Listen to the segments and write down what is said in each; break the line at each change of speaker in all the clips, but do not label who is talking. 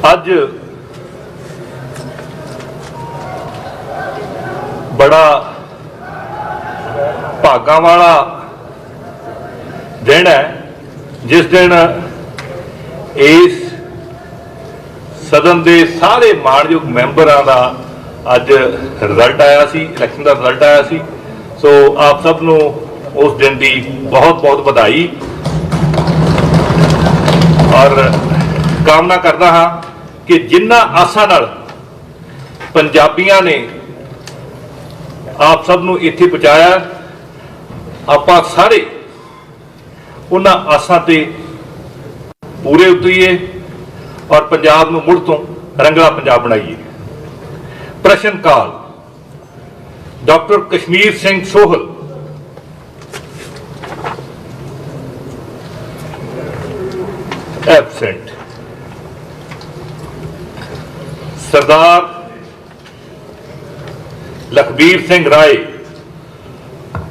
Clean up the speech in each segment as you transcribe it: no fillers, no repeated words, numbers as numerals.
ਅੱਜ बड़ा भागा वाला दिन है जिस दिन इस सदन के सारे माणयोग मैंबरां का अज रिजल्ट आया सी, इलैक्शन का रिजल्ट आया सी। सो आप सब नूं उस दिन की बहुत बहुत बधाई और कामना करता हाँ कि जिन्ना आसां नाल पंजाबियां ने आप सब नूं इत्थे पहुंचाया, आपां सारे उन्हां आसां ते पूरे उतरीए और पंजाब नूं मुड़ तों रंगला पंजाब बनाईए। प्रश्न काल डॉक्टर कश्मीर सिंह सोहल। एबसेंट। सरदार लखबीर सिंह राय।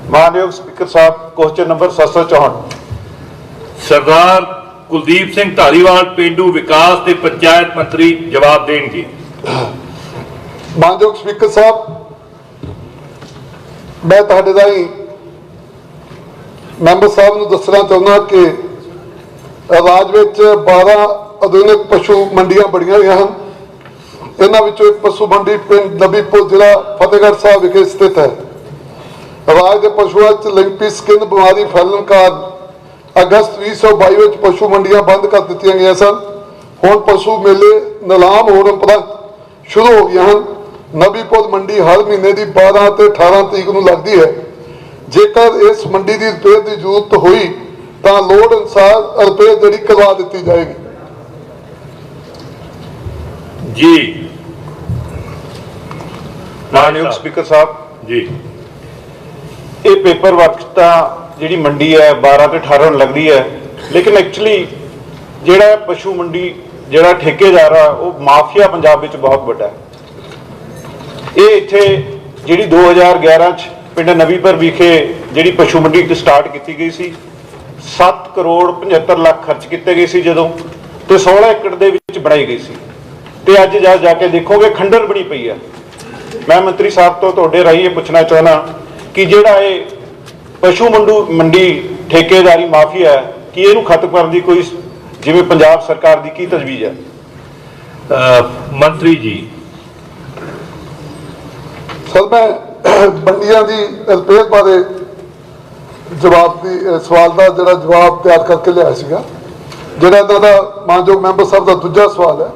मानयोग स्पीकर साहब, क्वेश्चन नंबर 764।
सरदार कुलदीप सिंह धालीवाल पेंडू विकास के पंचायत मंत्री जवाब देंगे।
मानयोग स्पीकर साहब, मैं तुहाडे राही मैंबर साहब नूं दसना चाहुंदा कि राज विच 12 आधुनिक पशु मंडियां बणीਆਂ ਹੋਈਆਂ ਹਨ। इन्हां विचों एक पशु मंडी पिंड नबीपुर जिला फतेहगढ़ साहब विखे स्थित है। राज के पशुओं च लिंपी स्किन बीमारी फैलन कारण अगस्त 2022 में पशु मंडियां बंद कर दी गई सन। हुण पशु मेले नीलाम होने उपरंत शुरू हो गए हैं। नबीपुर मंडी हर महीने की 12 ते 18 तरीक को लगती है। जेकर इस मंडी की रिपेयर की जरूरत हुई तो लोड़ अनुसार रिपेयर जी करवा दी जाएगी।
जी
मानयोग स्पीकर साहब
जी,
ये पेपर वर्क जी मंडी है 12 ते 18 लगती है, लेकिन एक्चुअली जोड़ा पशु मंडी जोड़ा ठेकेदार है वो माफिया पंजाब में बहुत बड़ा है। ये इत्थे जी 2011 पिंड नवीपुर विखे जी पशु मंडी स्टार्ट की गई सी। 7 करोड़ 75 लाख खर्च किए गए सी जदों, तो 16 एकड़ दे विच बनाई गई सी। ते अज जाके देखोगे खंडर बनी पई है। मैं मंत्री साहब तो तुहाडे राही ये पूछना चाहना कि जिहड़ा ये पशु मंडी ठेकेदारी माफिया है कि इहनूं खत्म करने की कोई जिवें पंजाब सरकार की तजवीज़ है?
मंत्री जी
सर, मैं मंडियां की रिपेयर बारे जवाब की सवाल का जिहड़ा जवाब तैयार करके लिया सीगा। जिहड़ा इन्हां दा मानयोग मैंबर साहब का दूजा सवाल है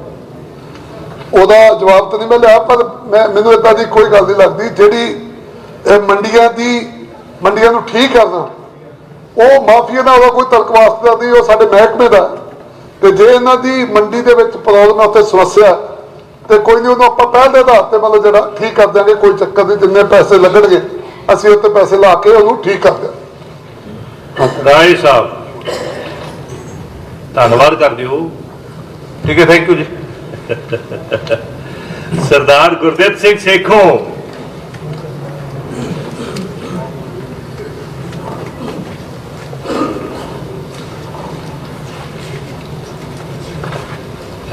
ਉਹਦਾ जवाब तो नहीं मैं लिया, पर मैनू इदां की कोई गल नहीं लगती जिहड़ी मंडियां नूं ठीक करना वो माफिया का कोई तर्क वास्ते नहीं, वो साडे महकमे का। तो जे इन्हां दी मंडी दे विच प्रॉब्लम है, उत्थे समस्या तो कोई नहीं, उन्होंने आपां पहल के आधार पर मतलब जिहड़ा ठीक कर देंगे। कोई चक्कर नहीं, जिन्ने पैसे लगणगे असीं उत्ते पैसे ला के उहनूं ठीक कर देंगे।
राय साहब धन्यवाद कर दिओ। ठीक है, thank you ji. Sardar Gurdeep Singh Sekhon.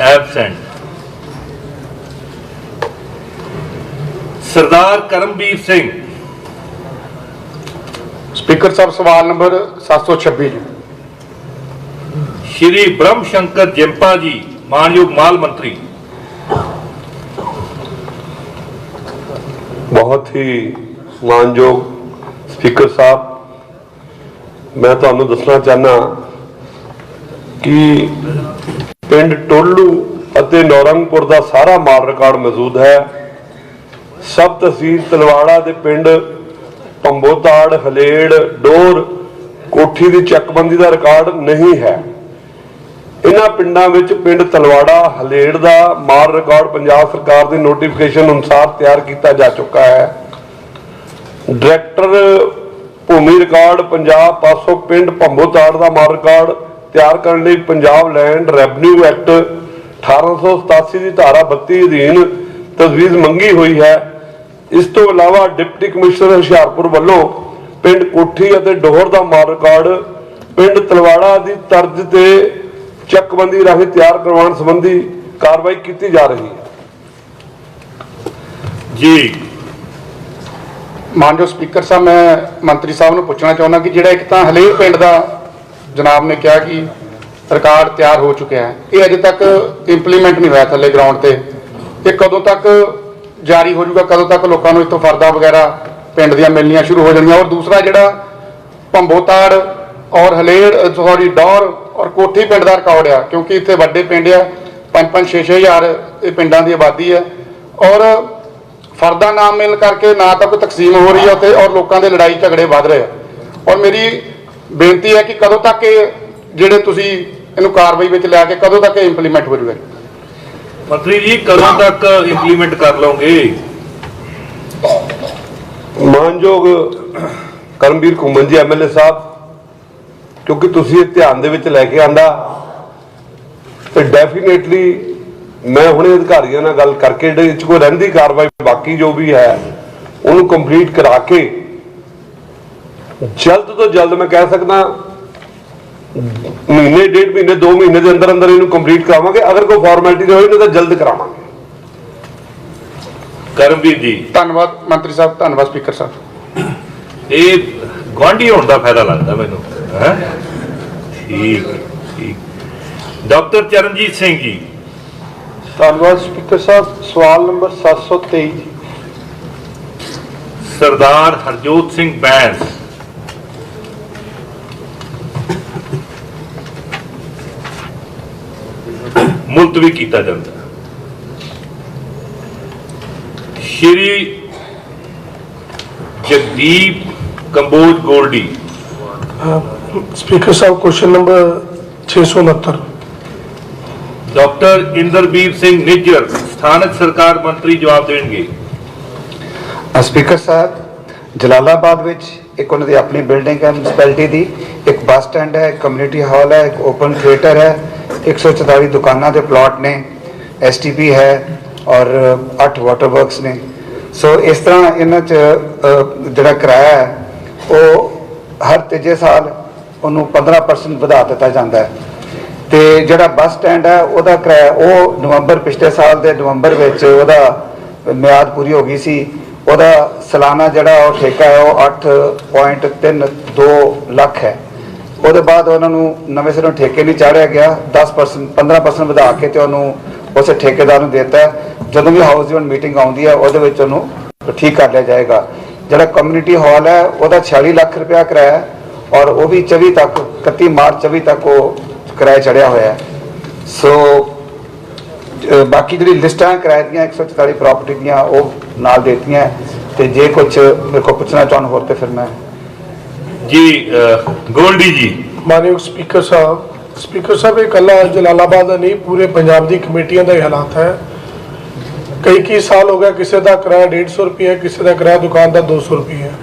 Absent. Sardar Karambir Singh.
Speaker sahab, सवाल नंबर 726 जी।
श्री ब्रह्म शंकर जिंपा जी, मानयोग माल मंत्री।
बहुत ही मानयोग स्पीकर साहब, मैं तुहानू दसना चाहना कि पिंड टोलू ਅਤੇ नौरंगपुर का सारा माल रिकॉर्ड मौजूद है। सब तहसील तलवाड़ा के पिंड पंबोताड़, हलेड़, डोर, कोठी की चकबंदी का रिकॉर्ड नहीं है। इन्हां पिंडां विच पिंड तलवाड़ा, हलेड़ का माल रिकॉर्ड पंजाब सरकार की नोटिफिकेशन अनुसार तैयार किया जा चुका है। डायरैक्टर भूमि रिकॉर्ड पंजाब पासों पिंड पंबोताड़ का माल रिकॉर्ड तैयार करने लई पंजाब लैंड रेवन्यू एक्ट 1887 की धारा 32 अधीन तजवीज़ मंगी हुई है। इस तो इलावा डिप्टी कमिश्नर हुशियारपुर वालों पिंड कोठी और डोहर का माल रिकॉर्ड पिंड तलवाड़ा की तर्ज से चकबंदी राही तैयार करवाने संबंधी ਕਾਰਵਾਈ ਕੀਤੀ ਜਾ ਰਹੀ ਹੈ।
ਜੀ
ਮਾਨਯੋਗ ਸਪੀਕਰ ਸਾਹਿਬ, ਮੈਂ ਮੰਤਰੀ ਸਾਹਿਬ ਨੂੰ ਪੁੱਛਣਾ ਚਾਹੁੰਦਾ ਕਿ ਜਿਹੜਾ ਇੱਕ ਤਾਂ ਹਲੇਰ ਪਿੰਡ ਦਾ ਜਨਾਬ ਨੇ ਕਿਹਾ ਕਿ ਰਿਕਾਰਡ ਤਿਆਰ ਹੋ ਚੁੱਕਿਆ ਹੈ, ਇਹ ਅਜੇ ਤੱਕ ਇੰਪਲੀਮੈਂਟ ਨਹੀਂ ਹੋਇਆ ਥੱਲੇ ਗਰਾਊਂਡ ਤੇ। ਇਹ ਕਦੋਂ ਤੱਕ ਜਾਰੀ ਹੋ ਜਾਊਗਾ, ਕਦੋਂ ਤੱਕ ਲੋਕਾਂ ਨੂੰ ਇਸ ਤੋਂ ਫਰਦਾ ਵਗੈਰਾ ਪਿੰਡ ਦੀਆਂ ਮਿਲਣੀਆਂ ਸ਼ੁਰੂ ਹੋ ਜਾਣੀਆਂ? ਔਰ ਦੂਸਰਾ ਜਿਹੜਾ ਭੰਬੋਤਾੜ ਔਰ ਹਲੇਰ ਸੌਰੀ ਡੌਰ ਔਰ ਕੋਠੀ ਪਿੰਡ ਦਾ ਰਿਕਾਰਡ ਆ, ਕਿਉਂਕਿ ਇੱਥੇ ਵੱਡੇ ਪਿੰਡ ਆ, 5-5 6-6 ਹਜ਼ਾਰ ਇਹ ਪਿੰਡਾਂ ਦੀ ਆਬਾਦੀ ਹੈ, ਔਰ ਫਰਦਾ ਨਾਮ ਮਿਲ ਕਰਕੇ ਨਾ ਤਾਂ ਕੋਈ ਤਕਸੀਮ ਹੋ ਰਹੀ ਹੈ ਉੱਥੇ, ਔਰ ਲੋਕਾਂ ਦੇ ਲੜਾਈ ਝਗੜੇ ਵੱਧ ਰਹੇ ਆ। ਔਰ ਮੇਰੀ ਬੇਨਤੀ ਹੈ ਕਿ ਕਦੋਂ ਤੱਕ ਇਹ ਜਿਹੜੇ ਤੁਸੀਂ ਇਹਨੂੰ ਕਾਰਵਾਈ ਵਿੱਚ ਲਿਆ ਕੇ ਕਦੋਂ ਤੱਕ ਇਹ ਇੰਪਲੀਮੈਂਟ ਹੋ ਜਾਵੇ?
ਮੰਤਰੀ ਜੀ ਕਦੋਂ ਤੱਕ ਇੰਪਲੀਮੈਂਟ ਕਰ ਲਓਗੇ?
ਮਾਨਯੋਗ ਕਰਮਵੀਰ ਘੁੰਮਣ ਜੀ ਐਮਐਲਏ ਸਾਹਿਬ, ਕਿਉਂਕਿ ਤੁਸੀਂ ਇਹ ਧਿਆਨ ਦੇ ਵਿੱਚ ਲੈ ਕੇ ਆਂਦਾ ਤੇ ਡੈਫੀਨੇਟਲੀ ਮੈਂ ਹੁਣੇ ਅਧਿਕਾਰੀਆਂ ਨਾਲ ਗੱਲ ਕਰਕੇ ਜਿਹੜੇ ਇਹ 'ਚ ਕੋਈ ਰਹਿੰਦੀ ਕਾਰਵਾਈ ਬਾਕੀ ਜੋ ਵੀ ਹੈ ਉਹਨੂੰ ਕੰਪਲੀਟ ਕਰਾ ਕੇ ਜਲਦ ਤੋਂ ਜਲਦ, ਮੈਂ ਕਹਿ ਸਕਦਾ ਮਹੀਨੇ, 1.5 ਮਹੀਨੇ, 2 ਮਹੀਨੇ ਦੇ ਅੰਦਰ ਅੰਦਰ ਇਹਨੂੰ ਕੰਪਲੀਟ ਕਰਾਵਾਂਗੇ। ਅਗਰ ਕੋਈ ਫਾਰਮੈਲਿਟੀ ਹੋਈ ਤਾਂ ਜਲਦ ਕਰਾਵਾਂਗੇ।
ਕਰਮਵੀਰ ਜੀ
ਧੰਨਵਾਦ ਮੰਤਰੀ ਸਾਹਿਬ, ਧੰਨਵਾਦ ਸਪੀਕਰ ਸਾਹਿਬ।
ਇਹ ਗੁਆਂਢੀ ਹੋਣ ਦਾ ਫਾਇਦਾ ਲੱਗਦਾ ਮੈਨੂੰ, ਹੈ ਠੀਕ ਠੀਕ। ਡਾਕਟਰ ਚਰਨਜੀਤ ਸਿੰਘ ਜੀ।
ਧੰਨਵਾਦ ਸਪੀਕਰ ਸਾਹਿਬ। ਸਵਾਲ ਨੰਬਰ 723
ਸਰਦਾਰ ਹਰਜੋਤ ਸਿੰਘ ਬੈਂਸ। ਮੁਲਤਵੀ ਕੀਤਾ ਜਾਂਦਾ। ਸ਼੍ਰੀ ਜਗਦੀਪ ਕੰਬੋਜ ਗੋਲਡੀ।
स्पीकर साहब question number 669।
Doctor Inderbir Singh Nijjar ਸਥਾਨਕ ਸਰਕਾਰ ਮੰਤਰੀ ਜਵਾਬ ਦੇਣਗੇ।
ਸਪੀਕਰ ਸਾਹਿਬ, ਜਲਾਲਾਬਾਦ ਵਿੱਚ ਇੱਕ ਉਹਨਾਂ ਦੀ ਆਪਣੀ ਬਿਲਡਿੰਗ ਹੈ ਮਿਊਨਿਸਪੈਲਿਟੀ ਦੀ, ਇੱਕ ਬੱਸ ਸਟੈਂਡ ਹੈ, ਇੱਕ ਕਮਿਊਨਿਟੀ ਹਾਲ ਹੈ, ਇੱਕ ਓਪਨ ਥੀਏਟਰ ਹੈ, 144 ਦੁਕਾਨਾਂ ਦੇ ਪਲਾਟ ਨੇ, STP ਹੈ ਔਰ 8 ਵਾਟਰ ਵਰਕਸ ਨੇ। ਸੋ ਇਸ ਤਰ੍ਹਾਂ ਇਹਨਾਂ 'ਚ ਜਿਹੜਾ ਕਿਰਾਇਆ ਹੈ ਉਹ ਹਰ ਤੀਜੇ ਸਾਲ ਉਹਨੂੰ 15% ਵਧਾ ਦਿੱਤਾ ਜਾਂਦਾ ਹੈ। ਤੇ ਜਿਹੜਾ ਬੱਸ ਸਟੈਂਡ ਹੈ ਉਹਦਾ ਕਿਰਾਇਆ ਉਹ ਨਵੰਬਰ, ਪਿਛਲੇ ਸਾਲ ਦੇ ਨਵੰਬਰ ਵਿੱਚ ਉਹਦਾ ਮਿਆਦ ਪੂਰੀ ਹੋ ਗਈ ਸੀ। ਉਹਦਾ ਸਾਲਾਨਾ ਜਿਹੜਾ ਉਹ ਠੇਕਾ ਹੈ ਉਹ 8.32 ਲੱਖ ਹੈ। ਉਹਦੇ ਬਾਅਦ ਉਹਨਾਂ ਨੂੰ ਨਵੇਂ ਸਿਰੋਂ ਠੇਕੇ ਨਹੀਂ ਚਾੜਿਆ ਗਿਆ, 10% 15% ਵਧਾ ਕੇ ਤੇ ਉਹਨੂੰ ਉਸੇ ਠੇਕੇਦਾਰ ਨੂੰ ਦਿੱਤਾ। ਜਦੋਂ ਵੀ ਹਾਊਸ ਦੀ ਮੀਟਿੰਗ ਆਉਂਦੀ ਹੈ ਉਹਦੇ ਵਿੱਚ ਉਹਨੂੰ ਠੀਕ ਕਰ ਲਿਆ ਜਾਏਗਾ। ਜਿਹੜਾ ਕਮਿਊਨਿਟੀ ਹਾਲ ਹੈ ਉਹਦਾ 46 ਲੱਖ ਰੁਪਇਆ ਕਿਰਾਇਆ ਹੈ ਔਰ ਉਹ ਵੀ 24 ਤੱਕ 31 ਮਾਰਚ 24 ਤੱਕ ਉਹ ਕਿਰਾਇਆ ਚੜਿਆ ਹੋਇਆ ਹੈ। ਸੋ ਬਾਕੀ ਜਿਹੜੀ ਲਿਸਟਾਂ ਕਿਰਾਏ ਦੀਆਂ 144 ਪ੍ਰਾਪਰਟੀ ਦੀਆਂ ਉਹ ਨਾਲ ਦੇਤੀਆਂ। ਤੇ ਜੇ ਕੁਝ ਮੇਰੇ ਕੋਲ ਪੁੱਛਣਾ ਚਾਹਣ ਹੋਰ ਤੇ ਫਿਰ ਮੈਂ
ਜੀ ਗੋਲਡੀ ਜੀ।
मानयोग स्पीकर साहब ये कला जलालाबाद का नहीं, पूरे पंजाब की कमेटियां का हालात है। कई साल हो गया किसी का किराया 150 रुपये, किसी का किराया दुकान का 200 रुपये है।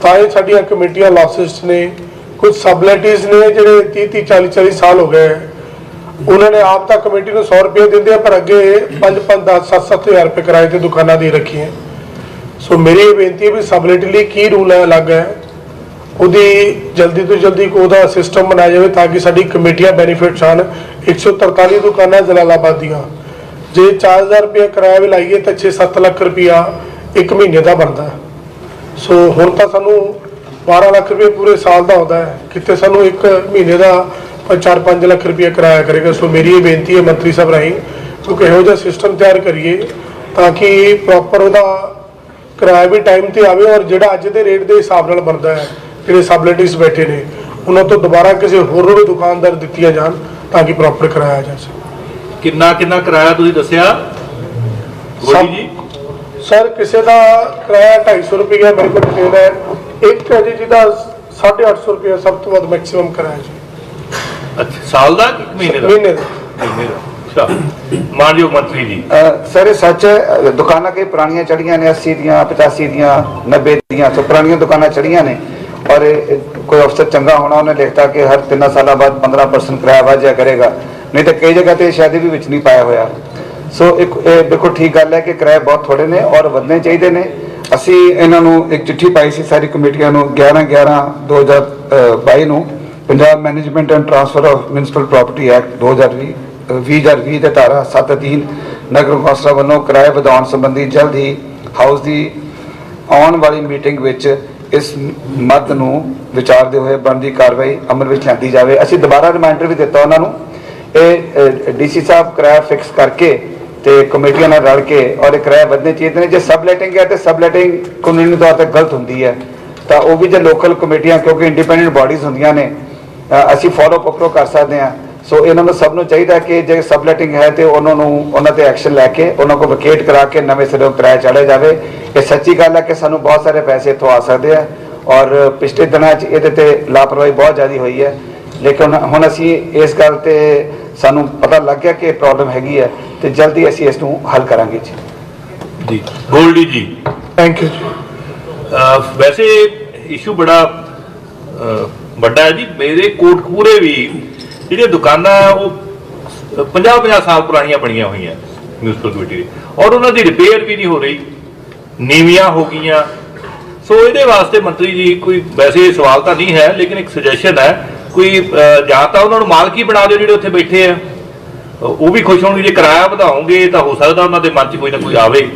ताई साडियां कमेटियां लॉसिस ने, कुछ सबलेटीज ने ਜਿਹੜੇ 30-40 साल हो गए, उन्होंने आप तक कमेटी को 100 रुपये देंगे पर अगे 5-5, 10-7 हज़ार रुपये किराए से दुकाना दे रखी है। सो मेरी ये बेनती है भी सबलेटी लिए की रूल है अलग है, ਉਹਦੀ ਜਲਦੀ ਤੋਂ ਜਲਦੀ ਉਹਦਾ ਸਿਸਟਮ ਬਣਾਇਆ ਜਾਵੇ ਤਾਂ ਕਿ ਸਾਡੀ ਕਮੇਟੀਆਂ ਬੈਨੀਫਿਟਸ ਹਨ। 143 ਦੁਕਾਨਾਂ ਜਲਾਲਾਬਾਦ ਦੀਆਂ, ਜੇ 4000 ਰੁਪਏ ਕਿਰਾਇਆ ਵੀ ਲਾਈਏ ਤਾਂ 6-7 ਲੱਖ ਰੁਪਇਆ ਇੱਕ ਮਹੀਨੇ ਦਾ ਬਣਦਾ। ਸੋ ਹੁਣ ਤਾਂ ਸਾਨੂੰ 12 ਲੱਖ ਰੁਪਏ ਪੂਰੇ ਸਾਲ ਦਾ ਆਉਂਦਾ ਹੈ, ਕਿਤੇ ਸਾਨੂੰ ਇੱਕ ਮਹੀਨੇ ਦਾ 4-5 ਲੱਖ ਰੁਪਇਆ ਕਿਰਾਇਆ ਕਰੇਗਾ। ਸੋ ਮੇਰੀ ਇਹ ਬੇਨਤੀ ਹੈ ਮੰਤਰੀ ਸਾਹਿਬ ਰਾਹੀਂ ਕਿਉਂਕਿ ਇਹੋ ਜਿਹਾ ਸਿਸਟਮ ਤਿਆਰ ਕਰੀਏ ਤਾਂ ਕਿ ਪ੍ਰੋਪਰ ਉਹਦਾ ਕਿਰਾਇਆ ਵੀ ਟਾਈਮ ਤੇ ਆਵੇ ਔਰ ਜਿਹੜਾ ਅੱਜ ਦੇ ਰੇਟ ਦੇ ਹਿਸਾਬ ਨਾਲ ਬਣਦਾ ਹੈ, ਜਿਹੜੇ ਸਬਲੇਟਿਸ ਬੈਠੇ ਨੇ ਉਹਨਾਂ ਤੋਂ ਦੁਬਾਰਾ ਕਿਸੇ ਹੋਰ ਨੂੰ ਵੀ ਦੁਕਾਨਦਾਰ ਦਿੱਤੀਆਂ ਜਾਣ ਤਾਂ ਕਿ ਪ੍ਰੋਪਰ ਕਰਾਇਆ ਜਾ ਸਕੇ।
ਕਿੰਨਾ ਕਿਰਾਇਆ ਤੁਸੀਂ ਦੱਸਿਆ ਗੋਲਡੀ ਜੀ?
ਸਰ ਕਿਸੇ ਦਾ ਕਿਰਾਇਆ 250 ਰੁਪਏ ਮੇਰੇ ਕੋਲ ਡਿਟੇਲ ਹੈ, ਇੱਕ ਹੈ ਜੀ ਜਿਹਦਾ 850 ਰੁਪਏ ਸਭ ਤੋਂ ਵੱਧ ਮੈਕਸਿਮਮ ਕਿਰਾਇਆ ਜੀ।
ਅੱਛਾ, ਸਾਲ ਦਾ ਕਿ ਮਹੀਨੇ ਦਾ?
ਮਹੀਨੇ ਦਾ।
ਮਹੀਨੇ ਦਾ। ਅੱਛਾ, ਮਾਨਯੋਗ ਮੰਤਰੀ ਜੀ।
ਸਰ ਇਹ ਸੱਚ ਹੈ, ਦੁਕਾਨਾਂ ਕਈ ਪੁਰਾਣੀਆਂ ਚੜੀਆਂ ਨੇ, 80 ਦੀਆਂ, 85 ਦੀਆਂ, 90 ਦੀਆਂ, ਸੋ ਪੁਰਾਣੀਆਂ ਦੁਕਾਨਾਂ ਚੜੀਆਂ ਨੇ। और कोई अफसर चंगा होना उन्हें लिखता कि हर 3 साल बाद 15% किराया वाजिया करेगा, नहीं तो कई जगह तो शायद भी विच नहीं पाया होया। सो एक बिल्कुल ठीक गल है कि किराए बहुत थोड़े ने और वधने चाहिए ने। असी इन्हों एक चिट्ठी पाई सी सारी कमेटियां 11/11/2022 Punjab management and transfer of municipal property act 2020 2020 ਦੇ ਧਾਰਾ 7 ਅਧੀਨ ਨਗਰ ਕੌਂਸਲ ਵੱਲੋਂ ਕਿਰਾਏ ਵਧਾਉਣ ਸੰਬੰਧੀ ਜਲਦ ਹੀ ਹਾਊਸ ਦੀ ਆਉਣ ਵਾਲੀ ਮੀਟਿੰਗ ਵਿੱਚ ਇਸ ਮੱਦ ਨੂੰ ਵਿਚਾਰਦੇ ਹੋਏ ਬਣਦੀ ਕਾਰਵਾਈ ਅਮਲ ਵਿੱਚ ਲਿਆਂਦੀ ਜਾਵੇ। ਅਸੀਂ ਦੁਬਾਰਾ ਰਿਮਾਈਂਡਰ ਵੀ ਦਿੱਤਾ ਉਹਨਾਂ ਨੂੰ, ਇਹ ਡੀਸੀ ਸਾਹਿਬ ਕਿਰਾਇਆ ਫਿਕਸ ਕਰਕੇ ਤੇ ਕਮੇਟੀਆਂ ਨਾਲ ਰਲ ਕੇ ਔਰ ਇਹ ਕਿਰਾਇਆ ਵਧਣੇ ਚਾਹੀਦੇ ਨੇ। ਜੇ ਸਬਲੈਟਿੰਗ ਹੈ ਤੇ ਸਬਲੈਟਿੰਗ ਕਾਨੂੰਨੀ ਤੌਰ ਤੇ ਗਲਤ ਹੁੰਦੀ ਹੈ ਤਾਂ ਉਹ ਵੀ ਜੇ ਲੋਕਲ ਕਮੇਟੀਆਂ, ਕਿਉਂਕਿ ਇੰਡੀਪੈਂਡੈਂਟ ਬਾਡੀਜ਼ ਹੁੰਦੀਆਂ ਨੇ, ਅਸੀਂ ਫੋਲੋ ਅਪ ਕਰ ਸਕਦੇ ਹਾਂ। ਸੋ ਇਹਨਾਂ ਨੂੰ ਸਭ ਨੂੰ ਚਾਹੀਦਾ ਕਿ ਜੇ ਸਬਲੈਟਿੰਗ ਹੈ ਤੇ ਉਹਨਾਂ ਤੇ ਐਕਸ਼ਨ ਲੈ ਕੇ ਉਹਨਾਂ ਕੋਲ ਵਕੇਟ ਕਰਾ ਕੇ ਨਵੇਂ ਸਿਰੋਂ ਕਿਰਾਇਆ ਚਾੜਿਆ ਜਾਵੇ। ਇਹ ਸੱਚੀ ਗੱਲ ਹੈ ਕਿ ਸਾਨੂੰ ਬਹੁਤ ਸਾਰੇ ਪੈਸੇ ਇੱਥੋਂ ਆ ਸਕਦੇ ਆ ਔਰ ਪਿਛਲੇ ਦਿਨਾਂ 'ਚ ਇਹਦੇ ਤੇ ਲਾਪਰਵਾਹੀ ਬਹੁਤ ਜ਼ਿਆਦਾ ਹੋਈ ਹੈ, ਲੇਕਿਨ ਹੁਣ ਅਸੀਂ ਇਸ ਗੱਲ ਤੇ ਸਾਨੂੰ ਪਤਾ ਲੱਗ ਗਿਆ ਕਿ ਪ੍ਰੋਬਲਮ ਹੈਗੀ ਹੈ ਤੇ ਜਲਦੀ ਅਸੀਂ ਇਸ ਨੂੰ ਹੱਲ ਕਰਾਂਗੇ ਜੀ।
ਗੋਲਡੀ ਜੀ,
थैंक यू जी।
ਵੈਸੇ ਇਸ਼ੂ ਬੜਾ ਵੱਡਾ ਹੈ ਜੀ। ਮੇਰੇ ਕੋਟਕਪੂਰੇ ਵੀ ਜਿਹੜੀਆਂ ਦੁਕਾਨਾਂ ਉਹ 50-50 ਸਾਲ ਪੁਰਾਣੀਆਂ ਬਣੀਆਂ ਹੋਈਆਂ ਮਿਊਨਿਸਪਲ ਕਮੇਟੀ ਦੀ, ਔਰ ਉਹਨਾਂ ਦੀ ਰਿਪੇਅਰ ਵੀ ਨਹੀਂ ਹੋ ਰਹੀ, ਨੀਵੀਆਂ ਹੋ ਗਈਆਂ। ਸੋ ਇਹਦੇ ਵਾਸਤੇ ਮੰਤਰੀ ਜੀ ਕੋਈ ਵੈਸੇ ਸਵਾਲ ਤਾਂ ਨਹੀਂ ਹੈ, ਲੇਕਿਨ ਇੱਕ ਸੁਜੈਸ਼ਨ ਹੈ, ਕੋਈ ਜਾਂ ਤਾਂ ਉਹਨਾਂ ਨੂੰ ਮਾਲਕੀ ਬਣਾ ਦਿਓ ਜਿਹੜੇ ਉੱਥੇ ਬੈਠੇ ਆ, ਉਹ ਵੀ ਖੁਸ਼ ਹੋਣਗੇ। ਜੇ ਕਿਰਾਇਆ ਵਧਾਓਗੇ ਤਾਂ ਹੋ ਸਕਦਾ ਉਹਨਾਂ ਦੇ ਮਨ 'ਚ ਕੋਈ ਨਾ ਕੋਈ ਆਵੇ,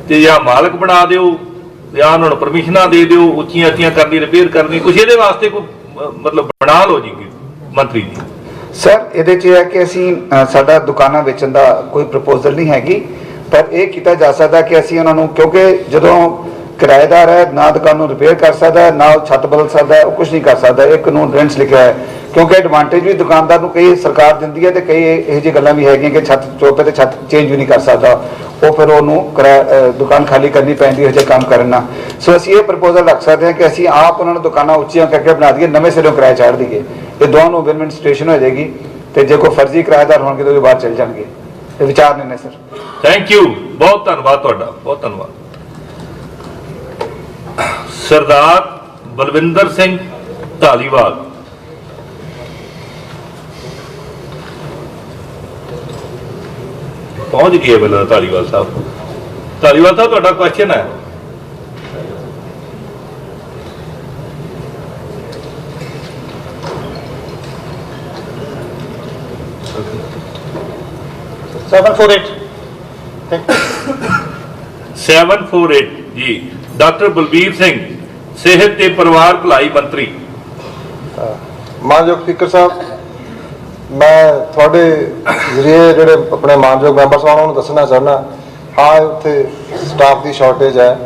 ਤੇ ਜਾਂ ਮਾਲਕ ਬਣਾ ਦਿਓ ਜਾਂ ਉਹਨਾਂ ਨੂੰ ਪਰਮਿਸ਼ਨਾਂ ਦੇ ਦਿਓ ਉੱਚੀਆਂ ਉੱਚੀਆਂ ਕਰਨੀ, ਰਿਪੇਅਰ ਕਰਨੀ, ਕੁਛ ਇਹਦੇ ਵਾਸਤੇ ਕੋਈ ਮਤਲਬ ਬਣਾ ਲਓ ਜੀ ਮੰਤਰੀ ਜੀ।
ਸਰ ਇਹਦੇ 'ਚ ਇਹ ਹੈ ਕਿ ਅਸੀਂ ਸਾਡਾ ਦੁਕਾਨਾਂ ਵੇਚਣ ਦਾ ਕੋਈ ਪ੍ਰਪੋਜ਼ਲ ਨਹੀਂ ਹੈਗੀ, ਪਰ ਇਹ ਕੀਤਾ ਜਾ ਸਕਦਾ ਕਿ ਅਸੀਂ ਉਹਨਾਂ ਨੂੰ, ਕਿਉਂਕਿ ਜਦੋਂ ਕਿਰਾਏਦਾਰ ਹੈ ਨਾ ਦੁਕਾਨ ਨੂੰ ਰਿਪੇਅਰ ਕਰ ਸਕਦਾ ਨਾ ਉਹ ਛੱਤ ਬਦਲ ਸਕਦਾ, ਉਹ ਕੁਝ ਨਹੀਂ ਕਰ ਸਕਦਾ। ਇਹ ਕਾਨੂੰਨ ਰੈਂਟਸ ਲਿਖਿਆ ਹੈ, ਕਿਉਂਕਿ ਐਡਵਾਂਟੇਜ ਵੀ ਦੁਕਾਨਦਾਰ ਨੂੰ ਕਈ ਸਰਕਾਰ ਦਿੰਦੀ ਹੈ ਤੇ ਕਈ ਇਹੋ ਜਿਹੀ ਗੱਲਾਂ ਵੀ ਹੈਗੀਆਂ ਕਿ ਛੱਤ ਚੋਪੇ ਤੇ ਛੱਤ ਚੇਂਜ ਵੀ ਨਹੀਂ ਕਰ ਸਕਦਾ, ਉਹ ਫਿਰ ਉਹਨੂੰ ਦੁਕਾਨ ਖਾਲੀ ਕਰਨੀ ਪੈਂਦੀ ਇਹੋ ਜਿਹੇ ਕੰਮ ਕਰਨ ਨਾਲ। ਸੋ ਅਸੀਂ ਇਹ ਪ੍ਰਪੋਜ਼ਲ ਰੱਖ ਸਕਦੇ ਹਾਂ ਕਿ ਅਸੀਂ ਆਪ ਉਹਨਾਂ ਨੂੰ ਦੁਕਾਨਾਂ ਉੱਚੀਆਂ ਕਰਕੇ ਬਣਾ ਦਈਏ, ਨਵੇਂ ਸਿਰੋਂ ਕਿਰਾਇਆ ਚਾੜ ਦਈਏ। ਇਹ ਦੋਵਾਂ ਨੂੰ ਵਿਨ-ਵਿਨ ਸਿਚੁਏਸ਼ਨ ਹੋ ਜਾਏਗੀ ਤੇ ਜੇ ਕੋਈ ਫਰਜ਼ੀ ਕਿਰਾਏਦਾਰ ਹੋਣਗੇ ਤਾਂ ਉਹ ਬਾਹਰ ਚਲ ਜਾਣਗੇ। ਇਹ ਵਿਚਾਰ ਨੇ ਸਰ।
ਥੈਂਕ ਯੂ, ਬਹੁਤ ਧੰਨਵਾਦ ਤੁਹਾਡਾ, ਬਹੁਤ ਧੰਨਵਾਦ। ਸਰਦਾਰ ਬਲਵਿੰਦਰ ਸਿੰਘ ਧਾਲੀਵਾਲ। ਪਹੁੰਚ ਗਏ ਬਲਵਿੰਦਰ ਧਾਲੀਵਾਲ ਸਾਹਿਬ। ਧਾਲੀਵਾਲ ਸਾਹਿਬ ਤੁਹਾਡਾ ਕੁਐਸਚਨ ਹੈ। ਸੈਵਨ 4 ਜੀ। ਡਾਕਟਰ ਬਲਬੀਰ ਸਿੰਘ, ਸਿਹਤ ਤੇ ਪਰਿਵਾਰ ਭਲਾਈ ਮੰਤਰੀ।
ਮਾਨਯੋਗ ਸਪੀਕਰ ਸਾਹਿਬ, ਮੈਂ ਤੁਹਾਡੇ ਜ਼ਰੀਏ ਜਿਹੜੇ ਆਪਣੇ ਮਾਨਯੋਗ ਮੈਂਬਰ ਸਾਹਿਬ ਉਹਨਾਂ ਨੂੰ ਦੱਸਣਾ ਚਾਹੁੰਦਾ, ਹਾਂ ਉੱਥੇ ਸਟਾਫ ਦੀ ਸ਼ਾਰਟੇਜ ਹੈ।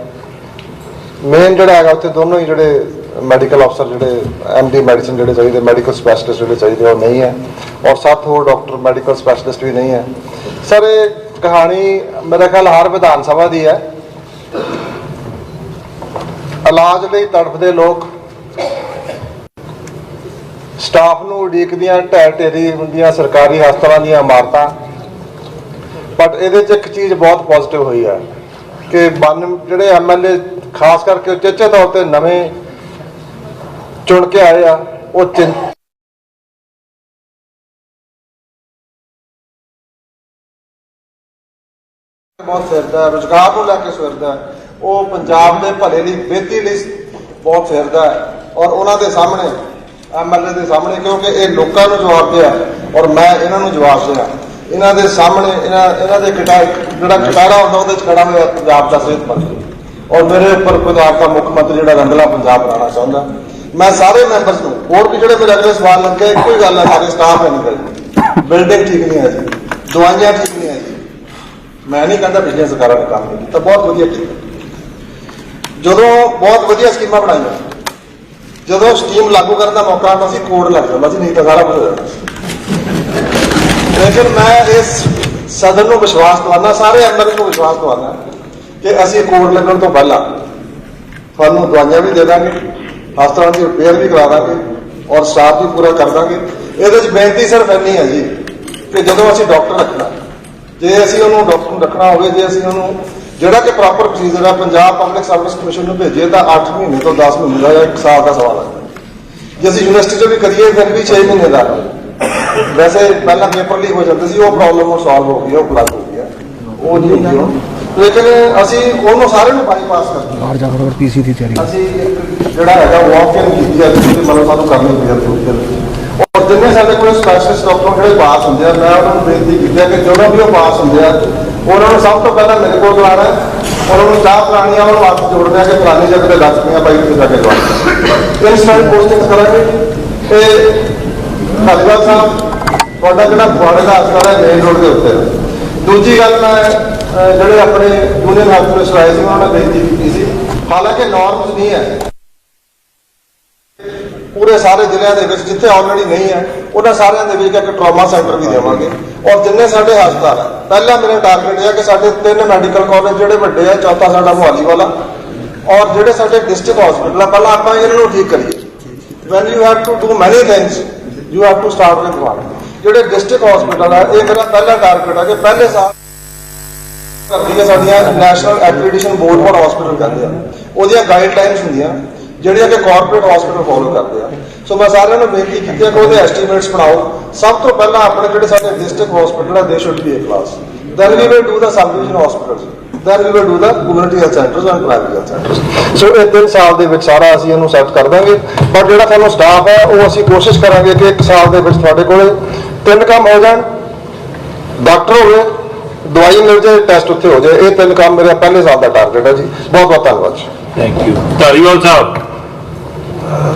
ਮੇਨ ਜਿਹੜਾ ਹੈਗਾ ਉੱਥੇ ਦੋਨੋਂ ਹੀ ਜਿਹੜੇ ਮੈਡੀਕਲ ਅਫਸਰ, ਜਿਹੜੇ MD ਮੈਡੀਸਿਨ ਜਿਹੜੇ ਚਾਹੀਦੇ, ਮੈਡੀਕਲ ਸਪੈਸ਼ਲਿਸਟ ਜਿਹੜੇ ਚਾਹੀਦੇ ਉਹ ਨਹੀਂ ਹੈ, ਔਰ 7 ਹੋਰ ਡਾਕਟਰ ਮੈਡੀਕਲ ਸਪੈਸ਼ਲਿਸਟ ਵੀ ਨਹੀਂ ਹੈ। ਸਰ ਇਹ ਕਹਾਣੀ ਮੇਰੇ ਖਿਆਲ ਹਰ ਵਿਧਾਨ ਸਭਾ ਦੀ ਹੈ। ਇਲਾਜ ਲਈ ਤੜਫਦੇ ਲੋਕ, ਸਟਾਫ ਨੂੰ ਉਡੀਕਦੀਆਂ ਢਹਿ ਢੇਰੀ ਹੁੰਦੀਆਂ ਸਰਕਾਰੀ ਹਸਪਤਾਲਾਂ ਦੀਆਂ ਇਮਾਰਤਾਂ। ਬਟ ਇਹਦੇ 'ਚ ਇੱਕ ਚੀਜ਼ ਬਹੁਤ ਪੋਜ਼ਿਟਿਵ ਹੋਈ ਹੈ ਕਿ ਜਿਹੜੇ MLA ਖਾਸ ਕਰਕੇ ਉਚੇਚੇ ਤੌਰ ਤੇ ਨਵੇਂ ਚੁਣ ਕੇ ਆਏ ਆ, ਉਹ ਬਹੁਤ ਫਿਰਦਾ, ਰੁਜ਼ਗਾਰ ਨੂੰ ਲੈ ਕੇ ਫਿਰਦਾ, ਉਹ ਪੰਜਾਬ ਦੇ ਭਲੇ ਲਈ, ਬਿਹਤਰੀ ਲਈ ਬਹੁਤ ਫਿਰਦਾ ਹੈ। ਔਰ ਉਹਨਾਂ ਦੇ ਸਾਹਮਣੇ, MLA ਦੇ ਸਾਹਮਣੇ, ਕਿਉਂਕਿ ਇਹ ਲੋਕਾਂ ਨੂੰ ਜਵਾਬ ਦਿਆ ਔਰ ਮੈਂ ਇਹਨਾਂ ਨੂੰ ਜਵਾਬ ਦਿਆ, ਇਹਨਾਂ ਦੇ ਸਾਹਮਣੇ ਇਹਨਾਂ ਦੇ ਜਿਹੜਾ ਕਟਾਰਾ ਹੁੰਦਾ ਉਹਦੇ 'ਚ ਖੜਾ ਹੋਇਆ ਪੰਜਾਬ ਦਾ ਸਿਹਤ ਮੰਤਰੀ, ਔਰ ਮੇਰੇ ਉੱਪਰ ਪੰਜਾਬ ਦਾ ਮੁੱਖ ਮੰਤਰੀ ਜਿਹੜਾ ਰੰਗਲਾ ਪੰਜਾਬ ਬਣਾਉਣਾ ਚਾਹੁੰਦਾ। ਮੈਂ ਸਾਰੇ ਮੈਂਬਰਸ ਨੂੰ, ਹੋਰ ਵੀ ਜਿਹੜੇ ਮੇਰੇ ਅਗਲੇ ਸਵਾਲ ਲੱਗੇ, ਇੱਕੋ ਹੀ ਗੱਲ ਹੈ, ਸਾਡੇ ਸਟਾਫ ਹੈ ਨਹੀਂ, ਬਿਲਡਿੰਗ ਠੀਕ ਨਹੀਂ ਹੈ ਜੀ, ਦਵਾਈਆਂ ਠੀਕ ਨਹੀਂ ਹੈ ਜੀ। ਮੈਂ ਨਹੀਂ ਕਹਿੰਦਾ ਪਿਛਲੀਆਂ ਸਰਕਾਰਾਂ ਨੇ ਕੰਮ ਨਹੀਂ ਕੀਤਾ, ਬਹੁਤ ਵਧੀਆ ਕੀਤਾ। ਜਦੋਂ ਬਹੁਤ ਵਧੀਆ ਸਕੀਮਾਂ ਬਣਾਈਆਂ, ਜਦੋਂ ਸਕੀਮ ਲਾਗੂ ਕਰਨ ਦਾ ਮੌਕਾ ਆਉਂਦਾ ਸੀ ਕੋਡ ਲੱਗ ਜਾਂਦਾ ਸੀ, ਨਹੀਂ ਤਾਂ ਸਾਰਾ ਕੁਝ ਹੋ ਜਾਣਾ ਸੀ। ਲੇਕਿਨ ਮੈਂ ਇਸ ਸਦਨ ਨੂੰ ਵਿਸ਼ਵਾਸ ਦਵਾਉਣਾ, ਸਾਰੇ MLA ਨੂੰ ਵਿਸ਼ਵਾਸ ਦਵਾਉਣਾ ਕਿ ਅਸੀਂ ਕੋਡ ਲੱਗਣ ਤੋਂ ਪਹਿਲਾਂ ਤੁਹਾਨੂੰ ਦਵਾਈਆਂ ਵੀ ਦੇ ਦਾਂਗੇ, ਹਸਪਤਾਲਾਂ ਦੀ ਰਿਪੇਅਰ ਵੀ ਕਰਾ ਦਾਂਗੇ ਔਰ ਸਟਾਫ ਵੀ ਪੂਰਾ ਕਰ ਦਾਂਗੇ। ਇਹਦੇ 'ਚ ਬੇਨਤੀ ਸਿਰਫ ਇੰਨੀ ਹੈ ਜੀ ਕਿ ਜਦੋਂ ਅਸੀਂ ਡਾਕਟਰ ਰੱਖਣਾ, ਜੇ ਅਸੀਂ ਉਹਨੂੰ ਡਾਕਟਰ ਨੂੰ ਰੱਖਣਾ ਹੋਵੇ, ਜੇ ਅਸੀਂ ਉਹਨੂੰ ਜਿਹੜਾ ਕਿ ਪ੍ਰੋਪਰ ਪ੍ਰੋਸੀਜਰ ਹੈ ਪੰਜਾਬ ਪਬਲਿਕ ਸਰਵਿਸ ਕਮਿਸ਼ਨ ਨੂੰ ਭੇਜੀਏ ਤਾਂ 8 ਮਹੀਨੇ ਤੋਂ 10 ਮਹੀਨੇ ਦਾ ਜਾਂ 1 ਸਾਲ ਦਾ ਸਵਾਲ ਹੈ। ਜੇ ਅਸੀਂ ਯੂਨੀਵਰਸਿਟੀ 'ਚ ਵੀ ਕਰੀਏ ਫਿਰ ਵੀ 6 ਮਹੀਨੇ ਦਾ। ਵੈਸੇ ਪਹਿਲਾਂ ਪੇਪਰ ਲੀਕ ਹੋ ਜਾਂਦੇ ਸੀ, ਉਹ ਪ੍ਰੋਬਲਮ ਉਹ ਸੋਲਵ ਹੋ ਗਈ ਹੈ, ਉਹ ਪਲੱਗ ਹੋ ਗਈ ਹੈ, ਉਹ ਨਹੀਂ ਹੁੰਦੀ ਹੁਣ। ਲੇਕਿਨ ਅਸੀਂ ਉਹਨੂੰ ਸਾਰੇ ਨੂੰ ਬਾਈਪਾਸ ਕਰਦੇ ਹਾਂ। PC ਦੀ ਤਿਆਰੀ ਅਸੀਂ ਜਿਹੜਾ ਹੈਗਾ ਵਾਕ ਇਨ ਕੀਤੀ ਹੈ, ਮਤਲਬ ਸਾਨੂੰ ਕਰਨੀ ਪਈ ਹੈ। ਔਰ ਜਿੰਨੇ ਸਾਡੇ ਕੋਲ ਸਪੈਸ਼ਲਿਸਟ ਡਾਕਟਰ ਜਿਹੜੇ ਪਾਸ ਹੁੰਦੇ ਆ, ਮੈਂ ਉਹਨਾਂ ਨੂੰ ਬੇਨਤੀ ਕੀਤੀ ਹੈ ਕਿ ਜਦੋਂ ਵੀ ਉਹ ਪਾਸ ਹੁੰਦੇ ਆ ਉਹਨਾਂ ਨੂੰ ਸਭ ਤੋਂ ਪਹਿਲਾਂ ਮੇਰੇ ਕੋਲ ਬੁਲਾਉਣਾ ਹੈ, ਉਹਨਾਂ ਨੂੰ ਚਾਹ ਪਿਲਾਉਣੀ ਆ, ਉਹਨਾਂ ਨੂੰ ਹੱਥ ਜੋੜਨਾ ਕਿ ਫਲਾਣੀ ਜਗ੍ਹਾ ਤੇ ਲੱਗ ਪਈਆਂ ਬਾਈ ਕਿਤੇ ਜਾ ਕੇ ਜਵਾਬ ਇੰਸਟੈਂਟ ਪੋਸਟਿੰਗ ਕਰਾਂਗੇ। ਤੇ ਧਾਲੀਵਾਲ ਸਾਹਿਬ ਤੁਹਾਡਾ ਜਿਹੜਾ ਫੁਆੜੇ ਦਾ ਹਸਪਤਾਲ ਹੈ ਮੇਨ ਰੋਡ ਦੇ ਉੱਤੇ ਹੈ। ਦੂਜੀ ਗੱਲ ਮੈਂ ਜਿਹੜੇ ਆਪਣੇ ਯੂਨੀਅਨ ਹੈਲਥ ਮਿਨਿਸਟਰ ਆਏ ਸੀ ਉਹਨਾਂ ਨੇ ਬੇਨਤੀ ਕੀਤੀ ਸੀ, ਹਾਲਾਂਕਿ ਨਾਰਮਸ ਨਹੀਂ ਹੈ ਪੂਰੇ ਸਾਰੇ ਜ਼ਿਲ੍ਹਿਆਂ ਦੇ ਵਿੱਚ, ਜਿੱਥੇ ਆਲਰੇਡੀ ਨਹੀਂ ਹੈ ਉਹਨਾਂ ਸਾਰਿਆਂ ਦੇ ਵਿੱਚ ਇੱਕ ਟਰਾਮਾ ਸੈਂਟਰ ਵੀ ਦੇਵਾਂਗੇ। ਔਰ ਜਿੰਨੇ ਸਾਡੇ ਹਸਪਤਾਲ ਹੈ, ਪਹਿਲਾ ਮੇਰਾ ਟਾਰਗੇਟ ਹੈ ਕਿ ਸਾਡੇ 3 ਮੈਡੀਕਲ ਕਾਲਜ ਜਿਹੜੇ ਵੱਡੇ ਆ, ਚੌਥਾ ਸਾਡਾ ਮੁਹਾਲੀ ਵਾਲਾ, ਔਰ ਜਿਹੜੇ ਸਾਡੇ ਡਿਸਟ੍ਰਿਕਟ ਹਸਪੀਟਲ ਆ ਪਹਿਲਾਂ ਆਪਾਂ ਇਹਨਾਂ ਨੂੰ ਠੀਕ ਕਰੀਏ। When you have to do many things you have to start with one. ਜਿਹੜੇ ਡਿਸਟ੍ਰਿਕਟ ਹਸਪੀਟਲ ਆ ਇਹ ਮੇਰਾ ਪਹਿਲਾ ਟਾਰਗੇਟ ਹੈ ਕਿ ਪਹਿਲੇ ਸਾਲ ਕਰਦੀ ਹੈ ਸਾਡੀਆਂ ਨੈਸ਼ਨਲ ਐਕ੍ਰੈਡੀਟੇਸ਼ਨ ਬੋਰਡ ਫॉर ਹਸਪੀਟਲ ਕਹਿੰਦੇ ਆ, ਉਹਦੀਆਂ ਗਾਈਡਲਾਈਨਸ ਹੁੰਦੀਆਂ ਜਿਹੜੀਆਂ ਕਿ ਕਾਰਪੋਰੇਟ ਹਸਪੀਟਲ ਫੋਲੋ ਕਰਦੇ ਆ। ਸੋ ਮੈਂ ਸਾਰਿਆਂ ਨੂੰ ਬੇਨਤੀ ਕੀਤੀ ਹੈ ਕਿ ਉਹਦੇ ਐਸਟੀਮੇਟਸ ਬਣਾਓ। ਸਭ ਤੋਂ ਪਹਿਲਾਂ ਆਪਣੇ ਜਿਹੜੇ ਸਾਡੇ ਡਿਸਟ੍ਰਿਕਟ ਹਸਪੀਟਲ ਆ they should be A class, then we will do the sub division hospitals, then we will do the community health centres and private health centres. So ਇਹ 3 ਸਾਲ ਦੇ ਵਿੱਚ ਸਾਰਾ ਅਸੀਂ ਇਹਨੂੰ ਸੈੱਟ ਕਰ ਦਾਂਗੇ। ਪਰ ਜਿਹੜਾ ਸਾਨੂੰ ਸਟਾਫ ਹੈ ਉਹ ਅਸੀਂ ਕੋਸ਼ਿਸ਼ ਕਰਾਂਗੇ ਕਿ 1 ਸਾਲ ਦੇ ਵਿੱਚ ਤੁਹਾਡੇ ਕੋਲੇ 3 ਕੰਮ ਹੋ ਜਾਣ, ਡਾਕਟਰ ਹੋਵੇ, ਦਵਾਈ ਮਿਲ ਜਾਏ, ਟੈਸਟ ਉੱਥੇ ਹੋ ਜਾਏ। ਇਹ 3 ਕੰਮ ਮੇਰਾ ਪਹਿਲੇ ਸਾਲ ਦਾ ਟਾਰਗੇਟ ਹੈ ਜੀ। ਬਹੁਤ ਬਹੁਤ ਧੰਨਵਾਦ।
Thank you. Dhaliwal Sahib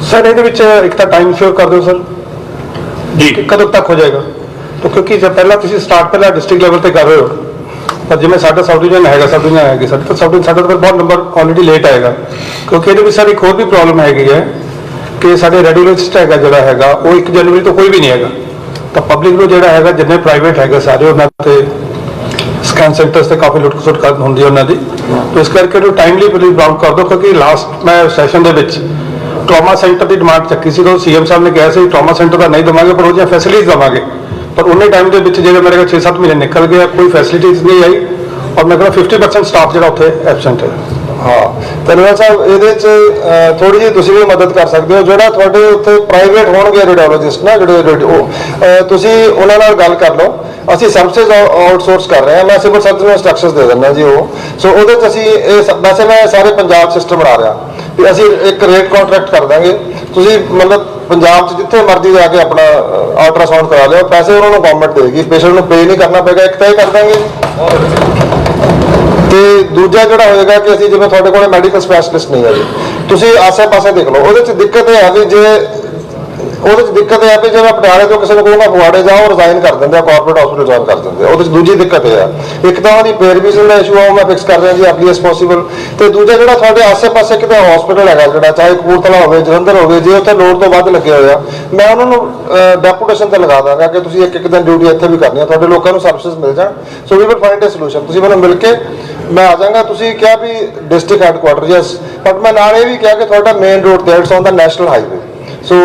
sir ਇਹਦੇ ਵਿੱਚ ਇੱਕ ਤਾਂ ਟਾਈਮ ਸ਼ੋਰ ਕਰ ਦਿਓ ਸਰ
ਜੀ,
ਕਿ ਕਦੋਂ ਤੱਕ ਹੋ ਜਾਏਗਾ। ਤਾਂ ਕਿਉਂਕਿ ਜੇ ਪਹਿਲਾਂ ਤੁਸੀਂ ਸਟਾਰਟ ਪਹਿਲਾਂ ਡਿਸਟ੍ਰਿਕਟ ਲੈਵਲ ਤੇ ਕਰ ਰਹੇ ਹੋ, ਪਰ ਜਿਵੇਂ ਸਾਡਾ ਸਬ ਡਿਵੀਜ਼ਨ ਹੈਗਾ, ਸਬ ਡਿਵੀਜ਼ਨ ਹੈਗੀ ਸਾਡਾ, ਤਾਂ ਸਬ ਡਿਵੀਜ਼ਨ ਸਾਡਾ ਤਾਂ ਬਹੁਤ ਨੰਬਰ ਆਲਰੇਡੀ ਲੇਟ ਆਏਗਾ। ਕਿਉਂਕਿ ਇਹਦੇ ਵਿੱਚ ਸਾਡੀ ਇੱਕ ਹੋਰ ਵੀ ਪ੍ਰੋਬਲਮ ਹੈਗੀ ਹੈ ਕਿ ਸਾਡੇ ਰੈਡੀਓਲੋਜਿਸਟ ਹੈਗਾ ਜਿਹੜਾ ਹੈਗਾ ਉਹ 1 ਜਨਵਰੀ ਤੋਂ ਕੋਈ ਵੀ ਨਹੀਂ ਹੈਗਾ। ਤਾਂ ਪਬਲਿਕ ਨੂੰ ਜਿਹੜਾ ਹੈਗਾ ਜਿੰਨੇ ਪ੍ਰਾਈਵੇਟ ਹੈਗੇ ਸਾਰੇ ਉਹਨਾਂ ਤੇ ਸਕੈਨ ਸੈਂਟਰਸ ਤੇ ਕਾਫੀ ਲੁੱਟ-ਖਸੁੱਟ ਹੁੰਦੀ ਹੈ ਉਹਨਾਂ ਦੀ। ਤਾਂ ਇਸ ਕਰਕੇ ਉਹਨੂੰ ਟਾਈਮਲੀ ਪਲੀਜ਼ ਬਾਉਂਡ ਕਰ ਦਿਓ। ਕਿਉਂਕਿ ਲਾਸਟ ਮੈਂ ਸੈਸ਼ਨ ਦੇ ਵਿੱਚ ਟਰਾਮਾ ਸੈਂਟਰ ਦੀ ਡਿਮਾਂਡ ਚੱਕੀ ਸੀ, ਤਾਂ ਸੀਐਮ ਸਾਹਿਬ ਨੇ ਕਿਹਾ ਸੀ ਟਰਾਮਾ ਸੈਂਟਰ ਦਾ ਨਹੀਂ ਦੇਵਾਂਗੇ ਪਰ ਉਹਦੀਆਂ ਫੈਸਿਲਿਟੀਜ਼ ਦੇਵਾਂਗੇ। ਪਰ ਉਹਨੇ ਟਾਈਮ ਦੇ ਵਿੱਚ ਜਿਹੜੇ ਮੇਰੇ ਕੋਲ 6-7 ਮਹੀਨੇ ਨਿਕਲ ਗਏ, ਕੋਈ ਫੈਸਿਲਿਟੀਜ਼ ਨਹੀਂ ਆਈ ਔਰ ਮੇਰੇ ਕੋਲ 50% ਸਟਾਫ ਜਿਹੜਾ ਉੱਥੇ ਐਬਸੈਂਟ ਹੈ।
ਹਾਂ ਧੰਨਵਾਦ ਸਾਹਿਬ। ਇਹਦੇ 'ਚ ਥੋੜੀ ਜਿਹੀ ਤੁਸੀਂ ਵੀ ਮਦਦ ਕਰ ਸਕਦੇ ਹੋ। ਜਿਹੜਾ ਤੁਹਾਡੇ ਉੱਥੇ ਪ੍ਰਾਈਵੇਟ ਹੋਣਗੇ ਰੇਡੀਓਲੋਜਿਸਟ ਨਾ, ਜਿਹੜੇ ਤੁਸੀਂ ਉਹਨਾਂ ਨਾਲ ਗੱਲ ਕਰ ਲਓ। ਅਸੀਂ ਸਰਵਿਸਿਜ਼ ਆਊਟਸੋਰਸ ਕਰ ਰਹੇ ਹਾਂ। ਮੈਂ ਸਿਵਲ ਸਰਜਨ ਨੂੰ ਇੰਸਟਰਕਸ਼ਨਸ ਦੇ ਦਿੰਦਾ ਜੀ ਉਹ। ਸੋ ਉਹਦੇ 'ਚ ਅਸੀਂ ਵੈਸੇ ਮੈਂ ਸਾਰੇ ਪੰਜਾਬ ਸਿਸਟਮ ਬਣਾ ਰਿਹਾ ਵੀ ਅਸੀਂ ਇੱਕ ਰੇਟ ਕੰਟਰੈਕਟ ਕਰ ਦਾਂਗੇ। ਤੁਸੀਂ ਮਤਲਬ ਪੰਜਾਬ 'ਚ ਜਿੱਥੇ ਮਰਜ਼ੀ ਜਾ ਕੇ ਆਪਣਾ ਅਲਟਰਾਸਾਊਂਡ ਕਰਾ ਲਿਓ, ਪੈਸੇ ਉਹਨਾਂ ਨੂੰ ਗਵਰਨਮੈਂਟ ਦੇਗੀ, ਪੇਸ਼ੈਂਟ ਨੂੰ ਪੇ ਨਹੀਂ ਕਰਨਾ ਪਏਗਾ। ਇੱਕ ਤਾਂ ਇਹ ਕਰ ਦਾਂਗੇ। ਤੇ ਦੂਜਾ ਜਿਹੜਾ ਹੋਏਗਾ ਕਿ ਅਸੀਂ ਜਿਵੇਂ ਤੁਹਾਡੇ ਕੋਲ ਮੈਡੀਕਲ ਸਪੈਸ਼ਲਿਸਟ ਨਹੀਂ ਹੈ ਜੀ, ਤੁਸੀਂ ਆਸੇ-ਪਾਸੇ ਦੇਖ ਲਓ। ਉਹਦੇ 'ਚ ਦਿੱਕਤ ਇਹ ਹੈ ਵੀ ਜਿਵੇਂ ਪਟਿਆਲੇ ਤੋਂ ਕਿਸੇ ਨੂੰ ਕਹੂੰਗਾ ਫਗਵਾੜੇ ਜਾਓ, ਰਿਜ਼ਾਈਨ ਕਰ ਦਿੰਦੇ ਆ, ਕਾਰਪੋਰੇਟ ਹਸਪੀਟਲ ਜੁਆਇਨ ਕਰ ਦਿੰਦੇ ਆ। ਉਹਦੇ 'ਚ ਦੂਜੀ ਦਿੱਕਤ ਇਹ ਆ, ਇੱਕ ਤਾਂ ਉਹਦੀ ਪੇ ਰਿਵੀਜ਼ਨ ਦਾ ਇਸ਼ੂ ਆ, ਉਹ ਮੈਂ ਫਿਕਸ ਕਰ ਰਿਹਾ ਜੀ ਅਰਲੀ ਐਸ ਪੋਸੀਬਲ। ਤੇ ਦੂਜਾ ਜਿਹੜਾ ਤੁਹਾਡੇ ਆਸੇ-ਪਾਸੇ ਕਿਤੇ ਹਸਪੀਟਲ ਹੈਗਾ ਜਿਹੜਾ, ਚਾਹੇ ਕਪੂਰਥਲਾ ਹੋਵੇ, ਜਲੰਧਰ ਹੋਵੇ, ਜੇ ਉੱਥੇ ਲੋੜ ਤੋਂ ਵੱਧ ਲੱਗੇ ਹੋਏ ਆ, ਮੈਂ ਉਹਨਾਂ ਨੂੰ ਡੈਪੂਟੇਸ਼ਨ ਤੇ ਲਗਾ ਦਾਂਗਾ ਕਿ ਤੁਸੀਂ ਇੱਕ ਦਿਨ ਡਿਊਟੀ ਇੱਥੇ ਵੀ ਕਰਨੀ ਆ, ਤੁਹਾਡੇ ਲੋਕਾਂ ਨੂੰ ਸਰਵਿਸਿਜ਼ ਮਿਲ ਜਾਣ। So we will find a solution. ਤੁਸੀਂ ਮੈਨੂੰ ਮਿਲ ਕੇ ਮੈਂ ਆ ਜਾਵਾਂਗਾ। ਤੁਸੀਂ ਕਿਹਾ ਵੀ ਡਿਸਟ੍ਰਿਕਟ ਹੈਡਕੁਆਟਰ, ਯੈਸ, ਬਟ ਮੈਂ ਨਾਲ ਇਹ ਵੀ ਕਿਹਾ ਕਿ ਤੁਹਾਡਾ ਮੇਨ ਰੋਡ ਤੇ it's on the national highway. So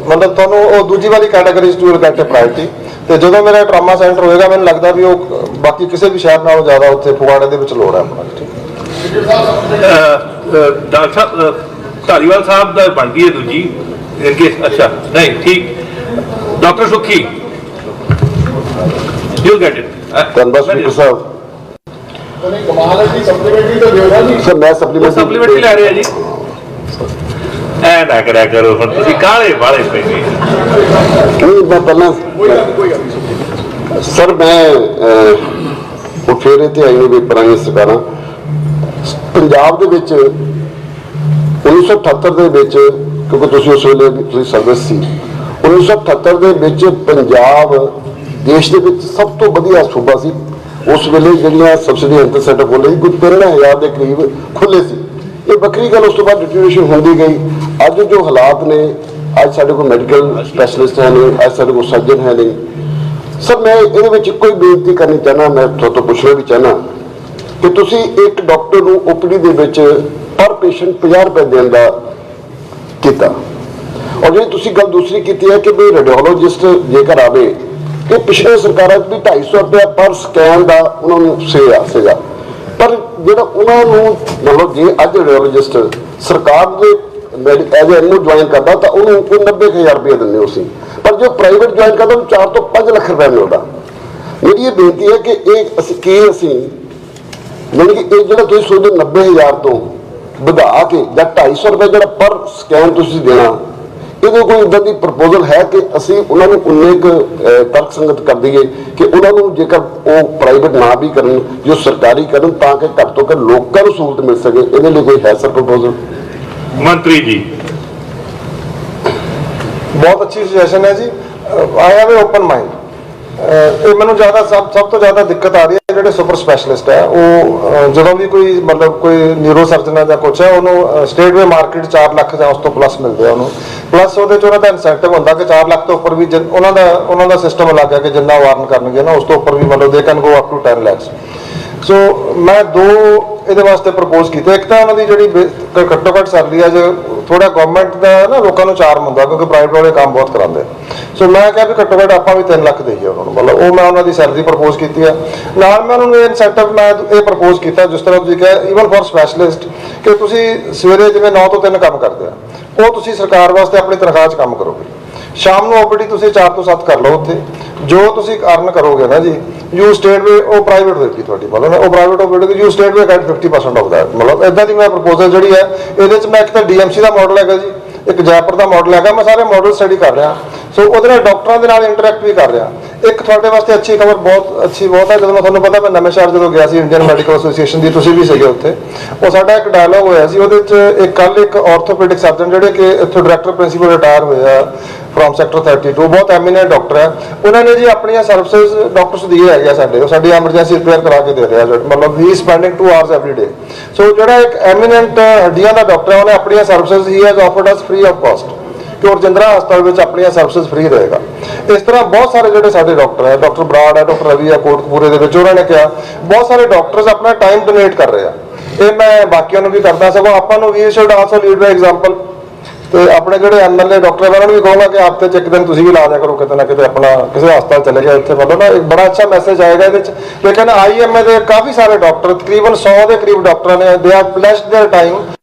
ਮਤਲਬ ਤੁਹਾਨੂੰ ਉਹ ਦੂਜੀ ਵਾਲੀ ਕੈਟਾਗਰੀ 'ਚ ਗੈਟ ਪ੍ਰਾਇੋਰਟੀ। ਤੇ ਜਦੋਂ ਮੇਰਾ ਟਰਾਮਾ ਸੈਂਟਰ ਹੋਏਗਾ ਮੈਨੂੰ ਲੱਗਦਾ ਵੀ ਉਹ ਬਾਕੀ ਕਿਸੇ ਵੀ ਸ਼ਹਿਰ ਨਾਲੋਂ ਜ਼ਿਆਦਾ ਉੱਥੇ ਫਗਵਾੜੇ ਦੇ ਵਿੱਚ ਲੋੜ ਹੈ ਆਪਣਾ।
ਡਾਕਟਰ ਸਾਹਿਬ ਧਾਲੀਵਾਲ ਸਾਹਿਬ ਦਾ ਬਣ ਗਈ ਹੈ ਦੂਜੀ ਇਨਕੇਸ। ਅੱਛਾ ਨਹੀਂ ਠੀਕ। Doctor Sukhi you get it.
ਧੰਨਵਾਦ ਸਪੀਕਰ ਸਾਹਿਬ।
ਕਮਾਲ ਹੈ ਜੀ, ਸਪਲੀਮੈਂਟਰੀ ਤਾਂ ਦਿਓ ਨਾ ਜੀ।
ਸਰ ਮੈਂ
ਸਪਲੀਮੈਂਟਰੀ ਲੈ ਰਹੇ ਆ ਜੀ। ਐ ਨਾ ਕਰਿਆ ਕਰੋ, ਹੁਣ ਤੁਸੀਂ ਕਾਹਲੇ ਵਾਲੇ ਪੈ ਗਏ।
ਨਹੀਂ ਮੈਂ ਪਹਿਲਾਂ ਸਰ ਮੈਂ ਉਹ ਫੇਰੇ ਤੇ ਆਈ ਨੂੰ ਵੀ ਪੁਰਾਣੀ ਸਰਕਾਰਾਂ ਪੰਜਾਬ ਦੇ ਵਿੱਚ 1978 ਦੇ ਵਿੱਚ, ਕਿਉਂਕਿ ਤੁਸੀਂ ਉਸ ਵੇਲੇ ਤੁਸੀਂ ਸਰਵਿਸ ਸੀ, 1978 ਦੇ ਵਿੱਚ ਪੰਜਾਬ ਦੇਸ਼ ਦੇ ਵਿੱਚ ਸਭ ਤੋਂ ਵਧੀਆ ਸੂਬਾ ਸੀ। ਉਸ ਵੇਲੇ ਜਿਹੜੀਆਂ ਸਬਸਿਡੀ ਹੈਲਥ ਸੈਂਟਰ ਖੋਲ੍ਹੇ ਸੀ, ਕੁਝ 13,000 ਦੇ ਕਰੀਬ ਖੁੱਲ੍ਹੇ ਸੀ। ਇਹ ਵੱਖਰੀ ਗੱਲ। ਉਸ ਤੋਂ ਬਾਅਦ ਡਿਟੀਰੀਏਸ਼ਨ ਹੁੰਦੀ ਗਈ। ਅੱਜ ਜੋ ਹਾਲਾਤ ਨੇ, ਅੱਜ ਸਾਡੇ ਕੋਲ ਮੈਡੀਕਲ ਸਪੈਸ਼ਲਿਸਟ ਹੈ ਨਹੀਂ, ਅੱਜ ਸਾਡੇ ਕੋਲ ਸਰਜਨ ਹੈ ਨਹੀਂ। ਸਰ ਮੈਂ ਇਹਦੇ ਵਿੱਚ ਇੱਕੋ ਹੀ ਬੇਨਤੀ ਕਰਨੀ ਚਾਹੁੰਦਾ, ਮੈਂ ਤੁਹਾਡੇ ਤੋਂ ਪੁੱਛਣਾ ਵੀ ਚਾਹੁੰਦਾ ਕਿ ਤੁਸੀਂ ਇੱਕ ਡਾਕਟਰ ਨੂੰ ਓਪੀਡੀ ਦੇ ਵਿੱਚ ਪਰ ਪੇਸ਼ੈਂਟ 50 ਰੁਪਏ ਦੇਣ ਦਾ ਕੀਤਾ, ਔਰ ਜਿਹੜੀ ਤੁਸੀਂ ਗੱਲ ਦੂਸਰੀ ਕੀਤੀ ਹੈ ਕਿ ਵੀ ਰੇਡੀਓਲੋਜਿਸਟ ਜੇਕਰ ਆਵੇ, ਕਿ ਪਿਛਲੇ ਸਰਕਾਰਾਂ 'ਚ ਵੀ 250 ਰੁਪਏ ਪਰ ਸਕੈਨ ਦਾ ਉਹਨਾਂ ਨੂੰ ਸੀਗਾ। ਪਰ ਜਿਹੜਾ ਉਹਨਾਂ ਨੂੰ ਮਤਲਬ ਜੇ ਅੱਜ ਰੇਡੀਓਲੋਜਿਸਟ ਸਰਕਾਰ ਦੇ ਐਜ਼ ਐਨਓ ਜੁਆਇਨ ਕਰਦਾ ਤਾਂ ਉਹਨੂੰ 90,000 ਰੁਪਏ ਦਿੰਦੇ ਹੋ ਸੀ, ਪਰ ਜੋ ਪ੍ਰਾਈਵੇਟ ਜੁਆਇਨ ਕਰਦਾ ਉਹਨੂੰ 4 ਤੋਂ 5 ਲੱਖ ਰੁਪਏ ਮਿਲਦਾ। ਮੇਰੀ ਇਹ ਬੇਨਤੀ ਹੈ ਕਿ ਅਸੀਂ ਯਾਨੀ ਕਿ ਇਹ ਜਿਹੜਾ ਤੁਸੀਂ ਸੋਚਦੇ 90,000 ਤੋਂ ਵਧਾ ਕੇ ਜਾਂ 250 ਰੁਪਏ ਜਿਹੜਾ ਪਰ ਸਕੈਨ ਤੁਸੀਂ ਦੇਣਾ,
ਇਹਦੇ ਕੋਈ ਇਦਾਂ ਦੀ ਪ੍ਰਪੋਜ਼ਲ ਹੈ ਕਿ ਅਸੀਂ ਉਹਨਾਂ ਨੂੰ ਉਨੇ ਕੁ ਤਰਕ ਸੰਗਤ ਕਰ ਦਈਏ ਕਿ ਉਹਨਾਂ ਨੂੰ ਜੇਕਰ ਉਹ ਪ੍ਰਾਈਵੇਟ ਨਾ ਵੀ ਕਰਨ, ਜੋ ਸਰਕਾਰੀ ਕਰਨ, ਤਾਂ ਕਿ ਘੱਟ ਤੋਂ ਘੱਟ ਲੋਕਾਂ ਨੂੰ ਸਹੂਲਤ ਮਿਲ ਸਕੇ? ਇਹਦੇ ਲਈ ਕੋਈ ਹੈ ਸਰ ਪ੍ਰਪੋਜ਼ਲ?
ਮੰਤਰੀ ਜੀ।
ਬਹੁਤ ਅੱਛੀ ਸੁਜੈਸ਼ਨ ਹੈ ਜੀ। I have A open mind. ਇਹ ਮੈਨੂੰ ਜ਼ਿਆਦਾ ਸਭ ਤੋਂ ਜ਼ਿਆਦਾ ਦਿੱਕਤ ਆ ਰਹੀ ਹੈ ਜਿਹੜੇ ਸੁਪਰ ਸਪੈਸ਼ਲਿਸਟ ਹੈ, ਉਹ ਜਦੋਂ ਵੀ ਕੋਈ ਮਤਲਬ ਕੋਈ ਨਿਊਰੋ ਸਰਜਨ ਹੈ ਜਾਂ ਕੁਛ ਹੈ, ਉਹਨੂੰ ਸਟੇਟ ਵੇ ਮਾਰਕੀਟ 4 ਲੱਖ ਜਾਂ ਉਸ ਤੋਂ ਪਲੱਸ ਮਿਲਦੇ ਆ ਉਹਨੂੰ। ਪਲੱਸ ਉਹਦੇ 'ਚ ਉਹਨਾਂ ਦਾ ਇਨਸੈਂਟਿਵ ਹੁੰਦਾ ਕਿ 4 ਲੱਖ ਤੋਂ ਉੱਪਰ ਵੀ ਉਹਨਾਂ ਦਾ ਸਿਸਟਮ ਅਲੱਗ ਹੈ ਕਿ ਜਿੰਨਾ ਉਹ ਅਰਨ ਕਰਨਗੇ ਨਾ, ਉਸ ਤੋਂ ਉੱਪਰ ਵੀ ਮਤਲਬ they can go up to 10 lakh. So ਮੈਂ 2 ਇਹਦੇ ਵਾਸਤੇ ਪ੍ਰਪੋਜ਼ ਕੀਤੇ। ਇੱਕ ਤਾਂ ਉਹਨਾਂ ਦੀ ਜਿਹੜੀ ਘੱਟੋ ਘੱਟ ਸੈਲਰੀ ਹੈ, ਜੇ ਥੋੜਾ ਗਵਰਨਮੈਂਟ ਦਾ ਨਾ ਲੋਕਾਂ ਨੂੰ ਚਾਰਮ ਹੁੰਦਾ ਕਿਉਂਕਿ ਪ੍ਰਾਈਵੇਟ ਵਾਲੇ ਕੰਮ ਬਹੁਤ ਕਰਾਉਂਦੇ। ਸੋ ਮੈਂ ਕਿਹਾ ਵੀ ਘੱਟੋ ਘੱਟ ਆਪਾਂ ਵੀ 3 ਲੱਖ ਦੇਈਏ ਉਹਨਾਂ ਨੂੰ, ਮਤਲਬ ਉਹ ਮੈਂ ਉਹਨਾਂ ਦੀ ਸੈਲਰੀ ਪ੍ਰਪੋਜ਼ ਕੀਤੀ ਹੈ। ਨਾਲ ਮੈਂ ਉਹਨਾਂ ਨੂੰ ਇਨਸੈਂਟਿਵ ਮੈਂ ਇਹ ਪ੍ਰਪੋਜ਼ ਕੀਤਾ, ਜਿਸ ਤਰ੍ਹਾਂ ਤੁਸੀਂ ਕਿਹਾ ਈਵਨ ਫॉर ਸਪੈਸ਼ਲਿਸਟ, ਕਿ ਤੁਸੀਂ ਸਵੇਰੇ ਜਿਵੇਂ 9 ਤੋਂ 3 ਕੰਮ ਕਰਦੇ ਆ, ਉਹ ਤੁਸੀਂ ਸਰਕਾਰ ਵਾਸਤੇ ਆਪਣੀ ਤਨਖਾਹ 'ਚ ਕੰਮ ਕਰੋਗੇ। ਸ਼ਾਮ ਨੂੰ ਓਪੀਡੀ ਤੁਸੀਂ 4 ਤੋਂ 7 ਕਰ ਲਓ ਉੱਥੇ, ਜੋ ਤੁਸੀਂ ਅਰਨ ਕਰੋਗੇ ਨਾ ਜੀ, ਯੂ ਸਟੇਟ ਵੇ, ਉਹ ਪ੍ਰਾਈਵੇਟ ਹੋਏਗੀ ਤੁਹਾਡੀ, ਮਤਲਬ ਉਹ ਪ੍ਰਾਈਵੇਟ ਹੋਵੇਗੀ, you state way get 50% of that. ਮਤਲਬ ਇਦਾਂ ਦੀ ਮੈਂ ਪ੍ਰਪੋਜ਼ਲ ਜਿਹੜੀ ਹੈ ਇਹਦੇ 'ਚ ਮੈਂ ਇੱਕ ਤਾਂ DMC ਦਾ ਮਾਡਲ ਹੈਗਾ ਜੀ, ਇੱਕ ਜੈਪੁਰ ਦਾ ਮਾਡਲ ਹੈਗਾ, ਮੈਂ ਸਾਰੇ ਮਾਡਲ ਸਟੱਡੀ ਕਰ ਰਿਹਾ। ਸੋ ਉਹਦੇ ਨਾਲ ਡਾਕਟਰਾਂ ਦੇ ਨਾਲ ਇੰਟਰੈਕਟ ਵੀ ਕਰ ਰਿਹਾ। ਇੱਕ ਤੁਹਾਡੇ ਵਾਸਤੇ ਅੱਛੀ ਖਬਰ ਬਹੁਤ ਹੈ, ਜਦੋਂ ਮੈਂ ਤੁਹਾਨੂੰ ਪਤਾ ਮੈਂ ਨਵੇਂ ਸ਼ਹਿਰ ਜਦੋਂ ਗਿਆ ਸੀ ਇੰਡੀਅਨ ਮੈਡੀਕਲ ਐਸੋਸੀਏਸ਼ਨ ਦੀ, ਤੁਸੀਂ ਵੀ ਸੀਗੇ ਉੱਥੇ, ਉਹ ਸਾਡਾ ਇੱਕ ਡਾਇਲੋਗ ਹੋਇਆ ਸੀ। ਉਹਦੇ 'ਚ ਕੱਲ ਇੱਕ ਆਰਥੋਪੈਡਿਕ ਸਰਜਨ ਜਿਹੜੇ ਕਿ ਇੱਥੋਂ ਡਾਇਰੈਕਟਰ ਪ੍ਰਿੰਸੀਪਲ ਰਿਟਾਇਰ ਹੋਏ ਆ ਫਰੋਮ ਸੈਕਟਰ 32, ਬਹੁਤ ਐਮੀਨੈਂਟ ਡਾਕਟਰ ਹੈ, ਉਹਨਾਂ ਨੇ ਜੀ ਆਪਣੀਆਂ ਸਰਵਿਸਿਜ਼ ਡਾਕਟਰਸ ਦੀ ਹੈਗੇ ਸਾਡੇ, ਉਹ ਸਾਡੀ ਐਮਰਜੈਂਸੀ ਰਿਪੇਅਰ ਕਰਾ ਕੇ ਦੇ ਰਿਹਾ, ਮਤਲਬ ਹੀ ਸਪੈਂਡਿੰਗ 2 ਆਵਰਸ ਐਵਰੀ ਡੇ। ਸੋ ਜਿਹੜਾ ਇੱਕ ਐਮੀਨੈਂਟ ਹੱਡੀਆਂ ਦਾ ਡਾਕਟਰ ਹੈ, ਉਹਨੇ ਆਪਣੀਆਂ services he has offered us free of cost, ਕਿ ਉਹ ਰਜਿੰਦਰਾ ਹਸਪਤਾਲ ਵਿੱਚ ਆਪਣੀਆਂ ਸਰਵਿਸਿਜ਼ ਫ੍ਰੀ ਰਹੇਗਾ। ਇਸ ਤਰ੍ਹਾਂ ਬਹੁਤ ਸਾਰੇ ਜਿਹੜੇ ਸਾਡੇ ਡਾਕਟਰ ਹੈ, ਡਾਕਟਰ ਬਰਾੜ ਹੈ, ਡਾਕਟਰ ਰਵੀ ਹੈ ਕੋਟਕਪੂਰੇ ਦੇ ਵਿੱਚ, ਉਹਨਾਂ ਨੇ ਕਿਹਾ ਬਹੁਤ ਸਾਰੇ ਡਾਕਟਰਸ ਆਪਣਾ ਟਾਈਮ ਡੋਨੇਟ ਕਰ ਰਹੇ ਆ। ਇਹ ਮੈਂ ਬਾਕੀਆਂ ਨੂੰ ਵੀ ਕਰਦਾ, ਸਗੋਂ ਆਪਾਂ ਨੂੰ ਵੀ should also lead by example. ਤੇ ਆਪਣੇ ਜਿਹੜੇ MLA ਡਾਕਟਰ ਉਹਨਾਂ ਨੂੰ ਵੀ ਕਹੂੰਗਾ ਕਿ ਹਫ਼ਤੇ 'ਚ ਇੱਕ ਦਿਨ ਤੁਸੀਂ ਵੀ ਲਾ ਦਿਆ ਕਰੋ ਕਿਤੇ ਨਾ ਕਿਤੇ, ਆਪਣਾ ਕਿਸੇ ਹਸਪਤਾਲ ਚਲੇ ਗਏ ਉੱਥੇ, ਮਤਲਬ ਨਾ ਇੱਕ ਬੜਾ ਅੱਛਾ ਮੈਸੇਜ ਆਏਗਾ ਇਹਦੇ 'ਚ। ਲੇਕਿਨ IMA ਦੇ ਕਾਫੀ ਸਾਰੇ ਡਾਕਟਰ, ਤਕਰੀਬਨ 100 ਦੇ ਕਰੀਬ ਡਾਕਟਰਾਂ ਨੇ, ਦੇ ਆਰ ਪਲੈਸਡ देयर टाइम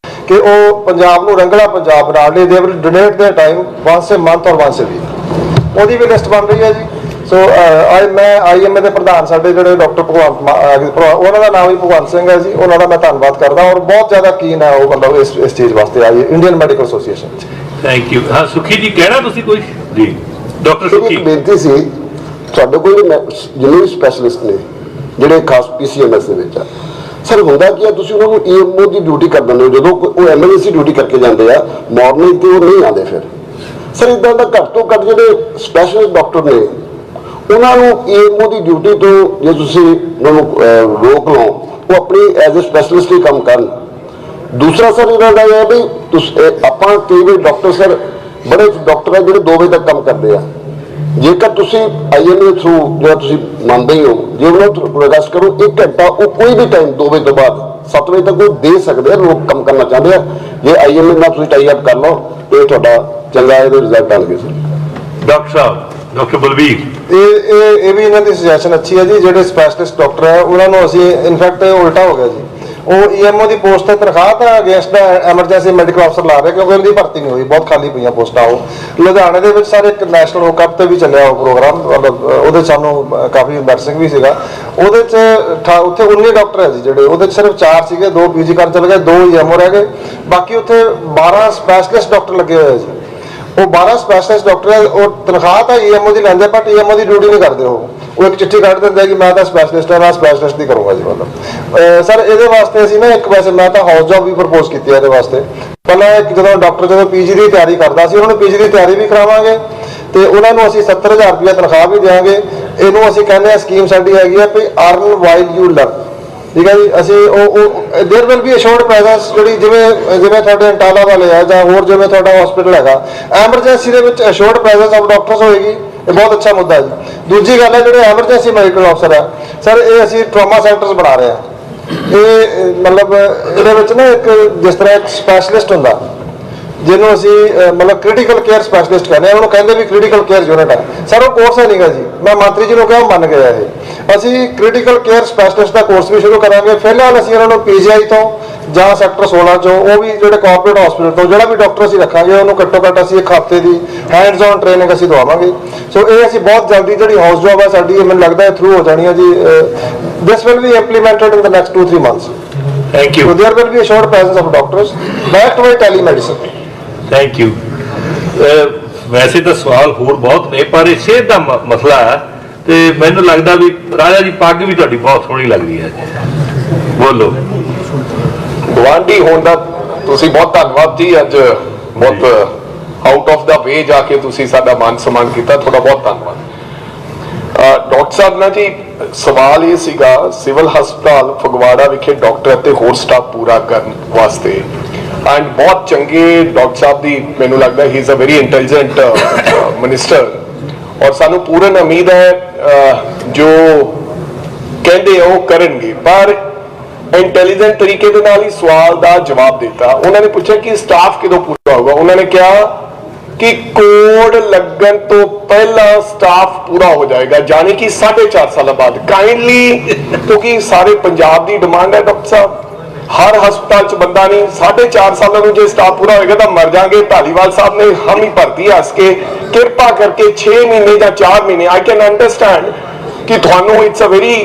ਕਿ ਉਹ ਪੰਜਾਬ ਨੂੰ ਰੰਗਲਾ ਪੰਜਾਬ ਬਣਾਉਣ ਲਈ they will donate their time once a month ਔਰ once a week। ਉਹਦੀ ਵੀ ਲਿਸਟ ਬਣ ਰਹੀ ਹੈ ਜੀ। ਸੋ ਮੈਂ IMA ਦੇ ਪ੍ਰਧਾਨ ਸਾਡੇ ਜਿਹੜੇ ਡਾਕਟਰ ਉਹਨਾਂ ਦਾ ਨਾਮ ਵੀ ਭਗਵੰਤ ਸਿੰਘ ਹੈ ਜੀ, ਉਹਨਾਂ ਦਾ ਮੈਂ ਧੰਨਵਾਦ ਕਰਦਾ, ਔਰ ਬਹੁਤ ਜ਼ਿਆਦਾ ਕੀਨ ਹੈ ਉਹ, ਮਤਲਬ ਇਸ ਚੀਜ਼ ਵਾਸਤੇ ਆਈ ਇੰਡੀਅਨ ਮੈਡੀਕਲ ਐਸੋਸੀਏਸ਼ਨ 'ਚ।
Thank you. ਹਾਂ ਸੁਖੀ ਜੀ, ਕਹਿਣਾ ਤੁਸੀਂ ਕੋਈ? ਜੀ ਡਾਕਟਰ ਸੁਖੀ।
ਇੱਕ ਬੇਨਤੀ ਸੀ, ਤੁਹਾਡੇ ਕੋਲ ਜਿੰਨੇ ਵੀ ਸਪੈਸ਼ਲਿਸਟ ਨੇ ਜਿਹੜੇ ਖਾਸ PCMS ਦੇ ਵਿੱਚ ਆ, ਸਰ ਹੁੰਦਾ ਕੀ ਆ, ਤੁਸੀਂ ਉਹਨਾਂ ਨੂੰ EMO ਦੀ ਡਿਊਟੀ ਕਰ ਦਿੰਦੇ ਹੋ, ਜਦੋਂ ਉਹ ਐਮਰਜੈਂਸੀ ਡਿਊਟੀ ਕਰਕੇ ਜਾਂਦੇ ਆ ਮਾਰਨਿੰਗ ਤੇ ਉਹ ਨਹੀਂ ਆਉਂਦੇ। ਫਿਰ ਸਰ ਇਦਾਂ ਦਾ ਘੱਟ ਤੋਂ ਘੱਟ ਜਿਹੜੇ ਸਪੈਸ਼ਲਿਸਟ ਡਾਕਟਰ ਨੇ ਉਹਨਾਂ ਨੂੰ EMO ਦੀ ਡਿਊਟੀ ਤੋਂ ਜੇ ਤੁਸੀਂ ਉਹਨਾਂ ਨੂੰ ਰੋਕ ਲਓ, ਉਹ ਆਪਣੀ ਐਜ਼ ਅ ਸਪੈਸ਼ਲਿਸਟ ਹੀ ਕੰਮ ਕਰਨ। ਦੂਸਰਾ ਸਰ ਇਹਨਾਂ ਦਾ ਇਹ ਹੈ ਵੀ ਤੁਸੀਂ ਆਪਾਂ ਕਈ ਵਾਰ ਡਾਕਟਰ ਸਰ ਬੜੇ ਡਾਕਟਰ ਹੈ ਜਿਹੜੇ 2 ਵਜੇ ਤੱਕ ਕੰਮ ਕਰਦੇ ਆ, ਜੇਕਰ ਤੁਸੀਂ IMA ਥਰੂ ਜਿਹੜਾ ਤੁਸੀਂ ਮੰਨਦੇ ਹੋ, ਜੇ ਉਹਨਾਂ ਨੂੰ ਰਿਕਵੈਸਟ ਕਰੋ 1 ਘੰਟਾ, ਉਹ ਕੋਈ ਵੀ ਟਾਈਮ 2 ਵਜੇ ਤੋਂ ਬਾਅਦ 7 ਵਜੇ ਤੱਕ ਉਹ ਦੇ ਸਕਦੇ ਆ, ਲੋਕ ਕੰਮ ਕਰਨਾ ਚਾਹੁੰਦੇ ਆ। ਜੇ IMA ਨਾਲ ਤੁਸੀਂ ਟਾਈ ਅਪ ਕਰ ਲਓ ਤੇ ਤੁਹਾਡਾ ਚੰਗਾ ਇਹਦੇ ਰਿਜ਼ਲਟ ਆਉਣਗੇ ਸਰ।
ਡਾਕਟਰ ਸਾਹਿਬ, ਡਾਕਟਰ ਬਲਬੀਰ।
ਇਹ ਵੀ ਇਹਨਾਂ ਦੀ ਸੁਜੈਸ਼ਨ ਅੱਛੀ ਹੈ ਜੀ। ਜਿਹੜੇ ਸਪੈਸ਼ਲਿਸਟ ਡਾਕਟਰ ਹੈ ਉਹਨਾਂ ਨੂੰ ਅਸੀਂ ਇਨਫੈਕਟ ਉਲਟਾ ਹੋ ਗਿਆ ਜੀ, ਉਹ EMO ਦੀ ਪੋਸਟ ਤੇ ਤਨਖਾਹ ਤਾਂ ਅਗੇਂਸਟ ਦਾ ਐਮਰਜੈਂਸੀ ਮੈਡੀਕਲ ਅਫਸਰ ਲਾ ਰਹੇ, ਕਿਉਂਕਿ ਉਹਦੀ ਭਰਤੀ ਨਹੀਂ ਹੋਈ, ਬਹੁਤ ਖਾਲੀ ਪਈਆਂ ਪੋਸਟਾਂ। ਉਹ ਲੁਧਿਆਣੇ ਦੇ ਵਿੱਚ ਸਾਰੇ ਇੱਕ ਨੈਸ਼ਨਲ ਹੋਕਅਪ ਤੇ ਵੀ ਚੱਲਿਆ ਉਹ ਪ੍ਰੋਗਰਾਮ, ਮਤਲਬ ਉਹਦੇ ਸਾਨੂੰ ਕਾਫੀ ਇੰਬੈਰਸਿੰਗ ਵੀ ਸੀਗਾ। ਉਹਦੇ 'ਚ ਉੱਥੇ 19 ਡਾਕਟਰ ਹੈ ਜੀ ਜਿਹੜੇ, ਉਹਦੇ 'ਚ ਸਿਰਫ 4 ਸੀਗੇ, 2 PG ਕਰਨ ਚਲੇ ਗਏ, 2 EMO ਰਹਿ ਗਏ, ਬਾਕੀ ਉੱਥੇ 12 ਸਪੈਸ਼ਲਿਸਟ ਡਾਕਟਰ ਲੱਗੇ ਹੋਏ ਜੀ। ਉਹ 12 ਸਪੈਸ਼ਲਿਸਟ ਡਾਕਟਰ ਹੈ, ਉਹ ਤਨਖਾਹ ਤਾਂ EMO ਦੀ ਲੈਂਦੇ, ਬਟ EMO ਦੀ ਡਿਊਟੀ ਨਹੀਂ ਕਰਦੇ। ਉਹ ਇੱਕ ਚਿੱਠੀ ਕੱਢ ਦਿੰਦੇ ਕਿ ਮੈਂ ਤਾਂ ਸਪੈਸ਼ਲਿਸਟ ਹਾਂ, ਮੈਂ ਸਪੈਸ਼ਲਿਸਟ ਦੀ ਕਰੂੰਗਾ ਜੀ। ਮਤਲਬ ਸਰ ਇਹਦੇ ਵਾਸਤੇ ਅਸੀਂ ਨਾ ਇੱਕ, ਵੈਸੇ ਮੈਂ ਤਾਂ ਹਾਊਸ ਜੌਬ ਵੀ ਪ੍ਰਪੋਜ਼ ਕੀਤੀ ਹੈ ਇਹਦੇ ਵਾਸਤੇ। ਪਹਿਲਾਂ ਜਦੋਂ ਡਾਕਟਰ PG ਦੀ ਤਿਆਰੀ ਕਰਦਾ ਸੀ, ਉਹਨਾਂ ਨੂੰ PG ਦੀ ਤਿਆਰੀ ਵੀ ਕਰਾਵਾਂਗੇ ਤੇ ਉਹਨਾਂ ਨੂੰ ਅਸੀਂ 70,000 ਰੁਪਇਆ ਤਨਖਾਹ ਵੀ ਦੇਵਾਂਗੇ। ਇਹਨੂੰ ਅਸੀਂ ਕਹਿੰਦੇ ਹਾਂ ਸਕੀਮ ਸਾਡੀ ਹੈਗੀ ਹੈ ਵੀ ਅਰਨ ਵਾਈਲ ਯੂ ਲਰਨ, ਠੀਕ ਹੈ ਜੀ। ਅਸੀਂ ਉਹ ਦੇਰ ਵਿਲ ਬੀ ਅਸ਼ੋਰਡ ਪ੍ਰੈਜ਼ੈਂਸ, ਜਿਹੜੀ ਜਿਵੇਂ ਤੁਹਾਡੇ ਅੰਟਾਲਾ ਵਾਲੇ ਆ ਜਾਂ ਹੋਰ ਜਿਵੇਂ ਤੁਹਾਡਾ ਹਸਪੀਟਲ ਹੈਗਾ, ਐਮਰਜੈਂਸੀ ਦੇ ਵਿੱਚ ਅਸ਼ੋਰਡ ਪ੍ਰੈਜ਼ੈਂਸ ਆਫ ਡਾਕਟਰਸ ਹੋਏਗੀ। ਇਹ ਬਹੁਤ ਅੱਛਾ ਮੁੱਦਾ ਹੈ ਜੀ। ਦੂਜੀ ਗੱਲ ਹੈ ਜਿਹੜੇ ਐਮਰਜੈਂਸੀ ਮੈਡੀਕਲ ਅਫਸਰ ਹੈ ਸਰ, ਇਹ ਅਸੀਂ ਟਰਾਮਾ ਸੈਂਟਰਸ ਬਣਾ ਰਹੇ ਹਾਂ। ਇਹ ਮਤਲਬ ਇਹਦੇ ਵਿੱਚ ਨਾ ਇੱਕ ਜਿਸ ਤਰ੍ਹਾਂ ਇੱਕ ਸਪੈਸ਼ਲਿਸਟ ਹੁੰਦਾ ਜਿਹਨੂੰ ਅਸੀਂ ਮਤਲਬ ਕ੍ਰਿਟੀਕਲ ਕੇਅਰ ਸਪੈਸ਼ਲਿਸਟ ਕਹਿੰਦੇ ਆ, ਉਹਨੂੰ ਕਹਿੰਦੇ ਵੀ ਕ੍ਰਿਟੀਕਲ ਕੇਅਰ ਯੂਨਿਟ ਹੈ। ਸਰ ਉਹ ਕੋਰਸ ਹੈ ਨਹੀਂਗਾ ਜੀ, ਮੈਂ ਮੰਤਰੀ ਜੀ ਨੂੰ ਕਿਹਾ ਉਹ ਮੰਨ ਗਿਆ ਇਹ। ਅਸੀਂ ਕ੍ਰਿਟੀਕਲ ਕੇਅਰ ਸਪੈਸ਼ਲਿਸਟ ਦਾ ਕੋਰਸ ਵੀ ਸ਼ੁਰੂ ਕਰਾਂਗੇ। ਫਿਲਹਾਲ ਅਸੀਂ ਇਹਨਾਂ ਨੂੰ PGI ਤੋਂ ਜਾਂ ਸੈਕਟਰ 16 ਚੋਂ, ਉਹ ਵੀ ਜਿਹੜੇ ਕਾਰਪੋਰੇਟ ਹਸਪੀਟਲ ਤੋਂ ਜਿਹੜਾ ਵੀ ਡਾਕਟਰ ਅਸੀਂ ਰੱਖਾਂਗੇ ਉਹਨੂੰ ਘੱਟੋ ਘੱਟ ਅਸੀਂ 1 ਹਫ਼ਤੇ ਦੀ ਹੈਂਡਸ ਔਨ ਟ੍ਰੇਨਿੰਗ ਅਸੀਂ ਦਵਾਵਾਂਗੇ। ਸੋ ਇਹ ਅਸੀਂ ਬਹੁਤ ਜਲਦੀ ਜਿਹੜੀ ਹਾਊਸ ਜੌਬ ਹੈ ਸਾਡੀ, ਮੈਨੂੰ ਲੱਗਦਾ ਥਰੂ ਹੋ ਜਾਣੀ ਹੈ ਜੀ। This will be implemented in the next 2-3 months.
Thank you.
So there will be a short presence of doctors backed by telemedicine.
Thank you. ਵੈਸੇ ਤਾਂ ਸਵਾਲ ਹੋਰ ਬਹੁਤ ਨੇ, ਪਰ ਇਹ ਸਿਹਤ ਦਾ ਮਸਲਾ ਹੈ ਤੇ ਮੈਨੂੰ ਲੱਗਦਾ ਵੀ ਰਾਜਾ ਜੀ ਪੱਗ ਵੀ ਤੁਹਾਡੀ ਬਹੁਤ ਸੋਹਣੀ ਲੱਗਦੀ ਹੈ। ਬੋਲੋ।
ਗਵਾਂਢੀ ਹੋਣ ਦਾ ਤੁਸੀਂ ਬਹੁਤ ਧੰਨਵਾਦ ਜੀ। ਅੱਜ ਬਹੁਤ ਆਊਟ ਆਫ ਦਾ ਵੇ ਜਾ ਕੇ ਤੁਸੀਂ ਸਾਡਾ ਮਾਨ ਸਨਮਾਨ ਕੀਤਾ, ਤੁਹਾਡਾ ਬਹੁਤ ਧੰਨਵਾਦ। ਡਾਕਟਰ ਸਾਹਿਬ ਨਾ ਜੀ, ਸਵਾਲ ਇਹ ਸੀਗਾ ਸਿਵਲ ਹਸਪਤਾਲ ਫਗਵਾੜਾ ਵਿਖੇ ਡਾਕਟਰ ਅਤੇ ਹੋਰ ਸਟਾਫ ਪੂਰਾ ਕਰਨ ਵਾਸਤੇ, ਐਂਡ ਬਹੁਤ ਚੰਗੇ ਡਾਕਟਰ ਸਾਹਿਬ ਦੀ ਮੈਨੂੰ ਲੱਗਦਾ he is a very intelligent minister, ਔਰ ਸਾਨੂੰ ਪੂਰਨ ਉਮੀਦ ਹੈ ਜੋ ਕਹਿੰਦੇ ਉਹ ਕਰਨਗੇ। ਪਰ ਇੰਟੈਲੀਜੈਂਟ ਤਰੀਕੇ ਦੇ ਨਾਲ ਹੀ ਸਵਾਲ ਦਾ ਜਵਾਬ ਦਿੱਤਾ। ਉਹਨਾਂ ਨੇ ਪੁੱਛਿਆ ਕਿ ਸਟਾਫ ਕਦੋਂ ਪੂਰਾ ਹੋਊਗਾ, ਉਹਨਾਂ ਨੇ ਕਿਹਾ ਕਿ ਕੋਡ ਲੱਗਣ ਤੋਂ ਪਹਿਲਾਂ ਸਟਾਫ ਪੂਰਾ ਹੋ ਜਾਏਗਾ, ਯਾਨੀ ਕਿ 4.5 ਸਾਲਾਂ ਬਾਅਦ। ਕਾਈਂਡਲੀ, ਕਿਉਂਕਿ ਸਾਰੇ ਪੰਜਾਬ ਦੀ ਡਿਮਾਂਡ ਹੈ ਡਾਕਟਰ ਸਾਹਿਬ, ਹਰ ਹਸਪਤਾਲ 'ਚ ਬੰਦਾ ਨਹੀਂ, 4.5 ਸਾਲਾਂ ਨੂੰ ਜੇ ਸਟਾਫ ਪੂਰਾ ਹੋਏਗਾ ਤਾਂ ਮਰ ਜਾਗੇ। ਧਾਲੀਵਾਲ ਸਾਹਿਬ ਨੇ ਹਮ ਹੀ ਭਰਤੀ ਹੱਸ ਕੇ ਕਿਰਪਾ ਕਰਕੇ 6 ਮਹੀਨੇ ਜਾਂ 4 ਮਹੀਨੇ, ਆਈ ਕੈਨ ਅੰਡਰਸਟੈਂਡ ਕਿ ਤੁਹਾਨੂੰ ਇਟਸ ਅ ਵੈਰੀ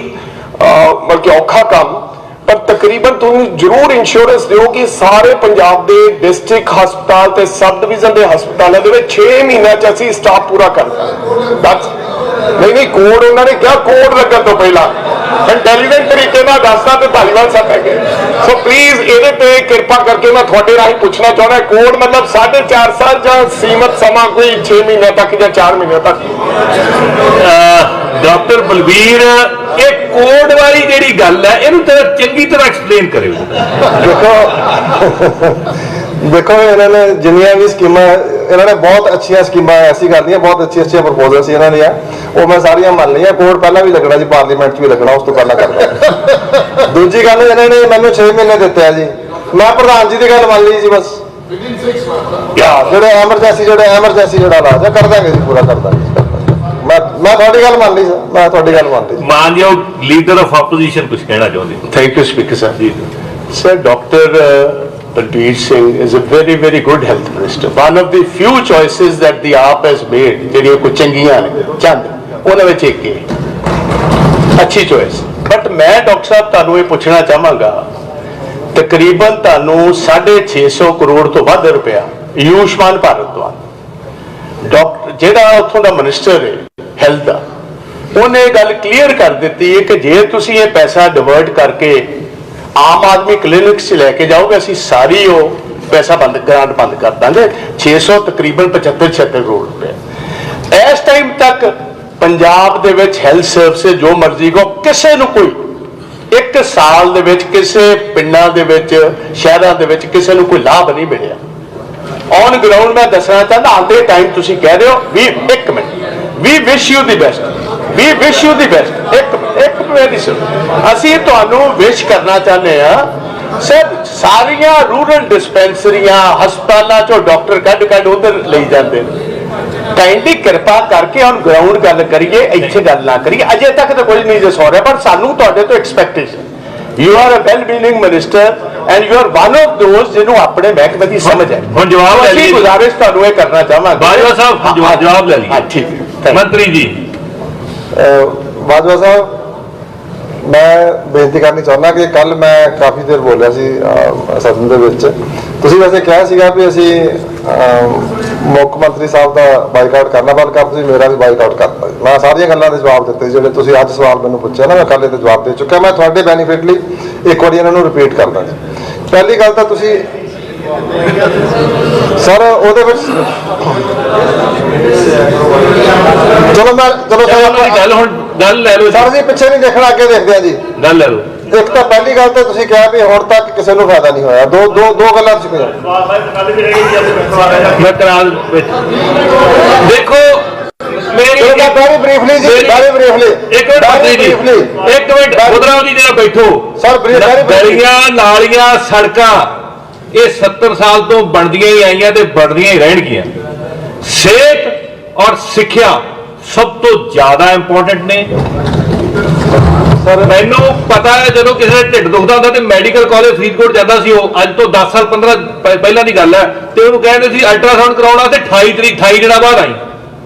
ਮਤਲਬ ਕਿ ਔਖਾ ਕੰਮ, ਪਰ ਤਕਰੀਬਨ ਤੁਸੀਂ ਜ਼ਰੂਰ ਇੰਸ਼ੋਰੈਂਸ ਦਿਓ ਕਿ ਸਾਰੇ ਪੰਜਾਬ ਦੇ ਡਿਸਟ੍ਰਿਕਟ ਹਸਪਤਾਲ ਤੇ ਸਬ ਡਿਵੀਜ਼ਨ ਦੇ ਹਸਪਤਾਲਾਂ ਦੇ ਵਿੱਚ 6 ਮਹੀਨਿਆਂ 'ਚ ਅਸੀਂ ਸਟਾਫ ਪੂਰਾ ਕਰਨਾ। ਨਹੀਂ ਕੋਡ ਉਹਨਾਂ ਨੇ ਕਿਹਾ ਕੋਡ ਲੱਗਣ ਤੋਂ ਪਹਿਲਾਂ ਇੰਟੈਲੀਜੈਂਟ ਤਰੀਕੇ ਨਾਲ ਦੱਸਦਾ ਤੇ ਧਾਲੀਵਾਲ ਸਾਹਿਬ ਹੈਗੇ। ਸੋ ਪਲੀਜ਼ ਇਹਦੇ ਤੇ ਕਿਰਪਾ ਕਰਕੇ ਮੈਂ ਤੁਹਾਡੇ ਰਾਹੀਂ ਪੁੱਛਣਾ ਚਾਹੁੰਦਾ, ਕੋਡ ਮਤਲਬ 4.5 ਸਾਲ ਜਾਂ ਸੀਮਤ ਸਮਾਂ ਕੋਈ 6 ਮਹੀਨਿਆਂ ਤੱਕ ਜਾਂ 4 ਮਹੀਨਿਆਂ ਤੱਕ?
ਡਾਕਟਰ ਬਲਬੀਰ, ਇਹ ਕੋਡ ਵਾਲੀ ਜਿਹੜੀ ਗੱਲ ਹੈ ਇਹਨੂੰ ਤੇ ਚੰਗੀ ਤਰ੍ਹਾਂ ਐਕਸਪਲੇਨ ਕਰਿਓ।
ਦੇਖੋ ਇਹਨਾਂ ਨੇ ਜਿੰਨੀਆਂ ਵੀ ਸਕੀਮਾਂ, ਇਹਨਾਂ ਨੇ ਬਹੁਤ ਅੱਛੀਆਂ ਸਕੀਮਾਂ ਐਸੀ ਕਰਦੀਆਂ, ਬਹੁਤ ਅੱਛੀਆਂ ਪ੍ਰਪੋਜ਼ਲ ਸੀ ਇਹਨਾਂ ਦੀਆਂ, ਉਹ ਮੈਂ ਸਾਰੀਆਂ ਮੰਨ ਲਈਆਂ। ਕੋਡ ਪਹਿਲਾਂ ਵੀ ਲੱਗਣਾ ਜੀ, ਪਾਰਲੀਮੈਂਟ 'ਚ ਵੀ ਲੱਗਣਾ, ਉਸ ਤੋਂ ਪਹਿਲਾਂ ਕਰਨਾ। ਦੂਜੀ ਗੱਲ, ਇਹਨਾਂ ਨੇ ਮੈਨੂੰ 6 ਮਹੀਨੇ ਦਿੱਤੇ ਆ ਜੀ, ਮੈਂ ਪ੍ਰਧਾਨ ਜੀ ਦੀ ਗੱਲ ਮੰਨ ਲਈ ਜੀ ਬਸ। ਜਿਹੜੇ ਐਮਰਜੈਂਸੀ ਜਿਹੜਾ ਇਲਾਜ ਹੈ ਕਰ ਦਾਂਗੇ ਜੀ, ਪੂਰਾ ਕਰ ਦਾਂਗੇ। ਮੈਂ ਤੁਹਾਡੀ ਗੱਲ ਮੰਨ ਲਈ ਸਰ, ਮੈਂ ਤੁਹਾਡੀ ਗੱਲ ਮੰਨ ਲਈ।
ਮਾਨਯੋਗ ਲੀਡਰ ਆਫ ਆਪੋਜੀਸ਼ਨ ਕੁਝ ਕਹਿਣਾ ਚਾਹੁੰਦੇ?
Thank you, Speaker sir. Sir, Dr. Balbir Singh is a very, very good health minister. One of the few choices that the AAP has made, ਜਿਹੜੀਆਂ ਕੋਈ ਚੰਗੀਆਂ ਨੇ ਚੰਦ, ਉਹਨਾਂ ਵਿੱਚ ਇੱਕ ਹੈ ਅੱਛੀ ਚੋਇਸ। ਬਟ ਮੈਂ ਡਾਕਟਰ ਸਾਹਿਬ ਤੁਹਾਨੂੰ ਇਹ ਪੁੱਛਣਾ ਚਾਹਾਂਗਾ, ਤਕਰੀਬਨ ਤੁਹਾਨੂੰ 650 ਕਰੋੜ ਤੋਂ ਵੱਧ ਰੁਪਇਆ ਆਯੁਸ਼ਮਾਨ ਭਾਰਤ ਤੋਂ ਡਾਕਟਰ ਜਿਹੜਾ ਉੱਥੋਂ ਦਾ ਮਿਨਿਸਟਰ ਹੈ ਹੈਲਥ ਦਾ, ਉਹਨੇ ਇਹ ਗੱਲ ਕਲੀਅਰ ਕਰ ਦਿੱਤੀ ਹੈ ਕਿ ਜੇ ਤੁਸੀਂ ਇਹ ਪੈਸਾ ਡਿਵਰਟ ਕਰਕੇ ਆਮ ਆਦਮੀ ਕਲੀਨਿਕਸ 'ਚ ਲੈ ਕੇ ਜਾਓਗੇ, ਅਸੀਂ ਸਾਰੀ ਉਹ ਪੈਸਾ ਗ੍ਰਾਂਟ ਬੰਦ ਕਰ ਦਾਂਗੇ। 600 ਤਕਰੀਬਨ 75-76 ਕਰੋੜ ਰੁਪਏ ਇਸ ਟਾਈਮ ਤੱਕ ਪੰਜਾਬ ਦੇ ਵਿੱਚ ਹੈਲਥ ਸਰਵਿਸ ਜੋ ਮਰਜ਼ੀ ਕੋ, ਕਿਸੇ ਨੂੰ ਕੋਈ 1 ਸਾਲ ਦੇ ਵਿੱਚ ਕਿਸੇ ਪਿੰਡਾਂ ਦੇ ਵਿੱਚ ਸ਼ਹਿਰਾਂ ਦੇ ਵਿੱਚ ਕਿਸੇ ਨੂੰ ਕੋਈ ਲਾਭ ਨਹੀਂ ਮਿਲਿਆ। ਔਨ ਗਰਾਊਂਡ ਮੈਂ ਦੱਸਣਾ ਚਾਹੁੰਦਾ, ਆਉਂਦੇ ਟਾਈਮ ਤੁਸੀਂ ਕਹਿ ਰਹੇ ਹੋ ਵੀ 1 minute, we wish you the best, we wish you the best. ਇੱਕ ਮੇਰੀ ਸੁਣੋ, ਅਸੀਂ ਤੁਹਾਨੂੰ ਵਿਸ਼ ਕਰਨਾ ਚਾਹੁੰਦੇ ਆ ਸਰ, ਸਾਰੀਆਂ ਰੂਰਲ ਡਿਸਪੈਂਸਰੀਆਂ ਹਸਪਤਾਲਾਂ ਚੋਂ ਡਾਕਟਰ ਕੱਢ ਉਧਰ ਲਈ ਜਾਂਦੇ ਨੇ। ਕਾਈਂਡਲੀ ਕਿਰਪਾ ਕਰਕੇ ਔਨ ਗਰਾਊਂਡ ਗੱਲ ਕਰੀਏ, ਇੱਥੇ ਗੱਲ ਨਾ ਕਰੀਏ। ਅਜੇ ਤੱਕ ਤਾਂ ਕੁਝ ਨਹੀਂ ਜਿਸ ਹੋ ਰਿਹਾ, ਪਰ ਸਾਨੂੰ ਤੁਹਾਡੇ ਤੋਂ expectation, you are a well meaning minister and you are one of those ਜਿਹਨੂੰ ਆਪਣੇ ਮਹਿਕਮੇ ਦੀ ਸਮਝ ਹੈ।
ਹੁਣ ਜਵਾਬ ਲੈ ਲਈ,
ਗੁਜ਼ਾਰਿਸ਼ ਤੁਹਾਨੂੰ ਇਹ ਕਰਨਾ ਚਾਹਾਂਗਾ।
ਬਾਜਵਾ ਸਾਹਿਬ ਜਵਾਬ ਲੈ ਲਈ।
ਠੀਕ ਹੈ
ਮੰਤਰੀ ਜੀ।
ਬਾਜਵਾ ਸਾਹਿਬ, ਮੈਂ ਬੇਨਤੀ ਕਰਨੀ ਚਾਹੁੰਦਾ ਕਿ ਕੱਲ ਮੈਂ ਕਾਫੀ ਦੇਰ ਬੋਲਿਆ ਸੀ ਸਦਨ ਦੇ ਵਿੱਚ, ਤੁਸੀਂ ਵੈਸੇ ਕਿਹਾ ਸੀਗਾ ਵੀ ਅਸੀਂ ਮੁੱਖ ਮੰਤਰੀ ਸਾਹਿਬ ਦਾ ਬਾਈਕਾਟ ਕਰਨਾ ਬੰਦ ਕਰ, ਤੁਸੀਂ ਮੇਰਾ ਵੀ ਬਾਈਕਾਟ ਕਰਤਾ। ਮੈਂ ਸਾਰੀਆਂ ਗੱਲਾਂ ਦੇ ਜਵਾਬ ਦਿੱਤੇ ਜਿਹੜੇ ਤੁਸੀਂ ਅੱਜ ਸਵਾਲ ਮੈਨੂੰ ਪੁੱਛਿਆ ਨਾ, ਮੈਂ ਕੱਲ੍ਹ ਇਹਦੇ ਜਵਾਬ ਦੇ ਚੁੱਕਿਆ। ਮੈਂ ਤੁਹਾਡੇ ਬੈਨੀਫਿਟ ਲਈ ਇੱਕ ਵਾਰੀ ਇਹਨਾਂ ਨੂੰ ਰਿਪੀਟ ਕਰਦਾ ਜੀ। ਪਹਿਲੀ ਗੱਲ ਤਾਂ ਤੁਸੀਂ ਸਰ ਉਹਦੇ ਵਿੱਚ ਚਲੋ
ਗੱਲ ਹੁਣ ਗੱਲ ਲੈ ਲਓ
ਸਰ ਜੀ, ਪਿੱਛੇ ਨਹੀਂ ਦੇਖਣਾ, ਅੱਗੇ ਦੇਖਦੇ ਆ ਜੀ।
ਗੱਲ ਲੈ ਲਓ।
ਇੱਕ ਤਾਂ ਪਹਿਲੀ ਗੱਲ ਤਾਂ ਤੁਸੀਂ ਕਿਹਾ ਵੀ ਹੁਣ ਤੱਕ ਕਿਸੇ ਨੂੰ ਫਾਇਦਾ ਨਹੀਂ ਹੋਇਆ। ਦੋ ਗੱਲਾਂ ਤੁਸੀਂ
ਮੈਂ ਕਰਾ ਦੇਖੋ ਮੇਰੀ
ਵੈਰੀ ਬਰੀਫਲੀ ਜੀ, ਵੈਰੀ ਬਰੀਫਲੀ
ਇੱਕ ਮਿੰਟ ਬੁਧਰਾਮ ਜੀ ਜਿਹੜਾ ਬੈਠੋ
ਸਰ,
ਗਲੀਆਂ ਨਾਲੀਆਂ ਸੜਕਾਂ ਇਹ 70 ਸਾਲ ਤੋਂ ਬਣਦੀਆਂ ਹੀ ਆਈਆਂ ਤੇ ਬਣਦੀਆਂ ਹੀ ਰਹਿਣਗੀਆਂ। ਸਿਹਤ ਔਰ ਸਿੱਖਿਆ ਸਭ ਤੋਂ ਜ਼ਿਆਦਾ ਇੰਪੋਰਟੈਂਟ ਨੇ। ਮੈਨੂੰ ਪਤਾ ਹੈ ਜਦੋਂ ਕਿਸੇ ਦਾ ਢਿੱਡ ਦੁਖਦਾ ਹੁੰਦਾ ਤੇ ਮੈਡੀਕਲ ਕਾਲਜ ਫਰੀਦਕੋਟ ਜਾਂਦਾ ਸੀ, ਉਹ ਅੱਜ ਤੋਂ 10 ਸਾਲ 15 ਪਹਿਲਾਂ ਦੀ ਗੱਲ ਹੈ, ਤੇ ਉਹਨੂੰ ਕਹਿੰਦੇ ਸੀ ਅਲਟਰਾਸਾਊਂਡ ਕਰਾਉਣਾ ਤੇ 28 ਦਿਨਾਂ ਬਾਅਦ ਆਈ,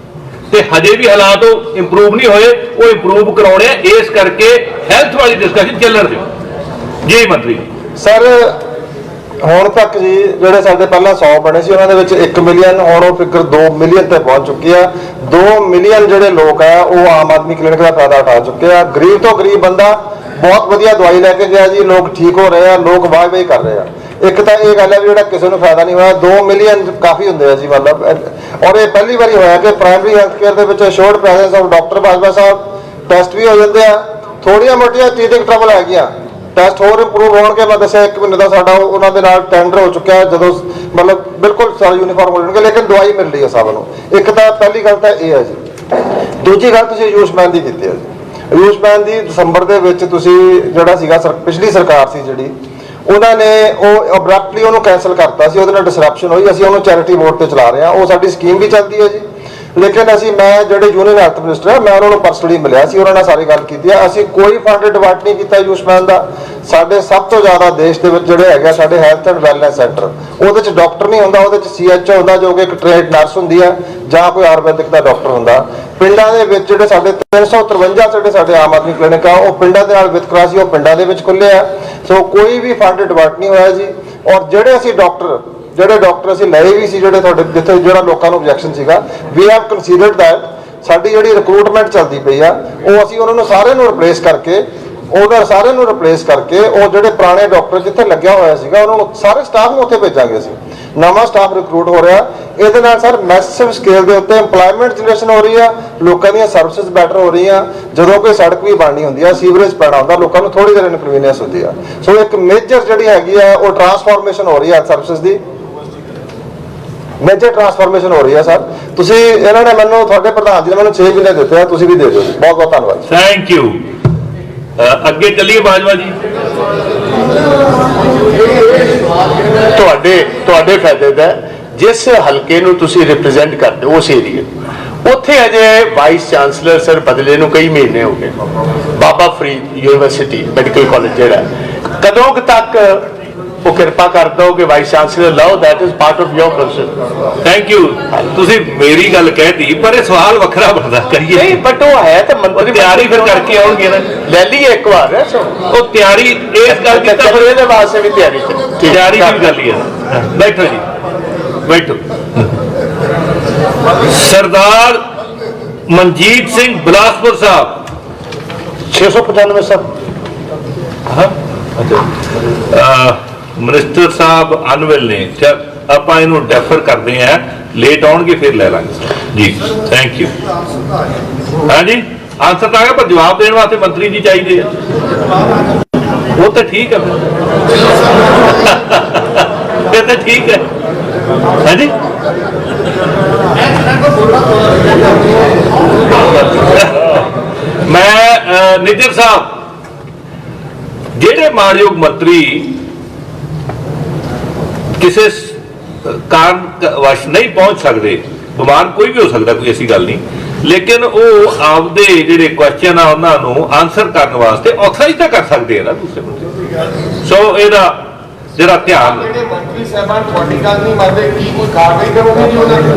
ਤੇ ਹਜੇ ਵੀ ਹਾਲਾਤ ਉਹ ਇੰਪਰੂਵ ਨਹੀਂ ਹੋਏ, ਉਹ ਇੰਪਰੂਵ ਕਰਾਉਣੇ। ਇਸ ਕਰਕੇ ਹੈਲਥ ਵਾਲੀ ਡਿਸਕਸ਼ਨ ਚੱਲਣ ਦਿਓ। ਜੀ ਮੰਤਰੀ
ਸਰ, ਹੁਣ ਤੱਕ ਜੀ ਜਿਹੜੇ ਸਾਡੇ ਪਹਿਲਾਂ 100 ਬਣੇ ਸੀ ਉਹਨਾਂ ਦੇ ਵਿੱਚ 1 ਮਿਲੀਅਨ, ਹੁਣ ਉਹ ਫਿਗਰ 2 ਮਿਲੀਅਨ ਤੇ ਪਹੁੰਚ ਚੁੱਕੀ ਆ। 2 ਮਿਲੀਅਨ ਜਿਹੜੇ ਲੋਕ ਆ ਉਹ ਆਮ ਆਦਮੀ ਕਲੀਨਿਕ ਦਾ ਫਾਇਦਾ ਉਠਾ ਚੁੱਕੇ ਆ। ਗਰੀਬ ਤੋਂ ਗਰੀਬ ਬੰਦਾ ਬਹੁਤ ਵਧੀਆ ਦਵਾਈ ਲੈ ਕੇ ਗਿਆ ਜੀ, ਲੋਕ ਠੀਕ ਹੋ ਰਹੇ ਆ, ਲੋਕ ਵਾਹ-ਵਾਹ ਕਰ ਰਹੇ ਆ। ਇੱਕ ਤਾਂ ਇਹ ਗੱਲ ਹੈ ਵੀ ਜਿਹੜਾ ਕਿਸੇ ਨੂੰ ਫਾਇਦਾ ਨਹੀਂ ਹੋਇਆ, 2 ਮਿਲੀਅਨ ਕਾਫੀ ਹੁੰਦੇ ਆ ਜੀ ਮਤਲਬ। ਔਰ ਇਹ ਪਹਿਲੀ ਵਾਰੀ ਹੋਇਆ ਕਿ ਪ੍ਰਾਇਮਰੀ ਹੈਲਥ ਕੇਅਰ ਦੇ ਵਿੱਚ assured presence of doctor Bajwa Sahib, test ਵੀ ਹੋ ਜਾਂਦੇ ਆ। ਥੋੜੀਆਂ ਮੋਟੀਆਂ ਟੀਥਿੰਗ ਟਰਬਲ ਹੈਗੀਆਂ, ਟੈਸਟ ਹੋਰ ਇੰਪਰੂਵ ਹੋਣਗੇ। ਮੈਂ ਦੱਸਿਆ 1 ਮਹੀਨੇ ਦਾ ਸਾਡਾ ਉਹਨਾਂ ਦੇ ਨਾਲ ਟੈਂਡਰ ਹੋ ਚੁੱਕਿਆ, ਜਦੋਂ ਮਤਲਬ ਬਿਲਕੁਲ ਸਾਰੇ ਯੂਨੀਫਾਰਮ ਹੋ ਜਾਣਗੇ, ਲੇਕਿਨ ਦਵਾਈ ਮਿਲ ਰਹੀ ਹੈ ਸਭ ਨੂੰ। ਇੱਕ ਤਾਂ ਪਹਿਲੀ ਗੱਲ ਤਾਂ ਇਹ ਹੈ ਜੀ। ਦੂਜੀ ਗੱਲ ਤੁਸੀਂ ਆਯੁਸ਼ਮਾਨ ਦੀ ਕੀਤੀ ਹੈ ਜੀ। ਆਯੁਸ਼ਮਾਨ ਦੀ ਦਸੰਬਰ ਦੇ ਵਿੱਚ ਤੁਸੀਂ ਜਿਹੜਾ ਸੀਗਾ ਪਿਛਲੀ ਸਰਕਾਰ ਸੀ ਜਿਹੜੀ, ਉਹਨਾਂ ਨੇ ਉਹ ਅਬਰਪਟਲੀ ਉਹਨੂੰ ਕੈਂਸਲ ਕਰਤਾ ਸੀ, ਉਹਦੇ ਨਾਲ ਡਿਸਰਪਸ਼ਨ ਹੋਈ। ਅਸੀਂ ਉਹਨੂੰ ਚੈਰਿਟੀ ਮੋਡ ਤੇ ਚਲਾ ਰਹੇ ਹਾਂ, ਉਹ ਸਾਡੀ ਸਕੀਮ ਵੀ ਚੱਲਦੀ ਹੈ ਜੀ। ਲੇਕਿਨ ਮੈਂ ਜਿਹੜੇ ਯੂਨੀਅਨ ਹੈਲਥ ਮਿਨਿਸਟਰ ਆ, ਮੈਂ ਉਹਨਾਂ ਨੂੰ ਪਰਸਨਲੀ ਮਿਲਿਆ ਸੀ, ਉਹਨਾਂ ਨਾਲ ਸਾਰੀ ਗੱਲ ਕੀਤੀ ਹੈ। ਅਸੀਂ ਕੋਈ ਫੰਡ ਡਿਵਰਟ ਨਹੀਂ ਕੀਤਾ ਆਯੁਸ਼ਮਾਨ ਦਾ। ਸਾਡੇ ਸਭ ਤੋਂ ਜ਼ਿਆਦਾ ਦੇਸ਼ ਦੇ ਵਿੱਚ ਜਿਹੜੇ ਹੈਗੇ ਸਾਡੇ ਹੈਲਥ ਐਂਡ ਵੈਲਨੈਸ ਸੈਂਟਰ, ਉਹਦੇ 'ਚ ਡਾਕਟਰ ਨਹੀਂ ਹੁੰਦਾ, ਉਹਦੇ 'ਚ CHO ਹੁੰਦਾ, ਜੋ ਕਿ ਇੱਕ ਟ੍ਰੇਨਡ ਨਰਸ ਹੁੰਦੀ ਹੈ ਜਾਂ ਕੋਈ ਆਯੁਰਵੈਦਿਕ ਦਾ ਡਾਕਟਰ ਹੁੰਦਾ। ਪਿੰਡਾਂ ਦੇ ਵਿੱਚ ਜਿਹੜੇ ਸਾਡੇ 353 ਸਾਡੇ ਆਮ ਆਦਮੀ ਕਲੀਨਿਕ ਆ, ਉਹ ਪਿੰਡਾਂ ਦੇ ਨਾਲ ਵਿਤਕਰਾ ਸੀ, ਉਹ ਪਿੰਡਾਂ ਦੇ ਵਿੱਚ ਖੁੱਲੇ ਆ। ਸੋ ਕੋਈ ਵੀ ਫੰਡ ਡਿਵਰਟ ਨਹੀਂ ਹੋਇਆ ਜੀ। ਔਰ ਜਿਹੜੇ ਡਾਕਟਰ ਅਸੀਂ ਲਏ ਵੀ ਸੀ, ਜਿਹੜੇ ਤੁਹਾਡੇ ਜਿੱਥੇ ਜਿਹੜਾ ਲੋਕਾਂ ਨੂੰ ਆਬਜੈਕਸ਼ਨ ਸੀਗਾ, ਵੀ ਹੈਵ ਕੰਸੀਡਰਡ ਦੈਟ ਸਾਡੀ ਜਿਹੜੀ ਰਿਕਰੂਟਮੈਂਟ ਚੱਲਦੀ ਪਈ ਆ, ਉਹ ਅਸੀਂ ਉਹਨਾਂ ਨੂੰ ਸਾਰਿਆਂ ਨੂੰ ਰਿਪਲੇਸ ਕਰਕੇ ਉਹ ਜਿਹੜੇ ਪੁਰਾਣੇ ਡਾਕਟਰ ਜਿੱਥੇ ਲੱਗਿਆ ਹੋਇਆ ਸੀਗਾ, ਉਹਨਾਂ ਨੂੰ ਸਾਰੇ ਸਟਾਫ ਨੂੰ ਉੱਥੇ ਭੇਜਾਂਗੇ। ਅਸੀਂ ਨਵਾਂ ਸਟਾਫ ਰਿਕਰੂਟ ਹੋ ਰਿਹਾ। ਇਹਦੇ ਨਾਲ ਸਰ ਮੈਸਿਵ ਸਕੇਲ ਦੇ ਉੱਤੇ ਇੰਪਲੋਇਮੈਂਟ ਜਨਰੇਸ਼ਨ ਹੋ ਰਹੀ ਆ, ਲੋਕਾਂ ਦੀਆਂ ਸਰਵਿਸਿਜ਼ ਬੈਟਰ ਹੋ ਰਹੀਆਂ। ਜਦੋਂ ਕੋਈ ਸੜਕ ਵੀ ਬਣਨੀ ਹੁੰਦੀ ਆ, ਸੀਵਰੇਜ ਪੈਣਾ ਹੁੰਦਾ, ਲੋਕਾਂ ਨੂੰ ਥੋੜੀ ਦੇਰ ਇਨਕਨਵੀਨੀਅੰਸ ਹੁੰਦੀ ਆ। ਸੋ ਇੱਕ ਮੇਜਰ ਜਿਹੜੀ ਹੈਗੀ ਆ, ਉਹ ਟਰਾਂਸਫਾਰਮੇਸ਼ਨ ਹੋ ਰਹੀ ਹੈ ਸਰਵਿਸਿਜ਼ ਦੀ, ਮੇਜਰ ਟਰਾਂਸਫਾਰਮੇਸ਼ਨ ਹੋ ਰਹੀ ਹੈ ਸਰ। ਤੁਸੀਂ ਇਹਨਾਂ ਨੇ ਮੈਨੂੰ, ਤੁਹਾਡੇ ਪ੍ਰਧਾਨ ਜੀ ਨੇ ਮੈਨੂੰ 6 ਮਹੀਨੇ ਦਿੱਤੇ ਆ, ਤੁਸੀਂ ਵੀ ਦੇ ਦਿਓ ਜੀ। ਬਹੁਤ ਬਹੁਤ ਧੰਨਵਾਦ।
Thank you. ਅੱਗੇ ਚੱਲੀਏ ਬਾਜਵਾ ਜੀ।
ਤੁਹਾਡੇ ਫਾਇਦੇ ਦਾ, ਜਿਸ ਹਲਕੇ ਨੂੰ ਤੁਸੀਂ ਰਿਪਰੈਜ਼ੈਂਟ ਕਰਦੇ ਹੋ, ਉਸ ਏਰੀਏ ਉੱਥੇ ਅਜੇ ਵਾਈਸ ਚਾਂਸਲਰ ਸਰ ਬਦਲੇ ਨੂੰ ਕਈ ਮਹੀਨੇ ਹੋ ਗਏ। Baba Farid university medical college ਜਿਹੜਾ, ਕਦੋਂ ਤੱਕ ਉਹ ਕਿਰਪਾ ਕਰ ਦੋ ਕਿ ਵਾਈਸ ਚਾਂਸਲਰ ਲਾਓ? That is part of your concern.
Thank you. ਤੁਸੀਂ ਮੇਰੀ ਗੱਲ ਕਹਿਤੀ, ਪਰ ਇਹ ਸਵਾਲ ਵੱਖਰਾ ਬਣਦਾ ਕਰੀਏ
ਨਹੀਂ, ਬਟ ਉਹ ਹੈ ਤਾਂ ਮੰਤਰੀ
ਤਿਆਰੀ ਫਿਰ ਕਰਕੇ ਆਉਣਗੇ ਨਾ,
ਲੈ ਲਈਏ ਇੱਕ ਵਾਰ।
ਉਹ ਤਿਆਰੀ ਇਸ ਗੱਲ ਦੀ ਤਾਂ
ਇਹਦੇ ਵਾਸਤੇ ਵੀ ਤਿਆਰੀ
ਤਿਆਰੀ ਵੀ ਕਰ ਲਈ ਹੈ। ਬੈਠੋ ਜੀ, ਬੈਠੋ। ਸਰਦਾਰ ਮਨਜੀਤ ਸਿੰਘ ਬਿਲਾਸਪੁਰ ਸਾਹਿਬ
695 ਸਰ।
ਹਾਂ, ਮਿਨਿਸਟਰ ਸਾਹਿਬ ਅਨਵਿਲ ਨੇ, ਆਪਾਂ ਇਹਨੂੰ ਡੈਫਰ ਕਰਦੇ ਆ, ਲੇਟ ਆਉਣਗੇ ਫਿਰ ਲੈ ਲਾਂਗੇ ਜੀ। Thank you. ਹਾਂਜੀ, ਆਨਸਰ ਤਾਂ ਆ ਗਿਆ, ਪਰ ਜਵਾਬ ਦੇਣ ਵਾਸਤੇ ਮੰਤਰੀ ਜੀ ਚਾਹੀਦੇ ਆ। ਉਹ ਤਾਂ ਠੀਕ ਹੈ, ਫਿਰ ਤਾਂ ਠੀਕ ਹੈ। ਹਾਂਜੀ, ਮੈਂ ਨਿੱਜਰ ਸਾਹਿਬ, ਜਿਹੜੇ ਮਾਨਯੋਗ ਮੰਤਰੀ ਕਿਸੇ ਕਾਰਨ ਵਸ਼ ਨਹੀਂ ਪਹੁੰਚ ਸਕਦੇ, ਬਿਮਾਰ ਕੋਈ ਵੀ ਹੋ ਸਕਦਾ, ਕੋਈ ਐਸੀ ਗੱਲ ਨਹੀਂ, ਲੇਕਿਨ ਉਹ ਆਪਦੇ ਜਿਹੜੇ ਕੁਐਸਚਨ ਆ ਉਹਨਾਂ ਨੂੰ ਆਨਸਰ ਕਰਨ ਵਾਸਤੇ ਆਥੋਰਾਈਜ਼ ਤਾਂ ਕਰ ਸਕਦੇ ਆ ਨਾ ਦੂਸਰੇ ਬੰਦੇ। ਸੋ ਇਹਦਾ ਜਿਹੜਾ ਧਿਆਨ,
ਜਿਹੜੇ ਮੰਤਰੀ ਸਾਹਿਬਾਨ ਤੁਹਾਡੀ ਗੱਲ ਨਹੀਂ ਮੰਨਦੇ, ਕੀ ਕੋਈ ਕਾਰਵਾਈ ਕਰੋਗੇ ਜੀ ਉਹਨਾਂ ਦੀ?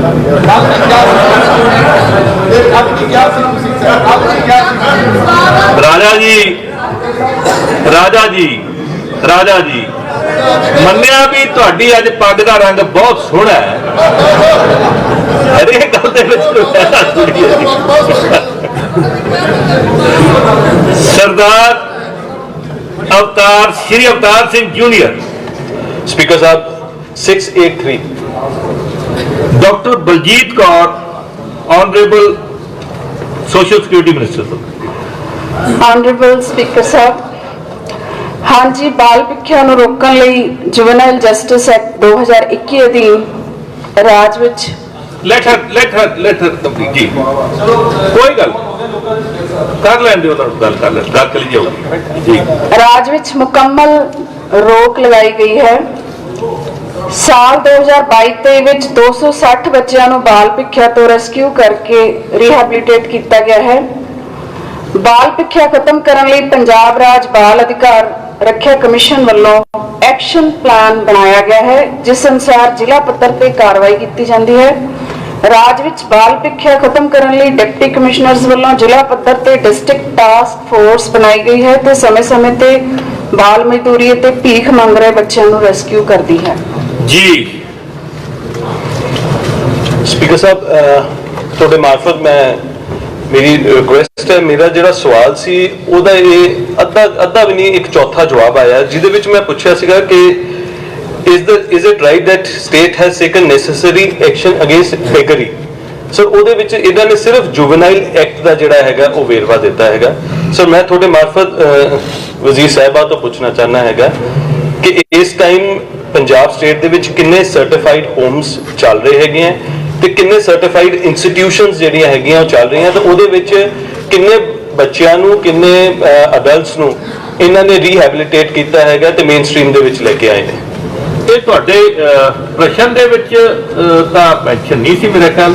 ਰਾਜਾ ਜੀ ਮੰਨਿਆ ਵੀ ਤੁਹਾਡੀ ਅੱਜ ਪੱਗ ਦਾ ਰੰਗ ਬਹੁਤ ਸੋਹਣਾ ਹੈ, ਹਰੇਕ ਗੱਲ ਦੇ ਵਿੱਚ Sardar Shri Avtar Singh junior.
Speaker sahib 683।
Doctor Baljit Kaur, honourable social security minister.
Honourable speaker sahib, ਹਾਂਜੀ, ਬਾਲ ਭਿੱਖਿਆ ਨੂੰ ਰੋਕਣ ਲਈ ਜੁਵੈਨਾਈਲ ਜਸਟਿਸ ਐਕਟ 2021 ਅਧੀਨ ਰਾਜ ਵਿੱਚ
let her complete ਜੀ। ਕੋਈ ਗੱਲ ਕਰ ਲੈਂਦੇ ਉਹਨਾਂ ਨੂੰ, ਗੱਲ ਚਲੀ ਜਾਊਗੀ ਜੀ।
ਰਾਜ ਵਿੱਚ ਮੁਕੰਮਲ ਰੋਕ ਲਗਾਈ ਗਈ ਹੈ। ਸਾਲ 2022-23 ਵਿੱਚ 260 ਬੱਚਿਆਂ ਨੂੰ ਬਾਲ ਭਿੱਖਿਆ ਤੋਂ ਰੈਸਕਿਊ ਕਰਕੇ ਰੀਹੈਬਿਲਿਟੇਟ ਕੀਤਾ ਗਿਆ ਹੈ। ਬਾਲ ਭਿੱਖਿਆ ਖਤਮ ਕਰਨ ਲਈ ਪੰਜਾਬ ਰਾਜ ਬਾਲ ਅਧਿਕਾਰ ਰੱਖਿਆ ਕਮਿਸ਼ਨ ਵੱਲੋਂ ਐਕਸ਼ਨ ਪਲਾਨ ਬਣਾਇਆ ਗਿਆ ਹੈ, ਜਿਸ ਅਨੁਸਾਰ ਜ਼ਿਲ੍ਹਾ ਪੱਧਰ ਤੇ ਕਾਰਵਾਈ ਕੀਤੀ ਜਾਂਦੀ ਹੈ। ਰਾਜ ਵਿੱਚ ਬਾਲ ਭਿੱਖਿਆ ਖਤਮ ਕਰਨ ਲਈ ਡਿਪਟੀ ਕਮਿਸ਼ਨਰਜ਼ ਵੱਲੋਂ ਜ਼ਿਲ੍ਹਾ ਪੱਧਰ ਤੇ ਡਿਸਟ੍ਰਿਕਟ ਟਾਸਕ ਫੋਰਸ ਬਣਾਈ ਗਈ ਹੈ ਤੇ ਸਮੇਂ-ਸਮੇਂ ਤੇ ਬਾਲ ਮਜ਼ਦੂਰੀ ਅਤੇ ਭੀਖ ਮੰਗ ਰਹੇ ਬੱਚਿਆਂ ਨੂੰ ਰੈਸਕਿਊ ਕਰਦੀ ਹੈ।
ਜੀ
ਸਪੀਕਰ ਸਾਹਿਬ, ਤੁਹਾਡੇ ਮਾਰਫਤ ਮੇਰੀ ਰਿਕੁਐਸਟ ਹੈ, ਮੇਰਾ ਜਿਹੜਾ ਸਵਾਲ ਸੀ ਉਹਦਾ ਇਹ ਅੱਧਾ ਵੀ ਨਹੀਂ, ਇੱਕ ਚੌਥਾ ਜਵਾਬ ਆਇਆ, ਜਿਹਦੇ ਵਿੱਚ ਮੈਂ ਪੁੱਛਿਆ ਸੀਗਾ ਕਿ is it right that state has taken necessary action against beggary? Sir ਉਹਦੇ ਵਿੱਚ ਇਹਨਾਂ ਨੇ ਸਿਰਫ ਜੁਵਨਾਈਲ ਐਕਟ ਦਾ ਜਿਹੜਾ ਹੈਗਾ ਉਹ ਵੇਰਵਾ ਦਿੱਤਾ ਹੈਗਾ। ਸਰ ਮੈਂ ਤੁਹਾਡੇ ਮਾਰਫਤ ਵਜ਼ੀਰ ਸਾਹਿਬਾ ਤੋਂ ਪੁੱਛਣਾ ਚਾਹੁੰਦਾ ਹੈਗਾ ਕਿ ਇਸ ਟਾਈਮ ਪੰਜਾਬ ਸਟੇਟ ਦੇ ਵਿੱਚ ਕਿੰਨੇ ਸਰਟੀਫਾਈਡ ਹੋਮਸ ਚੱਲ ਰਹੇ ਹੈਗੇ ਆ ਤੇ ਕਿੰਨੇ ਸਰਟੀਫਾਈਡ ਇੰਸਟੀਟਿਊਸ਼ਨਸ ਜਿਹੜੀਆਂ ਹੈਗੀਆਂ ਉਹ ਚੱਲ ਰਹੀਆਂ, ਤੇ ਉਹਦੇ ਵਿੱਚ ਕਿੰਨੇ ਬੱਚਿਆਂ ਨੂੰ, ਕਿੰਨੇ ਅਡਲਟਸ ਨੂੰ ਇਹਨਾਂ ਨੇ ਰੀਹੈਬਿਲਿਟੇਟ ਕੀਤਾ ਹੈਗਾ ਤੇ ਮੇਨ ਸਟ੍ਰੀਮ ਦੇ ਵਿੱਚ ਲੈ ਕੇ ਆਏ ਨੇ।
ਇਹ ਤੁਹਾਡੇ ਪ੍ਰਸ਼ਨ ਦੇ ਵਿੱਚ ਤਾਂ ਮੈਂਸ਼ਨ ਨਹੀਂ ਸੀ ਮੇਰੇ ਖਿਆਲ।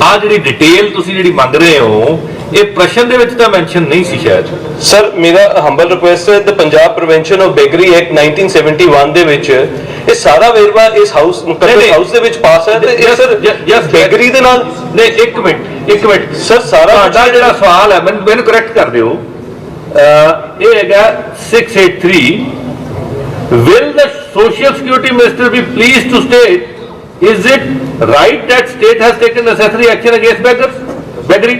ਆ ਜਿਹੜੀ ਡਿਟੇਲ ਤੁਸੀਂ ਜਿਹੜੀ ਮੰਗ ਰਹੇ ਹੋ ਇਹ ਪ੍ਰਸ਼ਨ ਦੇ ਵਿੱਚ ਤਾਂ ਮੈਂਸ਼ਨ ਨਹੀਂ ਸੀ ਸ਼ਾਇਦ।
ਸਰ ਮੇਰਾ ਹੰਬਲ ਰਿਕੁਐਸਟ ਹੈ, ਤੇ ਪੰਜਾਬ ਪ੍ਰੀਵੈਂਸ਼ਨ ਆਫ ਬੇਗਰੀ ਐਕਟ 1971 ਦੇ ਵਿੱਚ ਇਹ ਸਾਰਾ ਵੇਰਵਾ ਇਸ ਹਾਊਸ ਦੇ ਵਿੱਚ ਪਾਸ ਹੈ, ਤੇ ਇਹ ਸਰ ਜਸ ਬੇਗਰੀ ਦੇ ਨਾਲ
ਨਹੀਂ, ਇੱਕ ਮਿੰਟ
ਸਰ, ਸਾਰਾ
ਤੁਹਾਡਾ ਜਿਹੜਾ ਸਵਾਲ ਹੈ ਮੈਨੂੰ ਕਰੈਕਟ ਕਰ ਦਿਓ। ਇਹ ਹੈਗਾ 683, will the social security minister be pleased to state, is it right that state has taken necessary action against beggary?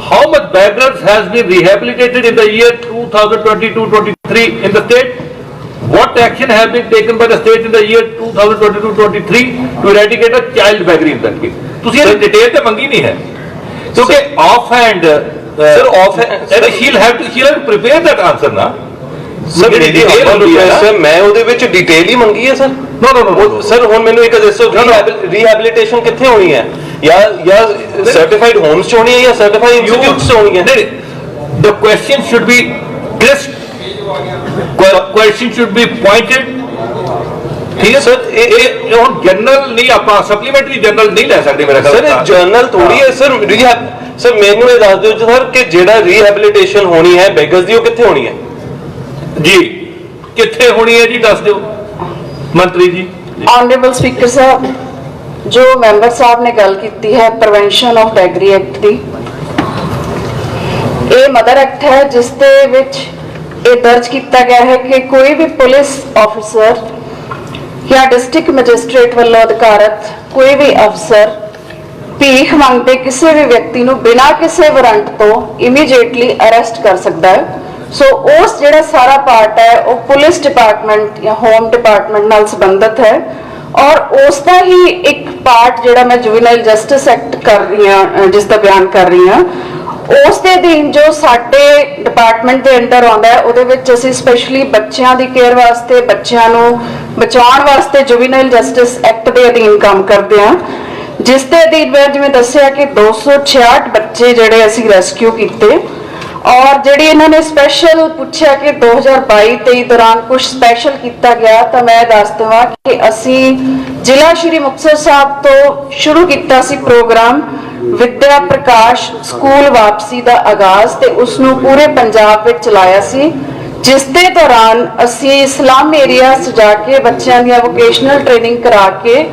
How much beggars has been rehabilitated in the year 2022-23 in the state? What action has been taken by the state in the year 2022-23 to eradicate a child beggary in that case? ਤੁਸੀਂ ਇਹ detail ਤੇ ਮੰਗੀ ਨਹੀਂ ਹੈ ਕਿਉਂਕਿ of hand she'll have to prepare that answer ਨਾ।
Sir ਮੇਰੀ detail ਹੁੰਦੀ ਹੈ ਸਰ, ਮੈਂ ਉਹਦੇ ਵਿੱਚ ਡਿਟੇਲ ਹੀ ਮੰਗੀ ਹੈ ਸਰ।
ਨੋ
ਸਰ ਹੁਣ ਮੈਨੂੰ ਇੱਕ ਦੱਸੋ, ਰੀਹੈਬਿਲਿਟੇਸ਼ਨ ਕਿੱਥੇ ਹੋਣੀ ਹੈ, ਜਾਂ ਸਰਟੀਫਾਈਡ ਹੋਮਸ ਚ ਹੋਣੀ ਹੈ ਜਾਂ ਸਰਟੀਫਾਈਡ ਇੰਸਟੀਟਿਊਟਸ ਚ ਹੋਣੀ ਹੈ?
The question should be crisp, question should be pointed। ਠੀਕ ਹੈ ਸਰ, ਇਹ ਹੁਣ ਜਨਰਲ ਨਹੀਂ, ਆਪਾਂ ਸਪਲੀਮੈਂਟਰੀ ਜਨਰਲ ਨਹੀਂ ਲੈ ਸਕਦੇ ਮੇਰੇ ਖਿਆਲ।
ਸਰ ਇਹ ਜਨਰਲ ਥੋੜੀ ਹੈ ਸਰ। ਸਰ ਮੈਨੂੰ ਇਹ ਦੱਸ ਦਿਓ ਸਰ ਕਿ ਜਿਹੜਾ ਰੀਹੈਬਿਲਿਟੇਸ਼ਨ ਹੋਣੀ ਹੈ ਬੈਗਰਸ ਦੀ, ਉਹ ਕਿੱਥੇ ਹੋਣੀ ਹੈ
ਜੀ? ਕਿੱਥੇ ਹੋਣੀ ਹੈ ਜੀ, ਦੱਸ ਦਿਓ ਮੰਤਰੀ ਜੀ।
ਆਨਰੇਬਲ ਸਪੀਕਰ ਸਾਹਿਬ, ਜੋ ਮੈਂਬਰ ਸਾਹਿਬ ਨੇ ਗੱਲ ਕੀਤੀ ਹੈ ਪ੍ਰੀਵੈਂਸ਼ਨ ਆਫ ਬੈਗਰੀ ਐਕਟ ਦੀ, ਇਹ ਮਦਰ ਐਕਟ ਹੈ ਜਿਸ ਦੇ ਵਿੱਚ ਇਹ ਦਰਜ ਕੀਤਾ ਗਿਆ ਹੈ ਕਿ ਕੋਈ ਵੀ ਪੁਲਿਸ ਆਫੀਸਰ ਜਾਂ ਡਿਸਟ੍ਰਿਕਟ ਮੈਜਿਸਟ੍ਰੇਟ ਵੱਲੋਂ ਅਧਿਕਾਰਤ ਕੋਈ ਵੀ ਅਫਸਰ ਭੀਖ ਮੰਗਦੇ ਕਿਸੇ ਵੀ ਵਿਅਕਤੀ ਨੂੰ ਬਿਨਾਂ ਕਿਸੇ ਵਾਰੰਟ ਤੋਂ ਇਮੀਡੀਏਟਲੀ ਅਰੈਸਟ ਕਰ ਸਕਦਾ ਹੈ। ਸੋ ਉਸ ਜਿਹੜਾ ਸਾਰਾ ਪਾਰਟ ਹੈ ਉਹ ਪੁਲਿਸ ਡਿਪਾਰਟਮੈਂਟ ਜਾਂ ਹੋਮ ਡਿਪਾਰਟਮੈਂਟ ਨਾਲ ਸੰਬੰਧਿਤ ਹੈ, ਔਰ ਉਸ ਦਾ ਹੀ ਇੱਕ ਪਾਰਟ ਜਿਹੜਾ ਮੈਂ ਜੁਵੀਨਾਈਲ ਜਸਟਿਸ ਐਕਟ ਕਰ ਰਹੀ ਹਾਂ, ਜਿਸ ਦਾ ਬਿਆਨ ਕਰ ਰਹੀ ਹਾਂ, ਉਸ ਦੇ ਅਧੀਨ ਜੋ ਸਾਡੇ ਡਿਪਾਰਟਮੈਂਟ ਦੇ ਅੰਡਰ ਆਉਂਦਾ ਹੈ, ਉਹਦੇ ਵਿੱਚ ਅਸੀਂ ਸਪੈਸ਼ਲੀ ਬੱਚਿਆਂ ਦੀ ਕੇਅਰ ਵਾਸਤੇ, ਬੱਚਿਆਂ ਨੂੰ ਬਚਾਉਣ ਵਾਸਤੇ ਜੁਵੀਨਾਈਲ ਜਸਟਿਸ ਐਕਟ ਦੇ ਅਧੀਨ ਕੰਮ ਕਰਦੇ ਹਾਂ, ਜਿਸ ਦੇ ਅਧੀਨ ਮੈਂ ਜਿਵੇਂ ਦੱਸਿਆ ਕਿ 266 ਬੱਚੇ ਜਿਹੜੇ ਅਸੀਂ ਰੈਸਕਿਊ ਕੀਤੇ। ਔਰ ਜਿਹੜੀ ਇਹਨਾਂ ਨੇ ਸਪੈਸ਼ਲ ਪੁੱਛਿਆ ਕਿ 2022-23 ਦੌਰਾਨ ਕੁਝ ਸਪੈਸ਼ਲ ਕੀਤਾ ਗਿਆ, ਤਾਂ ਮੈਂ ਦੱਸ ਦਵਾਂ ਕਿ ਅਸੀਂ ਜ਼ਿਲ੍ਹਾ ਸ਼੍ਰੀ ਮੁਕਤਸਰ ਸਾਹਿਬ ਤੋਂ ਸ਼ੁਰੂ ਕੀਤਾ ਸੀ ਪ੍ਰੋਗਰਾਮ ਵਿਦਿਆ ਪ੍ਰਕਾਸ਼ ਸਕੂਲ ਵਾਪਸੀ ਦਾ ਆਗਾਜ਼, ਤੇ ਉਸ ਨੂੰ ਪੂਰੇ ਪੰਜਾਬ ਵਿੱਚ ਚਲਾਇਆ ਸੀ, ਜਿਸ ਦੇ ਦੌਰਾਨ ਅਸੀਂ ਸਲਮ ਏਰੀਆ ਸਜਾ ਕੇ ਬੱਚਿਆਂ ਦੀਆਂ ਵੋਕੇਸ਼ਨਲ ਟ੍ਰੇਨਿੰਗ ਕਰਾ ਕੇ